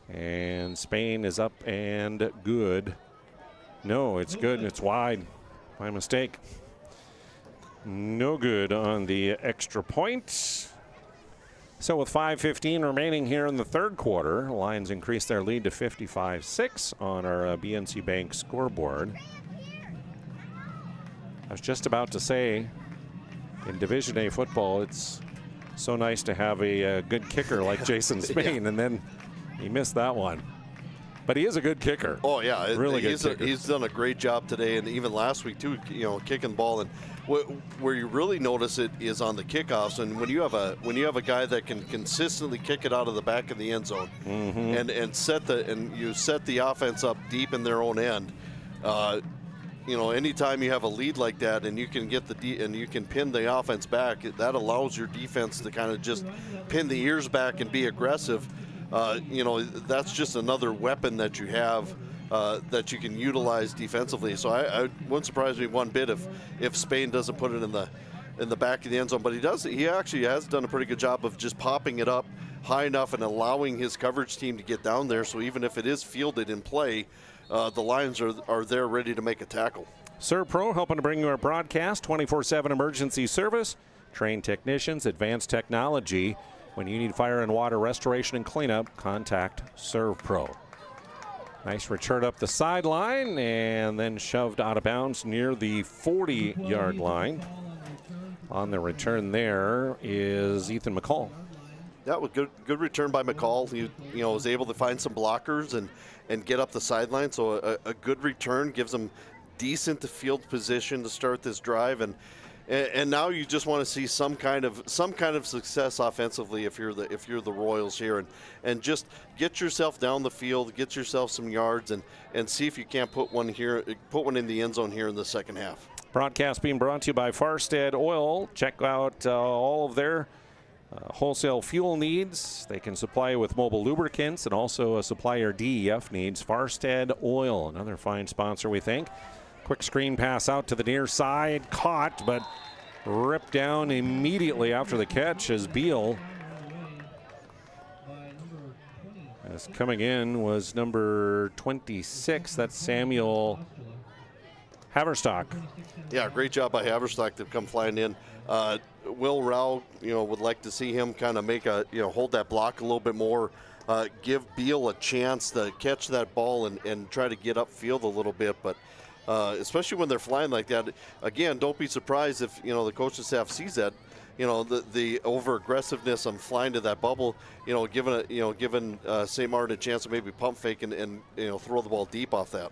And Spain is up and good. No, it's good and it's wide. My mistake. No good on the extra point. So with 5:15 remaining here in the third quarter, Lions increase their lead to 55-6 on our BNC Bank scoreboard. I was just about to say, in Division A football, it's so nice to have a good kicker like Jason Spain, and then he missed that one. But he is a good kicker. Oh yeah, really good kicker. He's done a great job today, and even last week too. Kicking the ball, and where you really notice it is on the kickoffs, and when you have a guy that can consistently kick it out of the back of the end zone, and you set the offense up deep in their own end. Anytime you have a lead like that, and you can get and you can pin the offense back, that allows your defense to kind of just pin the ears back and be aggressive. That's just another weapon that you have that you can utilize defensively. So I wouldn't surprise me one bit if Spain doesn't put it in the back of the end zone. But he actually has done a pretty good job of just popping it up high enough and allowing his coverage team to get down there. So even if it is fielded in play, the Lions are there ready to make a tackle. ServePro helping to bring you our broadcast, 24/7 emergency service, trained technicians, advanced technology. When you need fire and water restoration and cleanup, contact ServePro. Nice return up the sideline and then shoved out of bounds near the 40-yard line. On the return there is Ethan McCall. That was good return by McCall. He was able to find some blockers and get up the sideline. So a good return gives him decent field position to start this drive, and now you just want to see some kind of success offensively if you're the Royals here, and just get yourself down the field, get yourself some yards, and see if you can't put one in the end zone here in the second half. Broadcast being brought to you by Farstead Oil. Check out all of their wholesale fuel needs. They can supply you with mobile lubricants and also supply your DEF needs. Farstead Oil, another fine sponsor, we think. Quick screen pass out to the near side, caught, but ripped down immediately after the catch as Beal. As coming in was number 26, that's Samuel Haverstock. Yeah, great job by Haverstock to come flying in. Will Rao, would like to see him kind of make hold that block a little bit more, give Beal a chance to catch that ball and try to get upfield a little bit, but especially when they're flying like that. Again, don't be surprised if the coaching staff sees that. The over aggressiveness on flying to that bubble. Giving St. Martin a chance to maybe pump fake and throw the ball deep off that.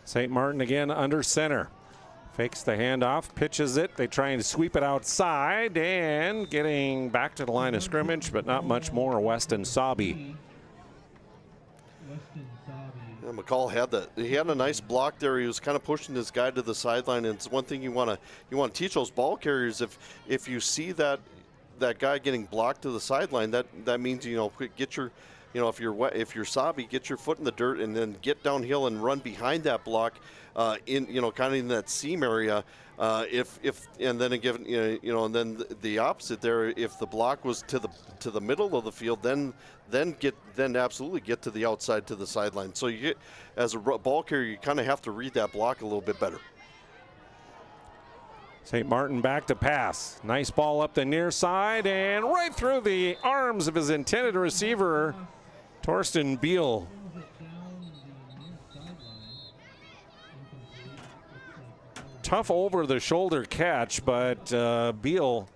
St. Martin again under center. Fakes the handoff, pitches it. They try and sweep it outside and getting back to the line of scrimmage, but not much more. Weston Sabi. Yeah, McCall had a nice block there. He was kind of pushing this guy to the sideline, and it's one thing you want to teach those ball carriers. If you see that guy getting blocked to the sideline, that means get your if you're Sabi, get your foot in the dirt and then get downhill and run behind that block, kind of in that seam area. And then the opposite there, if the block was to the middle of the field, then absolutely get to the outside to the sideline. So you as a ball carrier, you kind of have to read that block a little bit better. St. Martin back to pass. Nice ball up the near side and right through the arms of his intended receiver, Torsten Beal. Tough over the shoulder catch, but Beal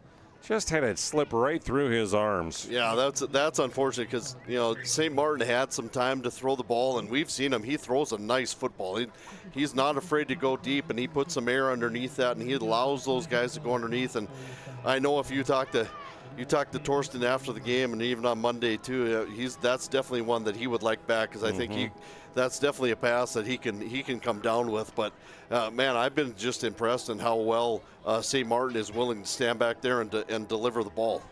Just had it slip right through his arms. Yeah, that's unfortunate because, St. Martin had some time to throw the ball, and we've seen him. He throws a nice football. He's not afraid to go deep, and he puts some air underneath that, and he allows those guys to go underneath. And I know if you talk to Torsten after the game, and even on Monday too, that's definitely one that he would like back, because I think that's definitely a pass that he can come down with. But man, I've been just impressed in how well St. Martin is willing to stand back there and deliver the ball.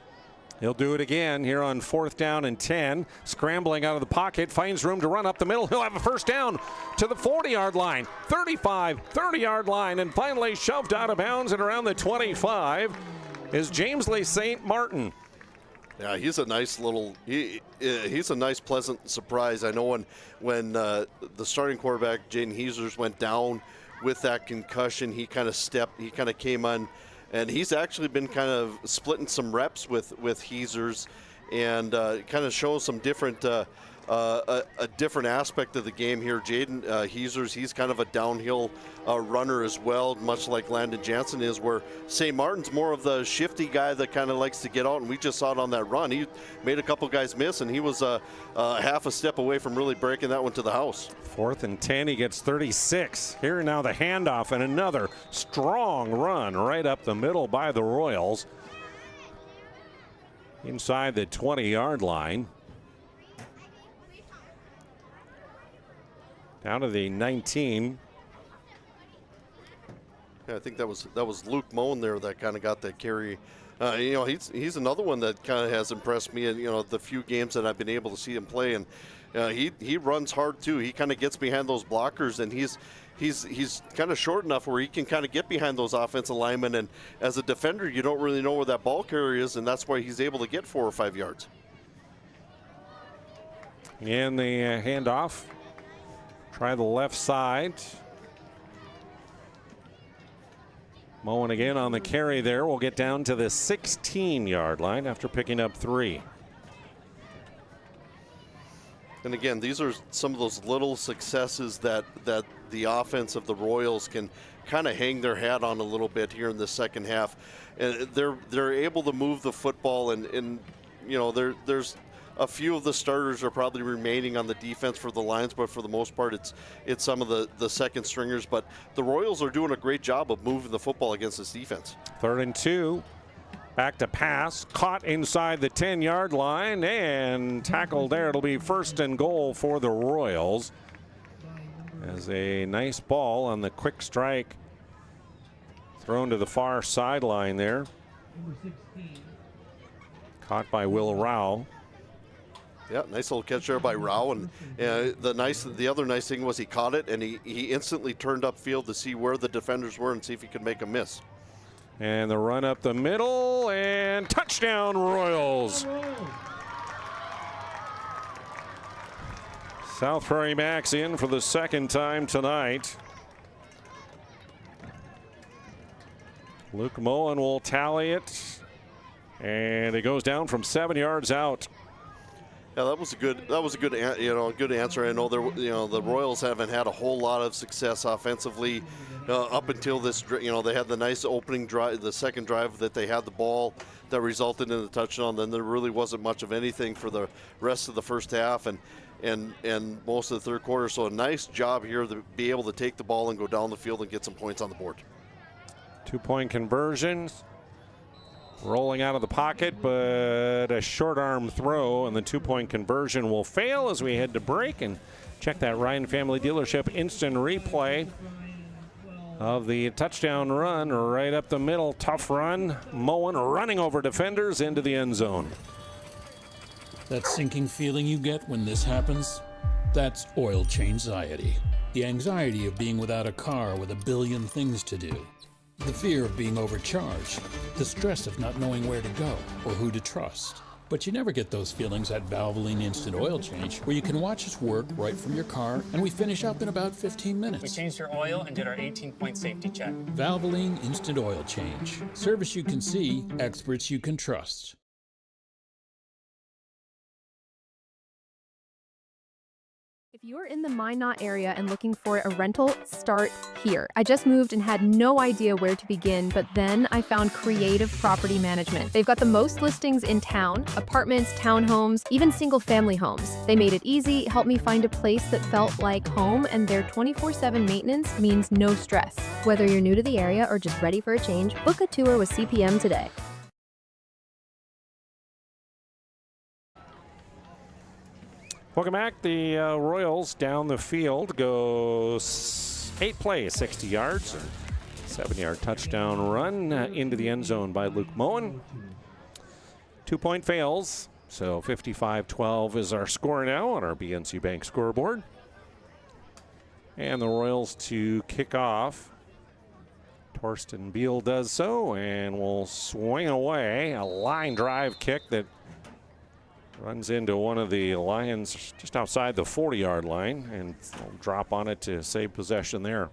He'll do it again here on 4th down and 10. Scrambling out of the pocket, finds room to run up the middle. He'll have a first down to the 40-yard line, 35, 30-yard line, and finally shoved out of bounds and around the 25 is Jamesley St. Martin. Yeah, he's a nice little. He's a nice, pleasant surprise. I know when the starting quarterback Jaden Heesers went down with that concussion, he kind of came on, and he's actually been kind of splitting some reps with Heesers, and kind of shows some different. A different aspect of the game here. Jaden Heesers, he's kind of a downhill runner as well, much like Landon Jansen is, where St. Martin's more of the shifty guy that kind of likes to get out, and we just saw it on that run. He made a couple guys miss, and he was half a step away from really breaking that one to the house. 4th and 10, he gets 36. Here now the handoff and another strong run right up the middle by the Royals. Inside the 20-yard line. Down to the 19. Yeah, I think that was Luke Moen there that kind of got that carry. He's another one that kind of has impressed me in the few games that I've been able to see him play, and he runs hard too. He kind of gets behind those blockers, and he's kind of short enough where he can kind of get behind those offensive linemen, and as a defender you don't really know where that ball carrier is, and that's why he's able to get 4 or 5 yards. And the handoff. Try the left side. Moen again on the carry there. We'll get down to the 16-yard line after picking up 3. And again, these are some of those little successes that the offense of the Royals can kind of hang their hat on a little bit here in the second half. And they're able to move the football, and there's a few of the starters are probably remaining on the defense for the Lions, but for the most part, it's some of the second stringers. But the Royals are doing a great job of moving the football against this defense. 3rd and 2. Back to pass. Caught inside the 10-yard line and tackled there. It'll be 1st and goal for the Royals. As a nice ball on the quick strike thrown to the far sideline there. Caught by Will Rao. Yeah, nice little catch there by Rao, and the other nice thing was he caught it, and he instantly turned upfield to see where the defenders were and see if he could make a miss. And the run up the middle, and touchdown Royals. South Prairie-Max in for the second time tonight. Luke Moen will tally it, and it goes down from 7 yards out. Yeah, that was a good answer. I know the Royals haven't had a whole lot of success offensively up until this. They had the nice opening drive, the second drive that they had the ball that resulted in the touchdown. Then there really wasn't much of anything for the rest of the first half and most of the third quarter. So a nice job here to be able to take the ball and go down the field and get some points on the board. 2-point conversions. Rolling out of the pocket, but a short arm throw, and the 2-point conversion will fail as we head to break. And check that Ryan Family Dealership instant replay of the touchdown run right up the middle. Tough run. Moen running over defenders into the end zone. That sinking feeling you get when this happens, that's oil change anxiety. The anxiety of being without a car with a billion things to do. The fear of being overcharged, the stress of not knowing where to go or who to trust. But you never get those feelings at Valvoline Instant Oil Change, where you can watch us work right from your car, and we finish up in about 15 minutes. We changed your oil and did our 18-point safety check. Valvoline Instant Oil Change. Service you can see, experts you can trust. If If you're in the Minot area and looking for a rental, start here. I just moved and had no idea where to begin, but then I found Creative Property Management. They've got the most listings in town, apartments, townhomes, even single-family homes. They made it easy, helped me find a place that felt like home, and their 24/7 maintenance means no stress. Whether you're new to the area or just ready for a change, book a tour with CPM today. Welcome back. The Royals down the field go 8 plays, 60 yards. 7-yard touchdown run into the end zone by Luke Moen. 2-point fails. So 55-12 is our score now on our BNC Bank scoreboard. And the Royals to kick off. Torsten Beal does so and will swing away. A line drive kick that runs into one of the Lions just outside the 40-yard line and will drop on it to save possession there.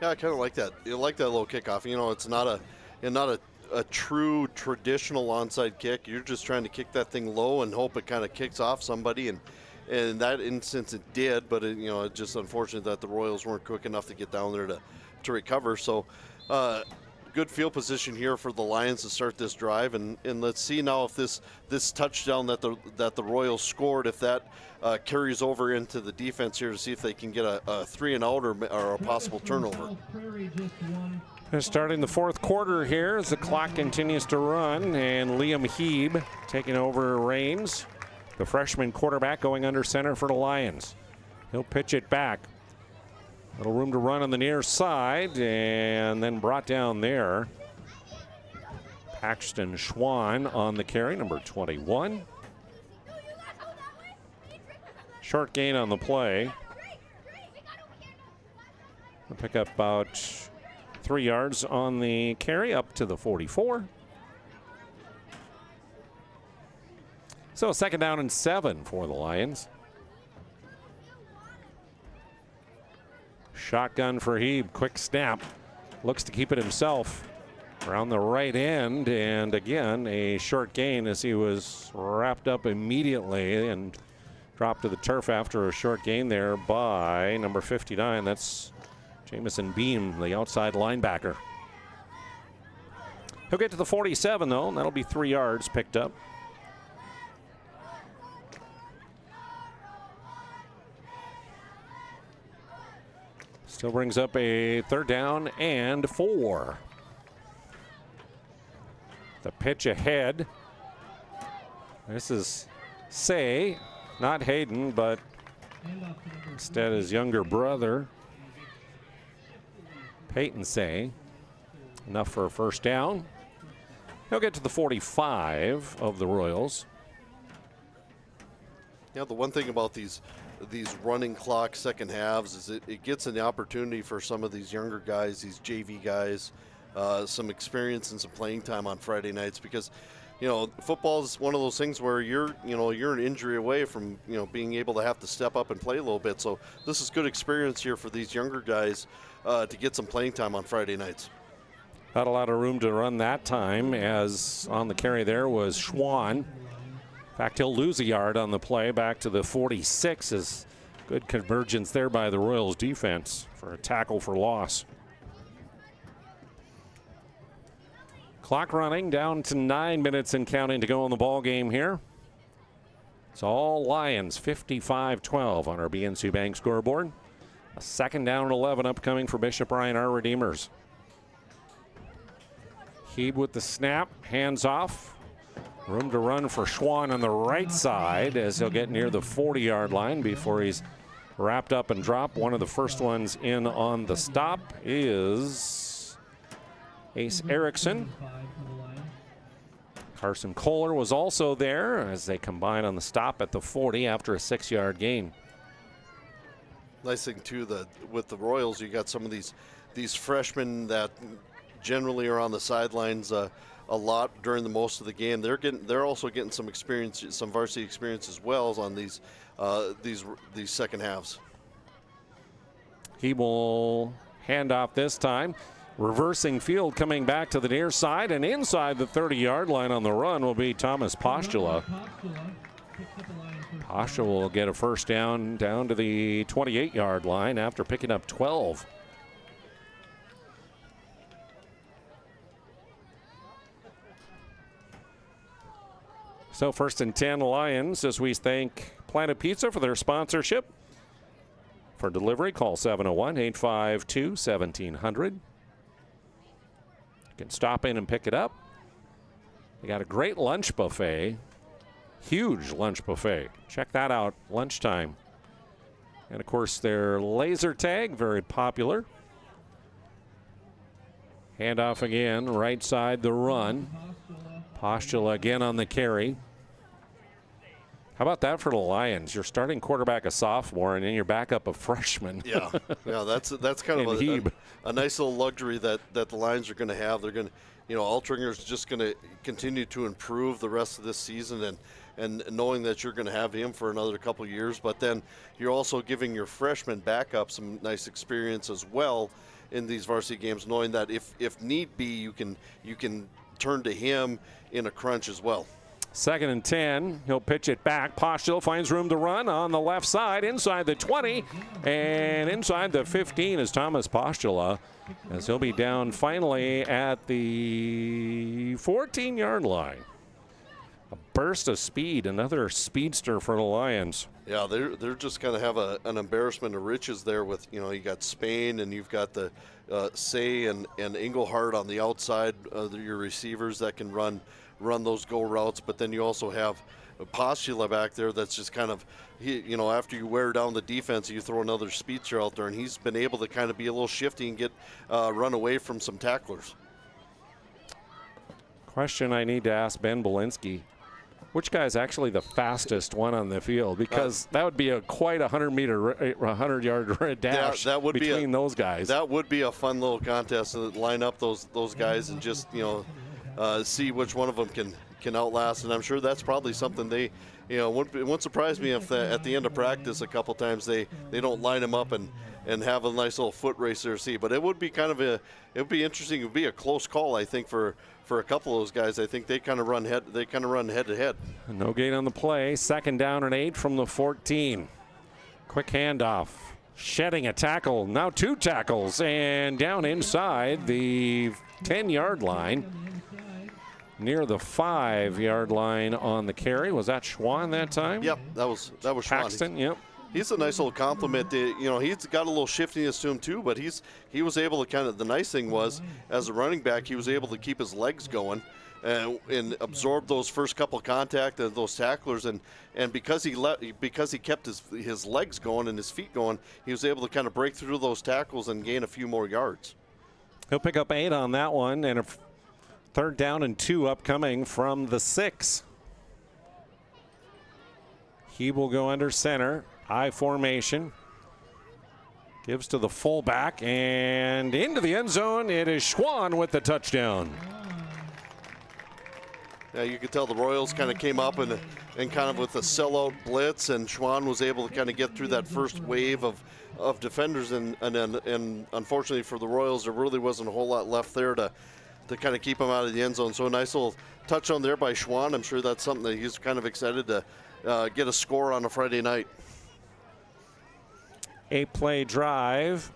Yeah, I kind of like that. You like that little kickoff. You know, it's not a true traditional onside kick. You're just trying to kick that thing low and hope it kind of kicks off somebody. And in that instance, it did. But it's just unfortunate that the Royals weren't quick enough to get down there to recover. So. Good field position here for the Lions to start this drive, and let's see now if this touchdown that the Royals scored, if that carries over into the defense here to see if they can get a 3-and-out or a possible turnover. Starting the fourth quarter here as the clock continues to run, and Liam Heeb taking over reins. The freshman quarterback going under center for the Lions. He'll pitch it back. Little room to run on the near side, and then brought down there. Paxton Schwann on the carry, number 21. Short gain on the play. We'll pick up about 3 yards on the carry up to the 44. So 2nd down and 7 for the Lions. Shotgun for Heeb, quick snap. Looks to keep it himself around the right end, and again a short gain as he was wrapped up immediately and dropped to the turf after a short gain there by number 59. That's Jamison Beam, the outside linebacker. He'll get to the 47 though, and that'll be 3 yards picked up. Still brings up a 3rd down and 4. The pitch ahead. This is Seay, not Hayden, but instead his younger brother, Peyton Seay. Enough for a 1st down. He'll get to the 45 of the Royals. Yeah, the one thing about these running clock second halves is it gets an opportunity for some of these younger guys, these JV guys, some experience and some playing time on Friday nights, because football is one of those things where you're an injury away from being able to have to step up and play a little bit. So this is good experience here for these younger guys to get some playing time on Friday nights. Not a lot of room to run that time, as on the carry there was Schwann. In fact, he'll lose a yard on the play back to the 46. Is good convergence there by the Royals defense for a tackle for loss. Clock running down to 9 minutes and counting to go in the ball game here. It's all Lions, 55-12 on our BNC Bank scoreboard. A 2nd down and 11 upcoming for Bishop Ryan, our Redeemers. Heeb with the snap, hands off. Room to run for Schwann on the right side as he'll get near the 40-yard line before he's wrapped up and dropped. One of the first ones in on the stop is Ace Erickson. Carson Kohler was also there as they combine on the stop at the 40 after a 6-yard gain. Nice thing too, with the Royals, you got some of these freshmen that generally are on the sidelines a lot during the most of the game. They're also getting some experience, some varsity experience as well on these second halves. He will hand off this time. Reversing field coming back to the near side, and inside the 30-yard line on the run will be Thomas Postula. Pasha will get a first down to the 28-yard line after picking up 12. So 1st and 10 Lions as we thank Planet Pizza for their sponsorship. For delivery, call 701-852-1700. You can stop in and pick it up. They got a great lunch buffet. Huge lunch buffet. Check that out, lunchtime. And of course, their laser tag, very popular. Handoff again, right side the run. Postula again on the carry. How about that for the Lions? Your starting quarterback a sophomore, and then your backup a freshman. Yeah, that's kind of a nice little luxury that the Lions are going to have. They're going to, Altringer's just going to continue to improve the rest of this season, and knowing that you're going to have him for another couple of years, but then you're also giving your freshman backup some nice experience as well in these varsity games, knowing that if need be, you can turn to him in a crunch as well. 2nd and 10. He'll pitch it back. Postula finds room to run on the left side, inside the 20, and inside the 15 is Thomas Postula, as he'll be down finally at the 14-yard line. A burst of speed, another speedster for the Lions. Yeah, they're just going to have an embarrassment of riches there with, you got Spain and you've got the Seay and Engelhardt on the outside, your receivers that can run those go routes, but then you also have Postula back there that's just kind of, after you wear down the defense, you throw another speedster out there, and he's been able to kind of be a little shifty and get run away from some tacklers. Question I need to ask Ben Belinsky. Which guy is actually the fastest one on the field? Because that would be quite a 100-yard dash between those guys. That would be a fun little contest to line up those guys and just see which one of them can outlast. And I'm sure that's probably something it wouldn't surprise me if at the end of practice a couple times they don't line them up and have a nice little foot race there. But it would be it would be interesting. It would be a close call, I think, for a couple of those guys. I think they kind of run head to head. No gain on the play. 2nd down and 8 from the 14. Quick handoff. Shedding a tackle. Now 2 tackles, and down inside the 10-yard line. Near the 5-yard line on the carry. Was that Schwann that time? Yep, that was Schwann. Paxton, yep. He's a nice little compliment. He's got a little shiftiness to him too, but he was able to the nice thing was, as a running back, he was able to keep his legs going and absorb those first couple contact of those tacklers, and because he kept his legs going and his feet going, he was able to kind of break through those tackles and gain a few more yards. He'll pick up 8 on that one, and a 3rd down and 2 upcoming from the 6. He will go under center. I formation. Gives to the fullback and into the end zone. It is Schwann with the touchdown. Yeah, you could tell the Royals kind of came up and kind of with a sellout blitz, and Schwann was able to kind of get through that first wave of defenders, and unfortunately for the Royals, there really wasn't a whole lot left there to kind of keep him out of the end zone. So a nice little touchdown there by Schwann. I'm sure that's something that he's kind of excited to get a score on a Friday night. 8-play drive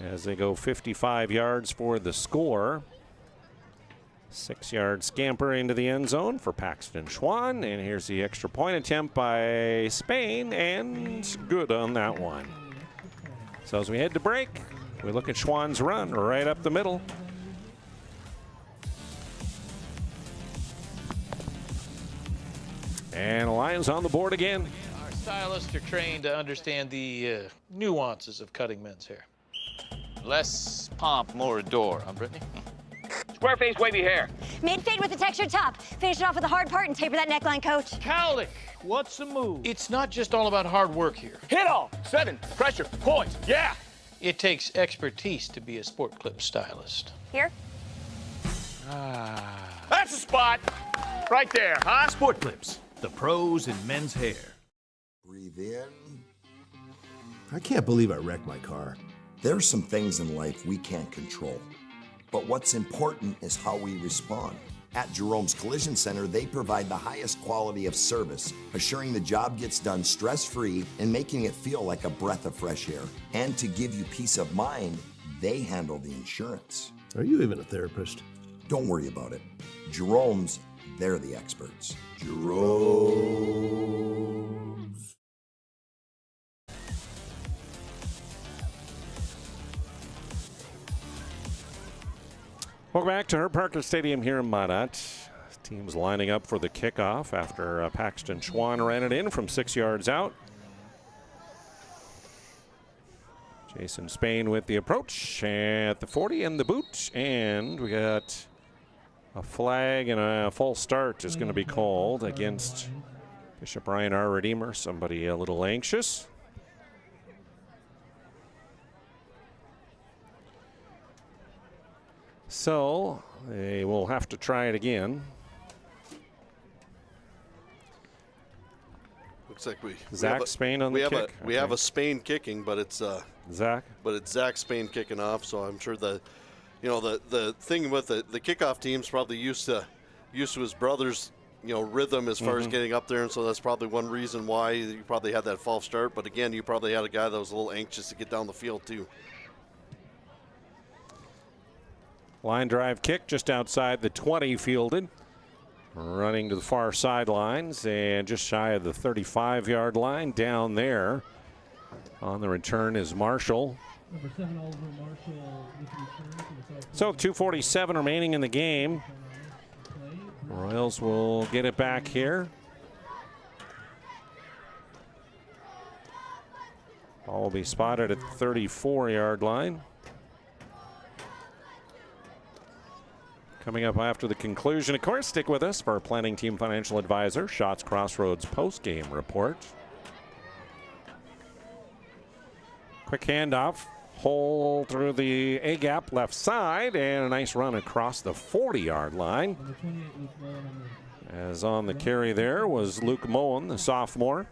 as they go 55 yards for the score. 6-yard scamper into the end zone for Paxton Schwann, and here's the extra point attempt by Spain, and good on that one. So as we head to break, we look at Schwann's run right up the middle. And the Lions on the board again. Our stylists are trained to understand the nuances of cutting men's hair. Less pomp, more adore, huh, Brittany? Square face, wavy hair. Mid-fade with a textured top. Finish it off with a hard part and taper that neckline, coach. Cowlick, what's the move? It's not just all about hard work here. Hit all. 7. Pressure. Points. Yeah. It takes expertise to be a SportClips stylist. Here? That's the spot. Right there, huh? SportClips, the pros in men's hair. Breathe in. I can't believe I wrecked my car. There are some things in life we can't control. But what's important is how we respond. At Jerome's Collision Center, they provide the highest quality of service, assuring the job gets done stress-free and making it feel like a breath of fresh air. And to give you peace of mind, they handle the insurance. Are you even a therapist? Don't worry about it. Jerome's, they're the experts. Jerome's. Welcome back to Herb Parker Stadium here in Minot. Teams lining up for the kickoff after Paxton Schwann ran it in from 6 yards out. Jason Spain with the approach at the 40 and the boot. And we got a flag and a false start is going to be called against Bishop Ryan R. Redeemer. Somebody a little anxious. So they will have to try it again. Looks like Zach Spain on the kick. We have a Spain kicking, but it's Zach. But it's Zach Spain kicking off. So I'm sure the thing with the kickoff team's probably used to his brother's rhythm as far as getting up there, and so that's probably one reason why you probably had that false start. But again, you probably had a guy that was a little anxious to get down the field too. Line drive kick just outside the 20 fielded. Running to the far sidelines and just shy of the 35-yard line down there. On the return is Marshall. Number 7, Oliver Marshall with the return. So 2:47 remaining in the game. Royals will get it back here. Ball will be spotted at the 34-yard line. Coming up after the conclusion, of course, stick with us for our planning team financial advisor, Shots Crossroads post-game report. Quick handoff, hole through the A-gap left side, and a nice run across the 40-yard line. As on the carry there was Luke Moen, the sophomore.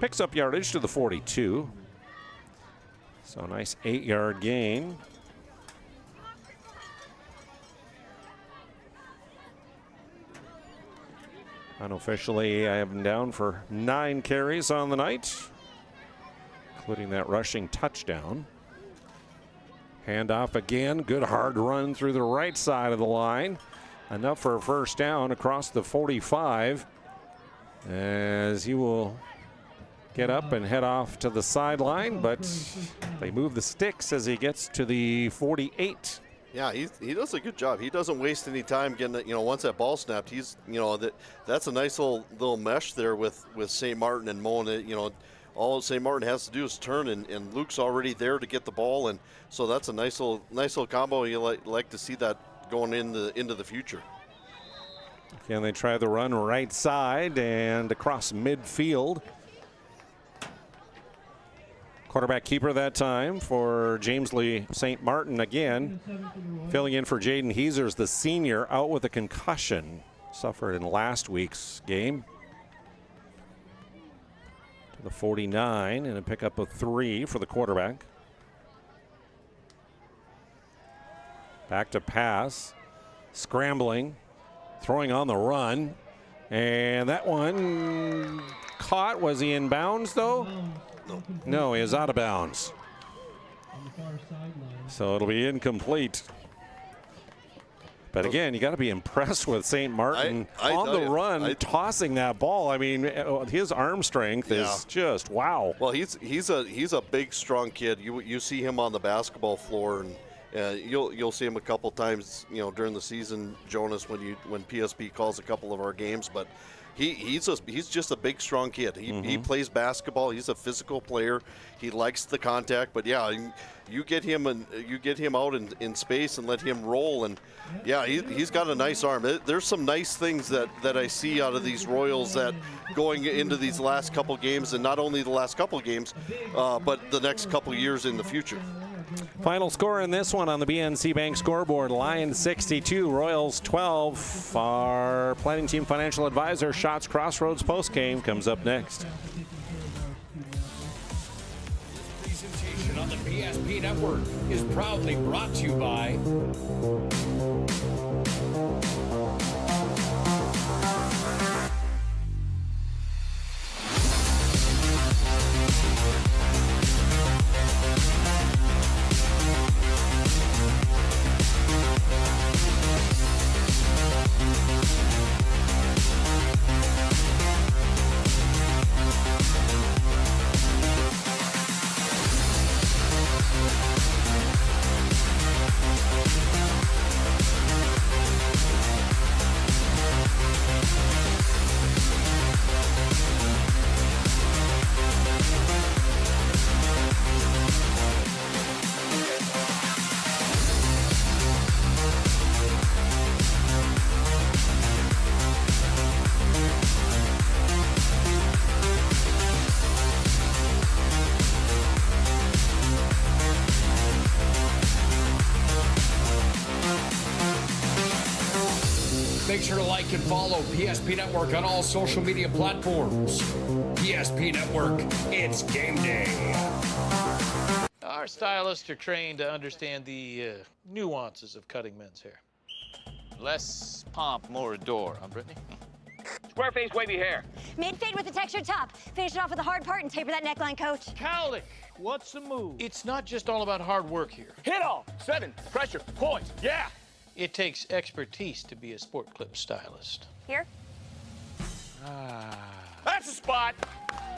Picks up yardage to the 42. So a nice 8-yard gain. Unofficially, I have him down for 9 carries on the night, including that rushing touchdown. Handoff again, good hard run through the right side of the line. Enough for a first down across the 45, as he will get up and head off to the sideline, but they move the sticks as he gets to the 48. Yeah, he does a good job. He doesn't waste any time getting it. Once that ball snapped, he's that's a nice little mesh there with St. Martin and Moen. All St. Martin has to do is turn, and Luke's already there to get the ball, and so that's a nice little combo. You like to see that going into the future. Again, they try the run right side and across midfield. Quarterback keeper that time for James Lee St. Martin again. Filling in for Jaden Heesers, the senior, out with a concussion. Suffered in last week's game. To the 49 and a pickup of 3 for the quarterback. Back to pass. Scrambling. Throwing on the run. And that one caught. Was he in bounds though? No, he is out of bounds. So it'll be incomplete. But again, you got to be impressed with St. Martin on the run, tossing that ball. I mean, his arm strength is just wow. Well, he's a big, strong kid. You see him on the basketball floor, and you'll see him a couple times, during the season, Jonas, when PSP calls a couple of our games, but. He's just a big, strong kid. He plays basketball. He's a physical player. He likes the contact. But yeah, you get him out in space and let him roll. And yeah, he's got a nice arm. There's some nice things that I see out of these Royals that going into these last couple games, and not only the last couple games, but the next couple years in the future. Final score in this one on the BNC Bank scoreboard: Lions 62, Royals 12. Our planning team financial advisor, Shots Crossroads postgame, comes up next. Presentation on the PSP Network. is proudly brought to you by Make sure to like and follow PSP Network on all social media platforms. PSP Network, it's game day. Our stylists are trained to understand the nuances of cutting men's hair. Less pomp, more adore, huh, Brittany? Square face, wavy hair. Mid-fade with a textured top. Finish it off with a hard part and taper that neckline, coach. Cowlick, what's the move? It's not just all about hard work here. Hit all. 7. Pressure. Points. Yeah. It takes expertise to be a SportClips stylist. Here? That's a spot.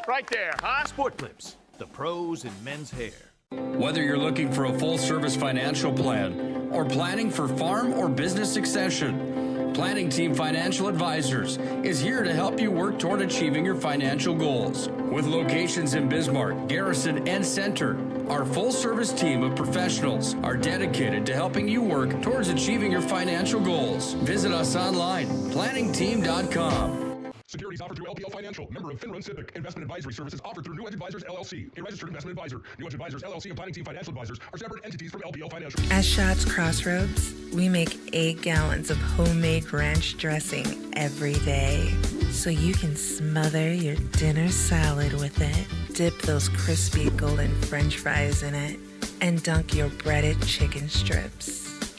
Right there, huh? SportClips, the pros in men's hair. Whether you're looking for a full-service financial plan or planning for farm or business succession, Planning Team Financial Advisors is here to help you work toward achieving your financial goals. With locations in Bismarck, Garrison, and Center, our full-service team of professionals are dedicated to helping you work towards achieving your financial goals. Visit us online, planningteam.com. Securities offered through LPL Financial, member of FinRun Civic. Investment advisory services offered through New Edge Advisors LLC, a registered investment advisor. New Edge Advisors LLC and Planning Team Financial Advisors are separate entities from LPL Financial. At Shots Crossroads, we make 8 gallons of homemade ranch dressing every day, so you can smother your dinner salad with it, dip those crispy golden French fries in it, and dunk your breaded chicken strips.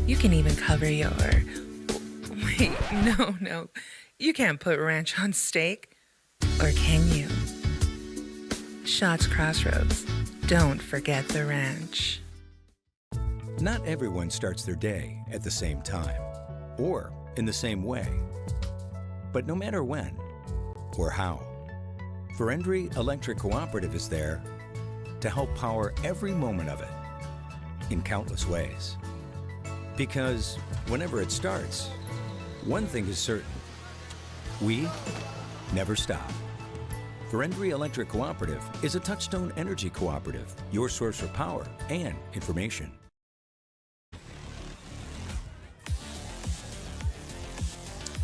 You can even cover your... Wait, no. You can't put ranch on steak, or can you? Shots Crossroads. Don't forget the ranch. Not everyone starts their day at the same time, or in the same way. But no matter when or how, Verendry Electric Cooperative is there to help power every moment of it in countless ways. Because whenever it starts, one thing is certain. We never stop. Verendry Electric Cooperative is a Touchstone Energy Cooperative, your source for power and information.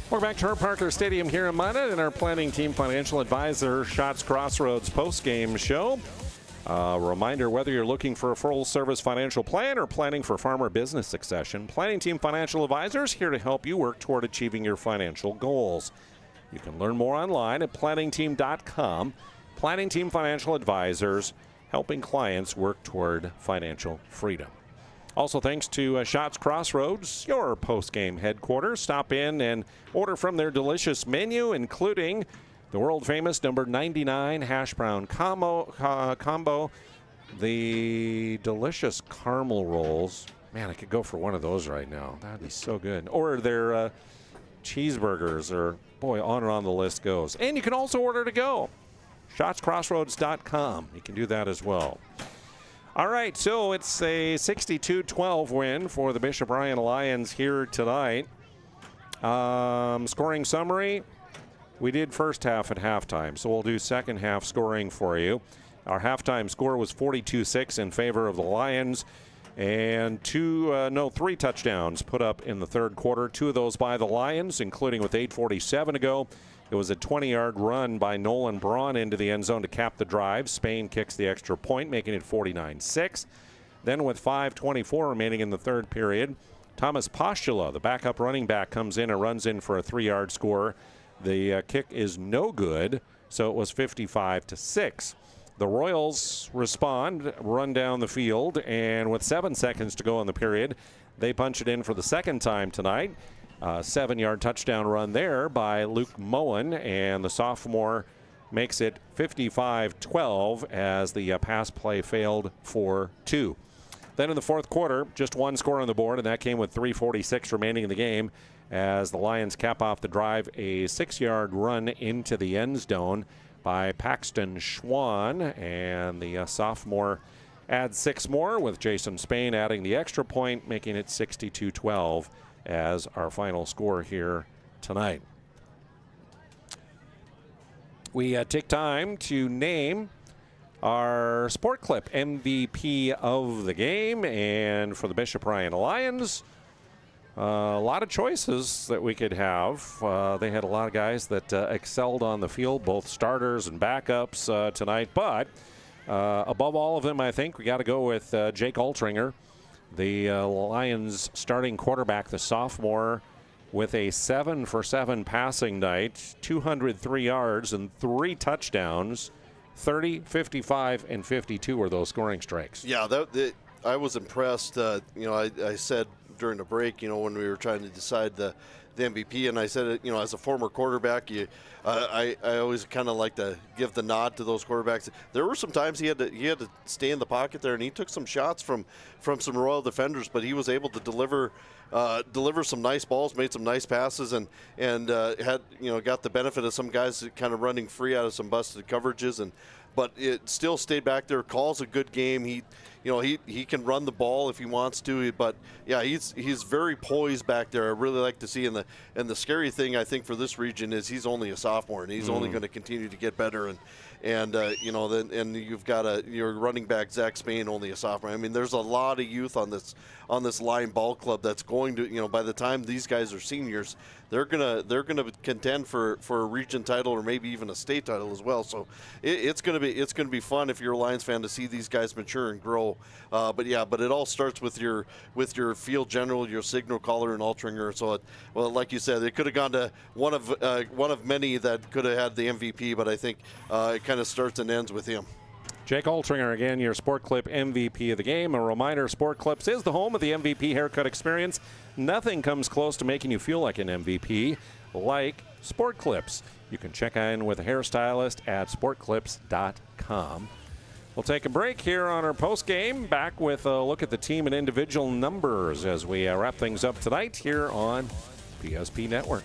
Welcome back to Herb Parker Stadium here in Minot and our Planning Team Financial Advisor Shots Crossroads postgame show. A reminder, whether you're looking for a full-service financial plan or planning for farmer business succession, Planning Team Financial Advisors here to help you work toward achieving your financial goals. You can learn more online at planningteam.com. Planning Team Financial Advisors, helping clients work toward financial freedom. Also, thanks to Shots Crossroads, your post-game headquarters. Stop in and order from their delicious menu, including the world-famous number 99 hash brown combo, the delicious caramel rolls. Man, I could go for one of those right now. That'd be so good. Or their cheeseburgers, or boy, on and on the list goes. And you can also order to go. ShotsCrossroads.com. You can do that as well. All right, so it's a 62-12 win for the Bishop Ryan Lions here tonight. Scoring summary, we did first half at halftime, so we'll do second half scoring for you. Our halftime score was 42-6 in favor of the Lions, and 3 touchdowns put up in the third quarter. 2 of those by the Lions, including with 8:47 to go. It was a 20-yard run by Nolan Braun into the end zone to cap the drive. Spain kicks the extra point, making it 49-6. Then with 5:24 remaining in the third period, Thomas Postula, the backup running back, comes in and runs in for a 3-yard score. The kick is no good, so it was 55-6. The Royals respond, run down the field, and with 7 seconds to go in the period, they punch it in for the second time tonight. 7-yard touchdown run there by Luke Moen, and the sophomore makes it 55-12 as the pass play failed for 2. Then in the fourth quarter, just one score on the board, and that came with 3:46 remaining in the game as the Lions cap off the drive, a 6-yard run into the end zone by Paxton Schwann, and the sophomore adds 6 more with Jason Spain adding the extra point, making it 62-12 as our final score here tonight. We take time to name our Sport Clip MVP of the game, and for the Bishop Ryan Lions, a lot of choices that we could have. They had a lot of guys that excelled on the field, both starters and backups tonight. But above all of them, I think we got to go with Jake Altringer, the Lions starting quarterback, the sophomore, with a 7-for-7 passing night, 203 yards and 3 touchdowns. 30, 55, and 52 were those scoring strikes. Yeah, I was impressed. I said during the break, when we were trying to decide the MVP, and I said, as a former quarterback, I always kind of like to give the nod to those quarterbacks. There were some times he had to stay in the pocket there, and he took some shots from some Royal defenders, but he was able to deliver some nice balls, made some nice passes, and had got the benefit of some guys kind of running free out of some busted coverages, but it still stayed back there. Calls a good game. He can run the ball if he wants to, but yeah, he's very poised back there. I really like to see, and the scary thing I think for this region is he's only a sophomore, and he's only going to continue to get better, and you've got your running back Zach Spain, only a sophomore. I mean, there's a lot of youth on this Lion ball club that's going to, by the time these guys are seniors, they're gonna contend for a region title or maybe even a state title as well. So it's gonna be fun if you're a Lions fan to see these guys mature and grow. But it all starts with your field general, your signal caller, and Altringer. So like you said, it could have gone to one of many that could have had the MVP, but I think it kind of starts and ends with him. Jake Altringer, again, your Sport Clip MVP of the game. A reminder, Sport Clips is the home of the MVP haircut experience. Nothing comes close to making you feel like an MVP like Sport Clips. You can check in with a hairstylist at sportclips.com. We'll take a break here on our post game. Back with a look at the team and individual numbers as we wrap things up tonight here on PSP Network.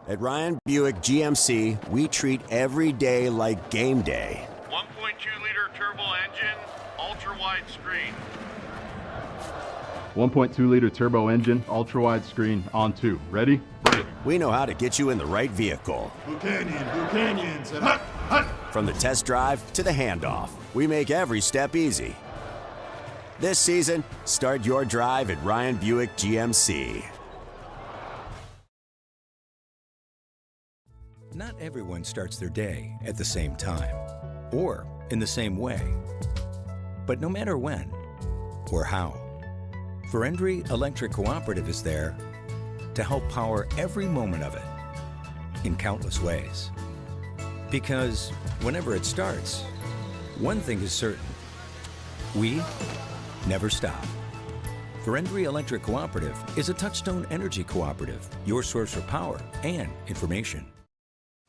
At Ryan Buick GMC, we treat every day like game day. 1.2-liter turbo engine, ultra-wide screen. 1.2-liter turbo engine, ultra-wide screen, on 2. Ready? We know how to get you in the right vehicle. Blue Canyons, and hut, hut. From the test drive to the handoff, we make every step easy. This season, start your drive at Ryan Buick GMC. Not everyone starts their day at the same time or in the same way. But no matter when or how, Verendry Electric Cooperative is there to help power every moment of it in countless ways. Because whenever it starts, one thing is certain: we never stop. Verendry Electric Cooperative is a Touchstone Energy Cooperative, your source for power and information.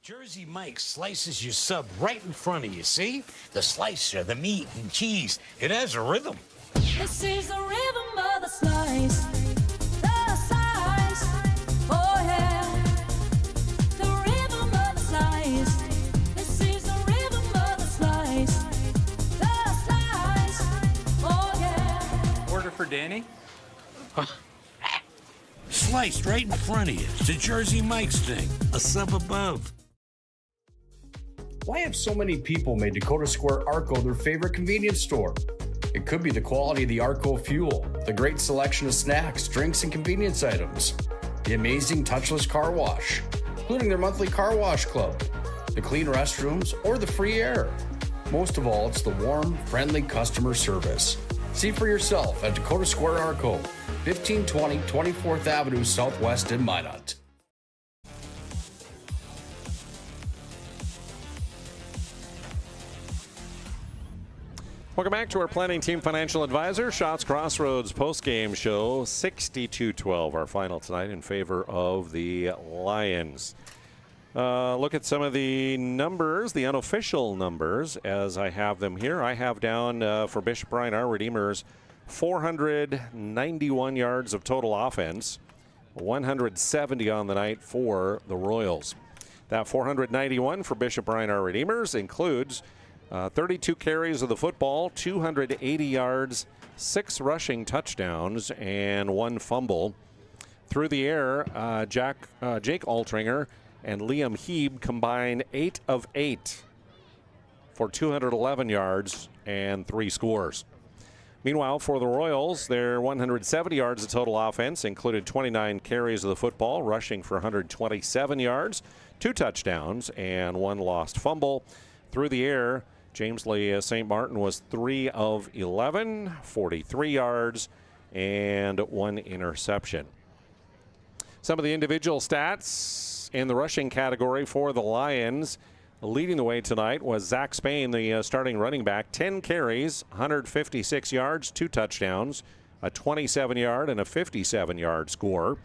Jersey Mike's slices your sub right in front of you, see? The slicer, the meat and cheese, it has a rhythm. This is the rhythm of the slice. The slice. Oh yeah. The rhythm of the slice. This is the rhythm of the slice. The slice. Oh yeah. Order for Danny? Sliced right in front of you. It's a Jersey Mike's thing. A sub above. Why have so many people made Dakota Square Arco their favorite convenience store? It could be the quality of the Arco fuel, the great selection of snacks, drinks, and convenience items, the amazing touchless car wash, including their monthly car wash club, the clean restrooms, or the free air. Most of all, it's the warm, friendly customer service. See for yourself at Dakota Square Arco, 1520 24th Avenue Southwest in Minot. Welcome back to our planning team financial advisor, Shots Crossroads post-game show. 62-12, our final tonight in favor of the Lions. Look at some of the numbers, the unofficial numbers, as I have them here. I have down for Bishop Bryan, our Redeemers, 491 yards of total offense, 170 on the night for the Royals. That 491 for Bishop Bryan, our Redeemers includes 32 carries of the football, 280 yards, 6 rushing touchdowns, and 1 fumble. Through the air, Jake Altringer and Liam Heeb combined 8 of 8 for 211 yards and 3 scores. Meanwhile, for the Royals, their 170 yards of total offense included 29 carries of the football, rushing for 127 yards, 2 touchdowns, and 1 lost fumble. Through the air, James Lee St. Martin was 3 of 11, 43 yards, and 1 interception. Some of the individual stats in the rushing category for the Lions. Leading the way tonight was Zach Spain, the starting running back. 10 carries, 156 yards, 2 touchdowns, a 27-yard and a 57-yard score.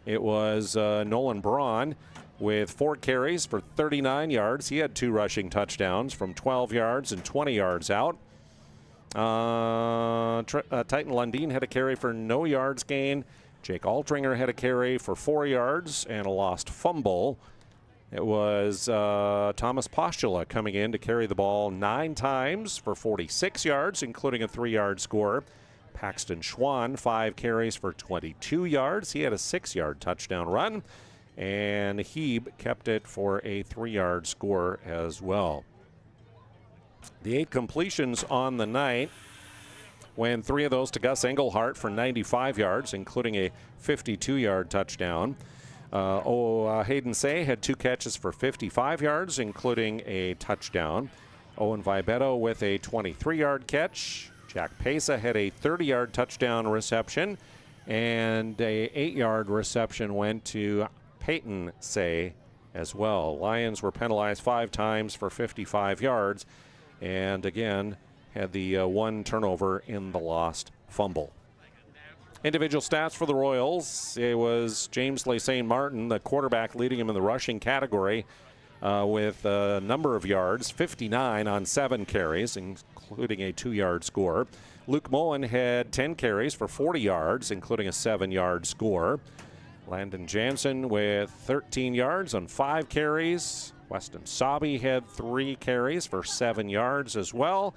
It was Nolan Braun with 4 carries for 39 yards. He had 2 rushing touchdowns from 12 yards and 20 yards out. Titan Lundeen had a carry for no yards gain. Jake Altringer had a carry for 4 yards and a lost fumble. It was Thomas Postula coming in to carry the ball 9 times for 46 yards, including a 3-yard score. Paxton Schwann, 5 carries for 22 yards. He had a 6-yard touchdown run. And Heeb kept it for a 3-yard score as well. The 8 completions on the night, when 3 of those to Gus Engelhart for 95 yards, including a 52-yard touchdown. Hayden Seay had 2 catches for 55 yards, including a touchdown. Owen Vibeto with a 23-yard catch. Jack Pesa had a 30-yard touchdown reception, and a 8-yard reception went to Peyton Seay as well. Lions were penalized 5 times for 55 yards, and again had the 1 turnover in the lost fumble. Individual stats for the Royals. It was James Lee St. Martin, the quarterback, leading him in the rushing category with a number of yards, 59 on 7 carries, including a 2-yard score. Luke Moen had 10 carries for 40 yards, including a 7-yard score. Landon Jansen with 13 yards on 5 carries. Weston Sabi had 3 carries for 7 yards as well.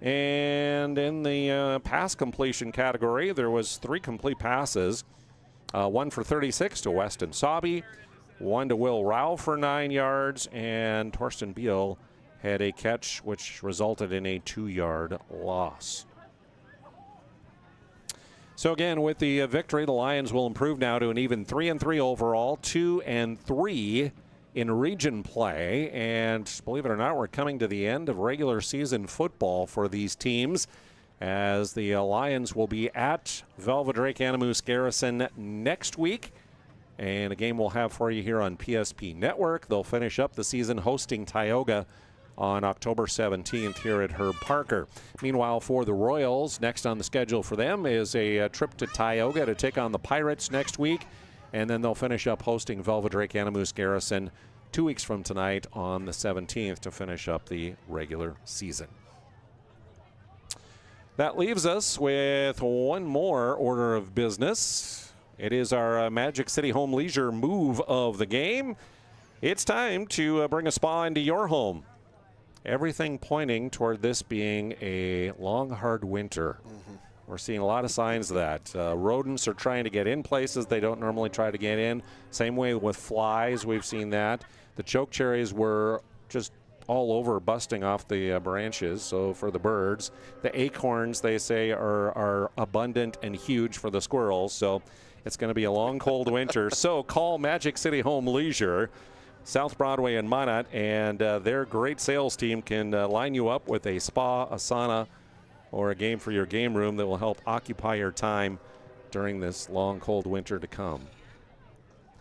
And in the pass completion category, there was 3 complete passes. 1 for 36 to Weston Sabi, 1 to Will Rao for 9 yards, and Torsten Beal had a catch which resulted in a 2-yard loss. So again, with the victory, the Lions will improve now to an even 3-3 overall, 2-3 in region play. And believe it or not, we're coming to the end of regular season football for these teams, as the Lions will be at Velva-Drake-Anamoose Garrison next week. And a game we'll have for you here on PSP Network. They'll finish up the season hosting Tioga on October 17th here at Herb Parker. Meanwhile, for the Royals, next on the schedule for them is a trip to Tioga to take on the Pirates next week. And then they'll finish up hosting Velva-Drake-Anamoose Garrison 2 weeks from tonight on the 17th to finish up the regular season. That leaves us with one more order of business. It is our Magic City Home Leisure move of the game. It's time to bring a spa into your home. Everything pointing toward this being a long, hard winter. We're seeing a lot of signs of that. Rodents are trying to get in places they don't normally try to get in. Same way with flies, we've seen that. The choke cherries were just all over, busting off the branches, so for the birds. The acorns, they say, are abundant and huge for the squirrels, so it's going to be a long, cold winter. So call Magic City Home Leisure, South Broadway in Minot, and their great sales team can line you up with a spa, a sauna, or a game for your game room that will help occupy your time during this long, cold winter to come.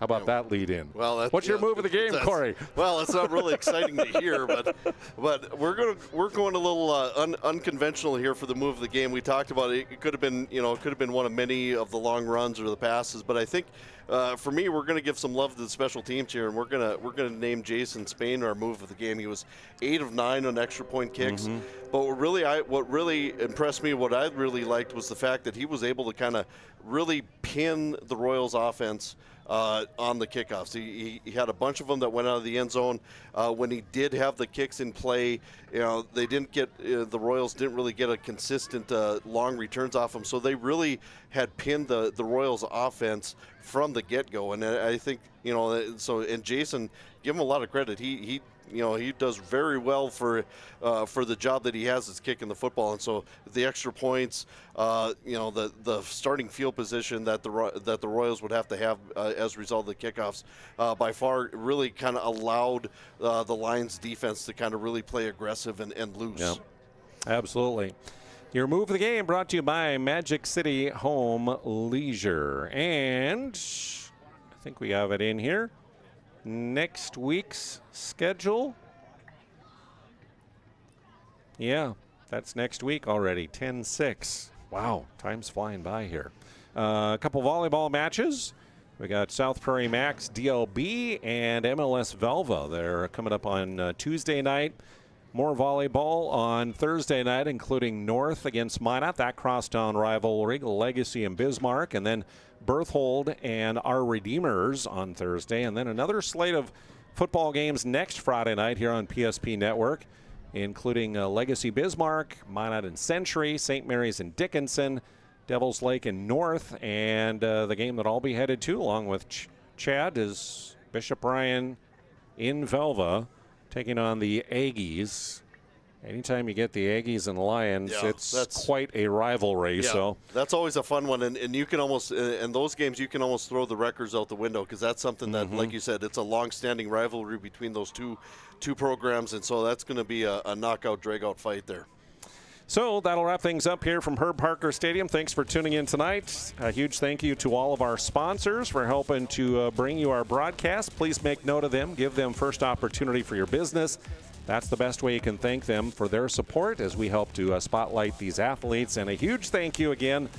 How about that lead in? Well, what's your move of the game, Corey? Well, it's not really exciting to hear, but we're going a little unconventional here for the move of the game. We talked about it. It could have been one of many of the long runs or the passes, but I think for me, we're going to give some love to the special teams here, and we're going to name Jason Spain our move of the game. He was 8 of 9 on extra point kicks. Mm-hmm. But what really impressed me, what I really liked, was the fact that he was able to kind of really pin the Royals offense on the kickoffs. He had a bunch of them that went out of the end zone. When he did have the kicks in play, they didn't get the Royals didn't really get a consistent long returns off them. So they really had pinned the Royals offense from the get-go. And I think and Jason, give him a lot of credit. He does very well for the job that he has as kicking the football, and so the extra points, the starting field position that the Royals would have to have as a result of the kickoffs, by far really kind of allowed the Lions defense to kind of really play aggressive and loose. Yeah, absolutely. Your move of the game brought to you by Magic City Home Leisure, and I think we have it in here. Next week's schedule. Yeah, that's next week already, 10-6. Wow, time's flying by here. A couple volleyball matches. We got South Prairie-Max, DLB, and MLS Velva. They're coming up on Tuesday night. More volleyball on Thursday night, including North against Minot, that crosstown rivalry, Legacy and Bismarck, and then Berthold and our Redeemers on Thursday, and then another slate of football games next Friday night here on PSP Network, including Legacy Bismarck, Minot and Century, St. Mary's and Dickinson, Devils Lake and North, and the game that I'll be headed to along with Chad is Bishop Ryan in Velva, taking on the Aggies. Anytime you get the Aggies and Lions, it's quite a rivalry. Yeah, so that's always a fun one, and you can almost in those games you can almost throw the records out the window, because that's something that, like you said, it's a long-standing rivalry between those two programs, and so that's going to be a knockout, drag-out fight there. So that'll wrap things up here from Herb Parker Stadium. Thanks for tuning in tonight. A huge thank you to all of our sponsors for helping to bring you our broadcast. Please make note of them. Give them first opportunity for your business. That's the best way you can thank them for their support as we help to spotlight these athletes. And a huge thank you again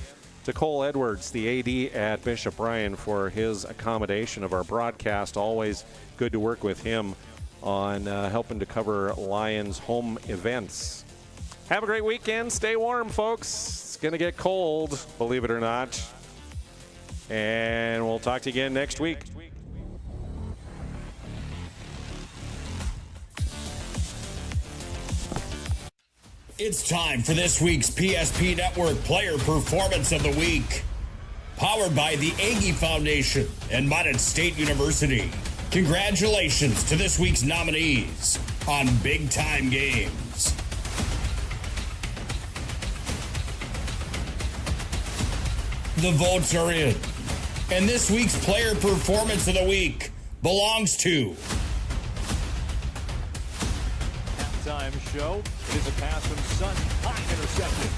to Cole Edwards, the AD at Bishop Ryan, for his accommodation of our broadcast. Always good to work with him on helping to cover Lions home events. Have a great weekend. Stay warm, folks. It's going to get cold, believe it or not. And we'll talk to you again next week. It's time for this week's PSP Network Player Performance of the Week. Powered by the Agy Foundation and Minot State University. Congratulations to this week's nominees on Big Time Games. The votes are in. And this week's Player Performance of the Week belongs to... Halftime show. It is a pass from Sun. High intercepted.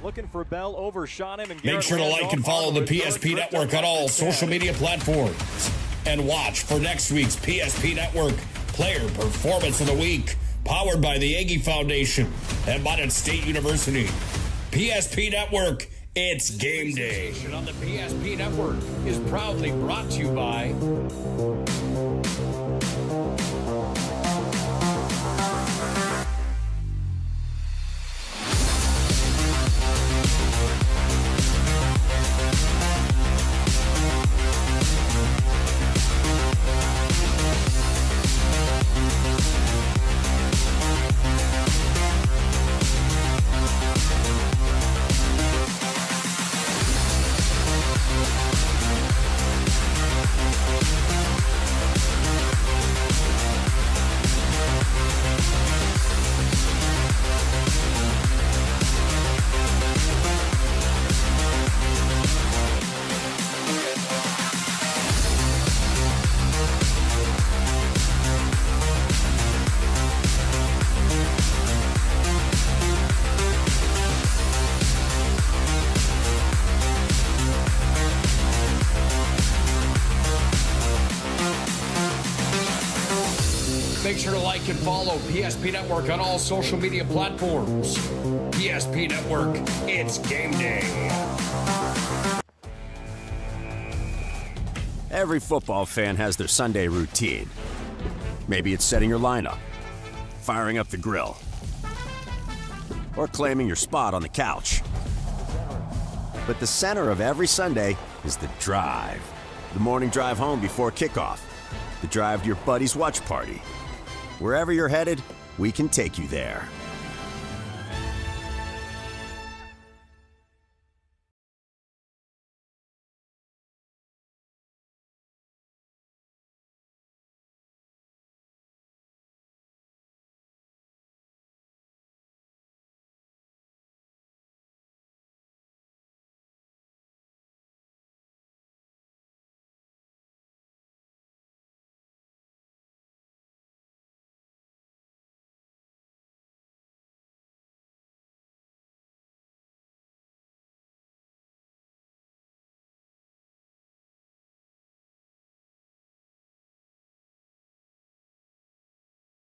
Looking for Bell, overshot him. And make sure to like and follow the PSP Network on all social media platforms. And watch for next week's PSP Network Player Performance of the Week, powered by the Agy Foundation and Minot State University. PSP Network, it's game day. On the PSP Network is proudly brought to you by... Like and follow PSP Network on all social media platforms. PSP Network, it's game day. Every football fan has their Sunday routine. Maybe it's setting your lineup, firing up the grill, or claiming your spot on the couch. But the center of every Sunday is the drive. The morning drive home before kickoff. The drive to your buddy's watch party. Wherever you're headed, we can take you there.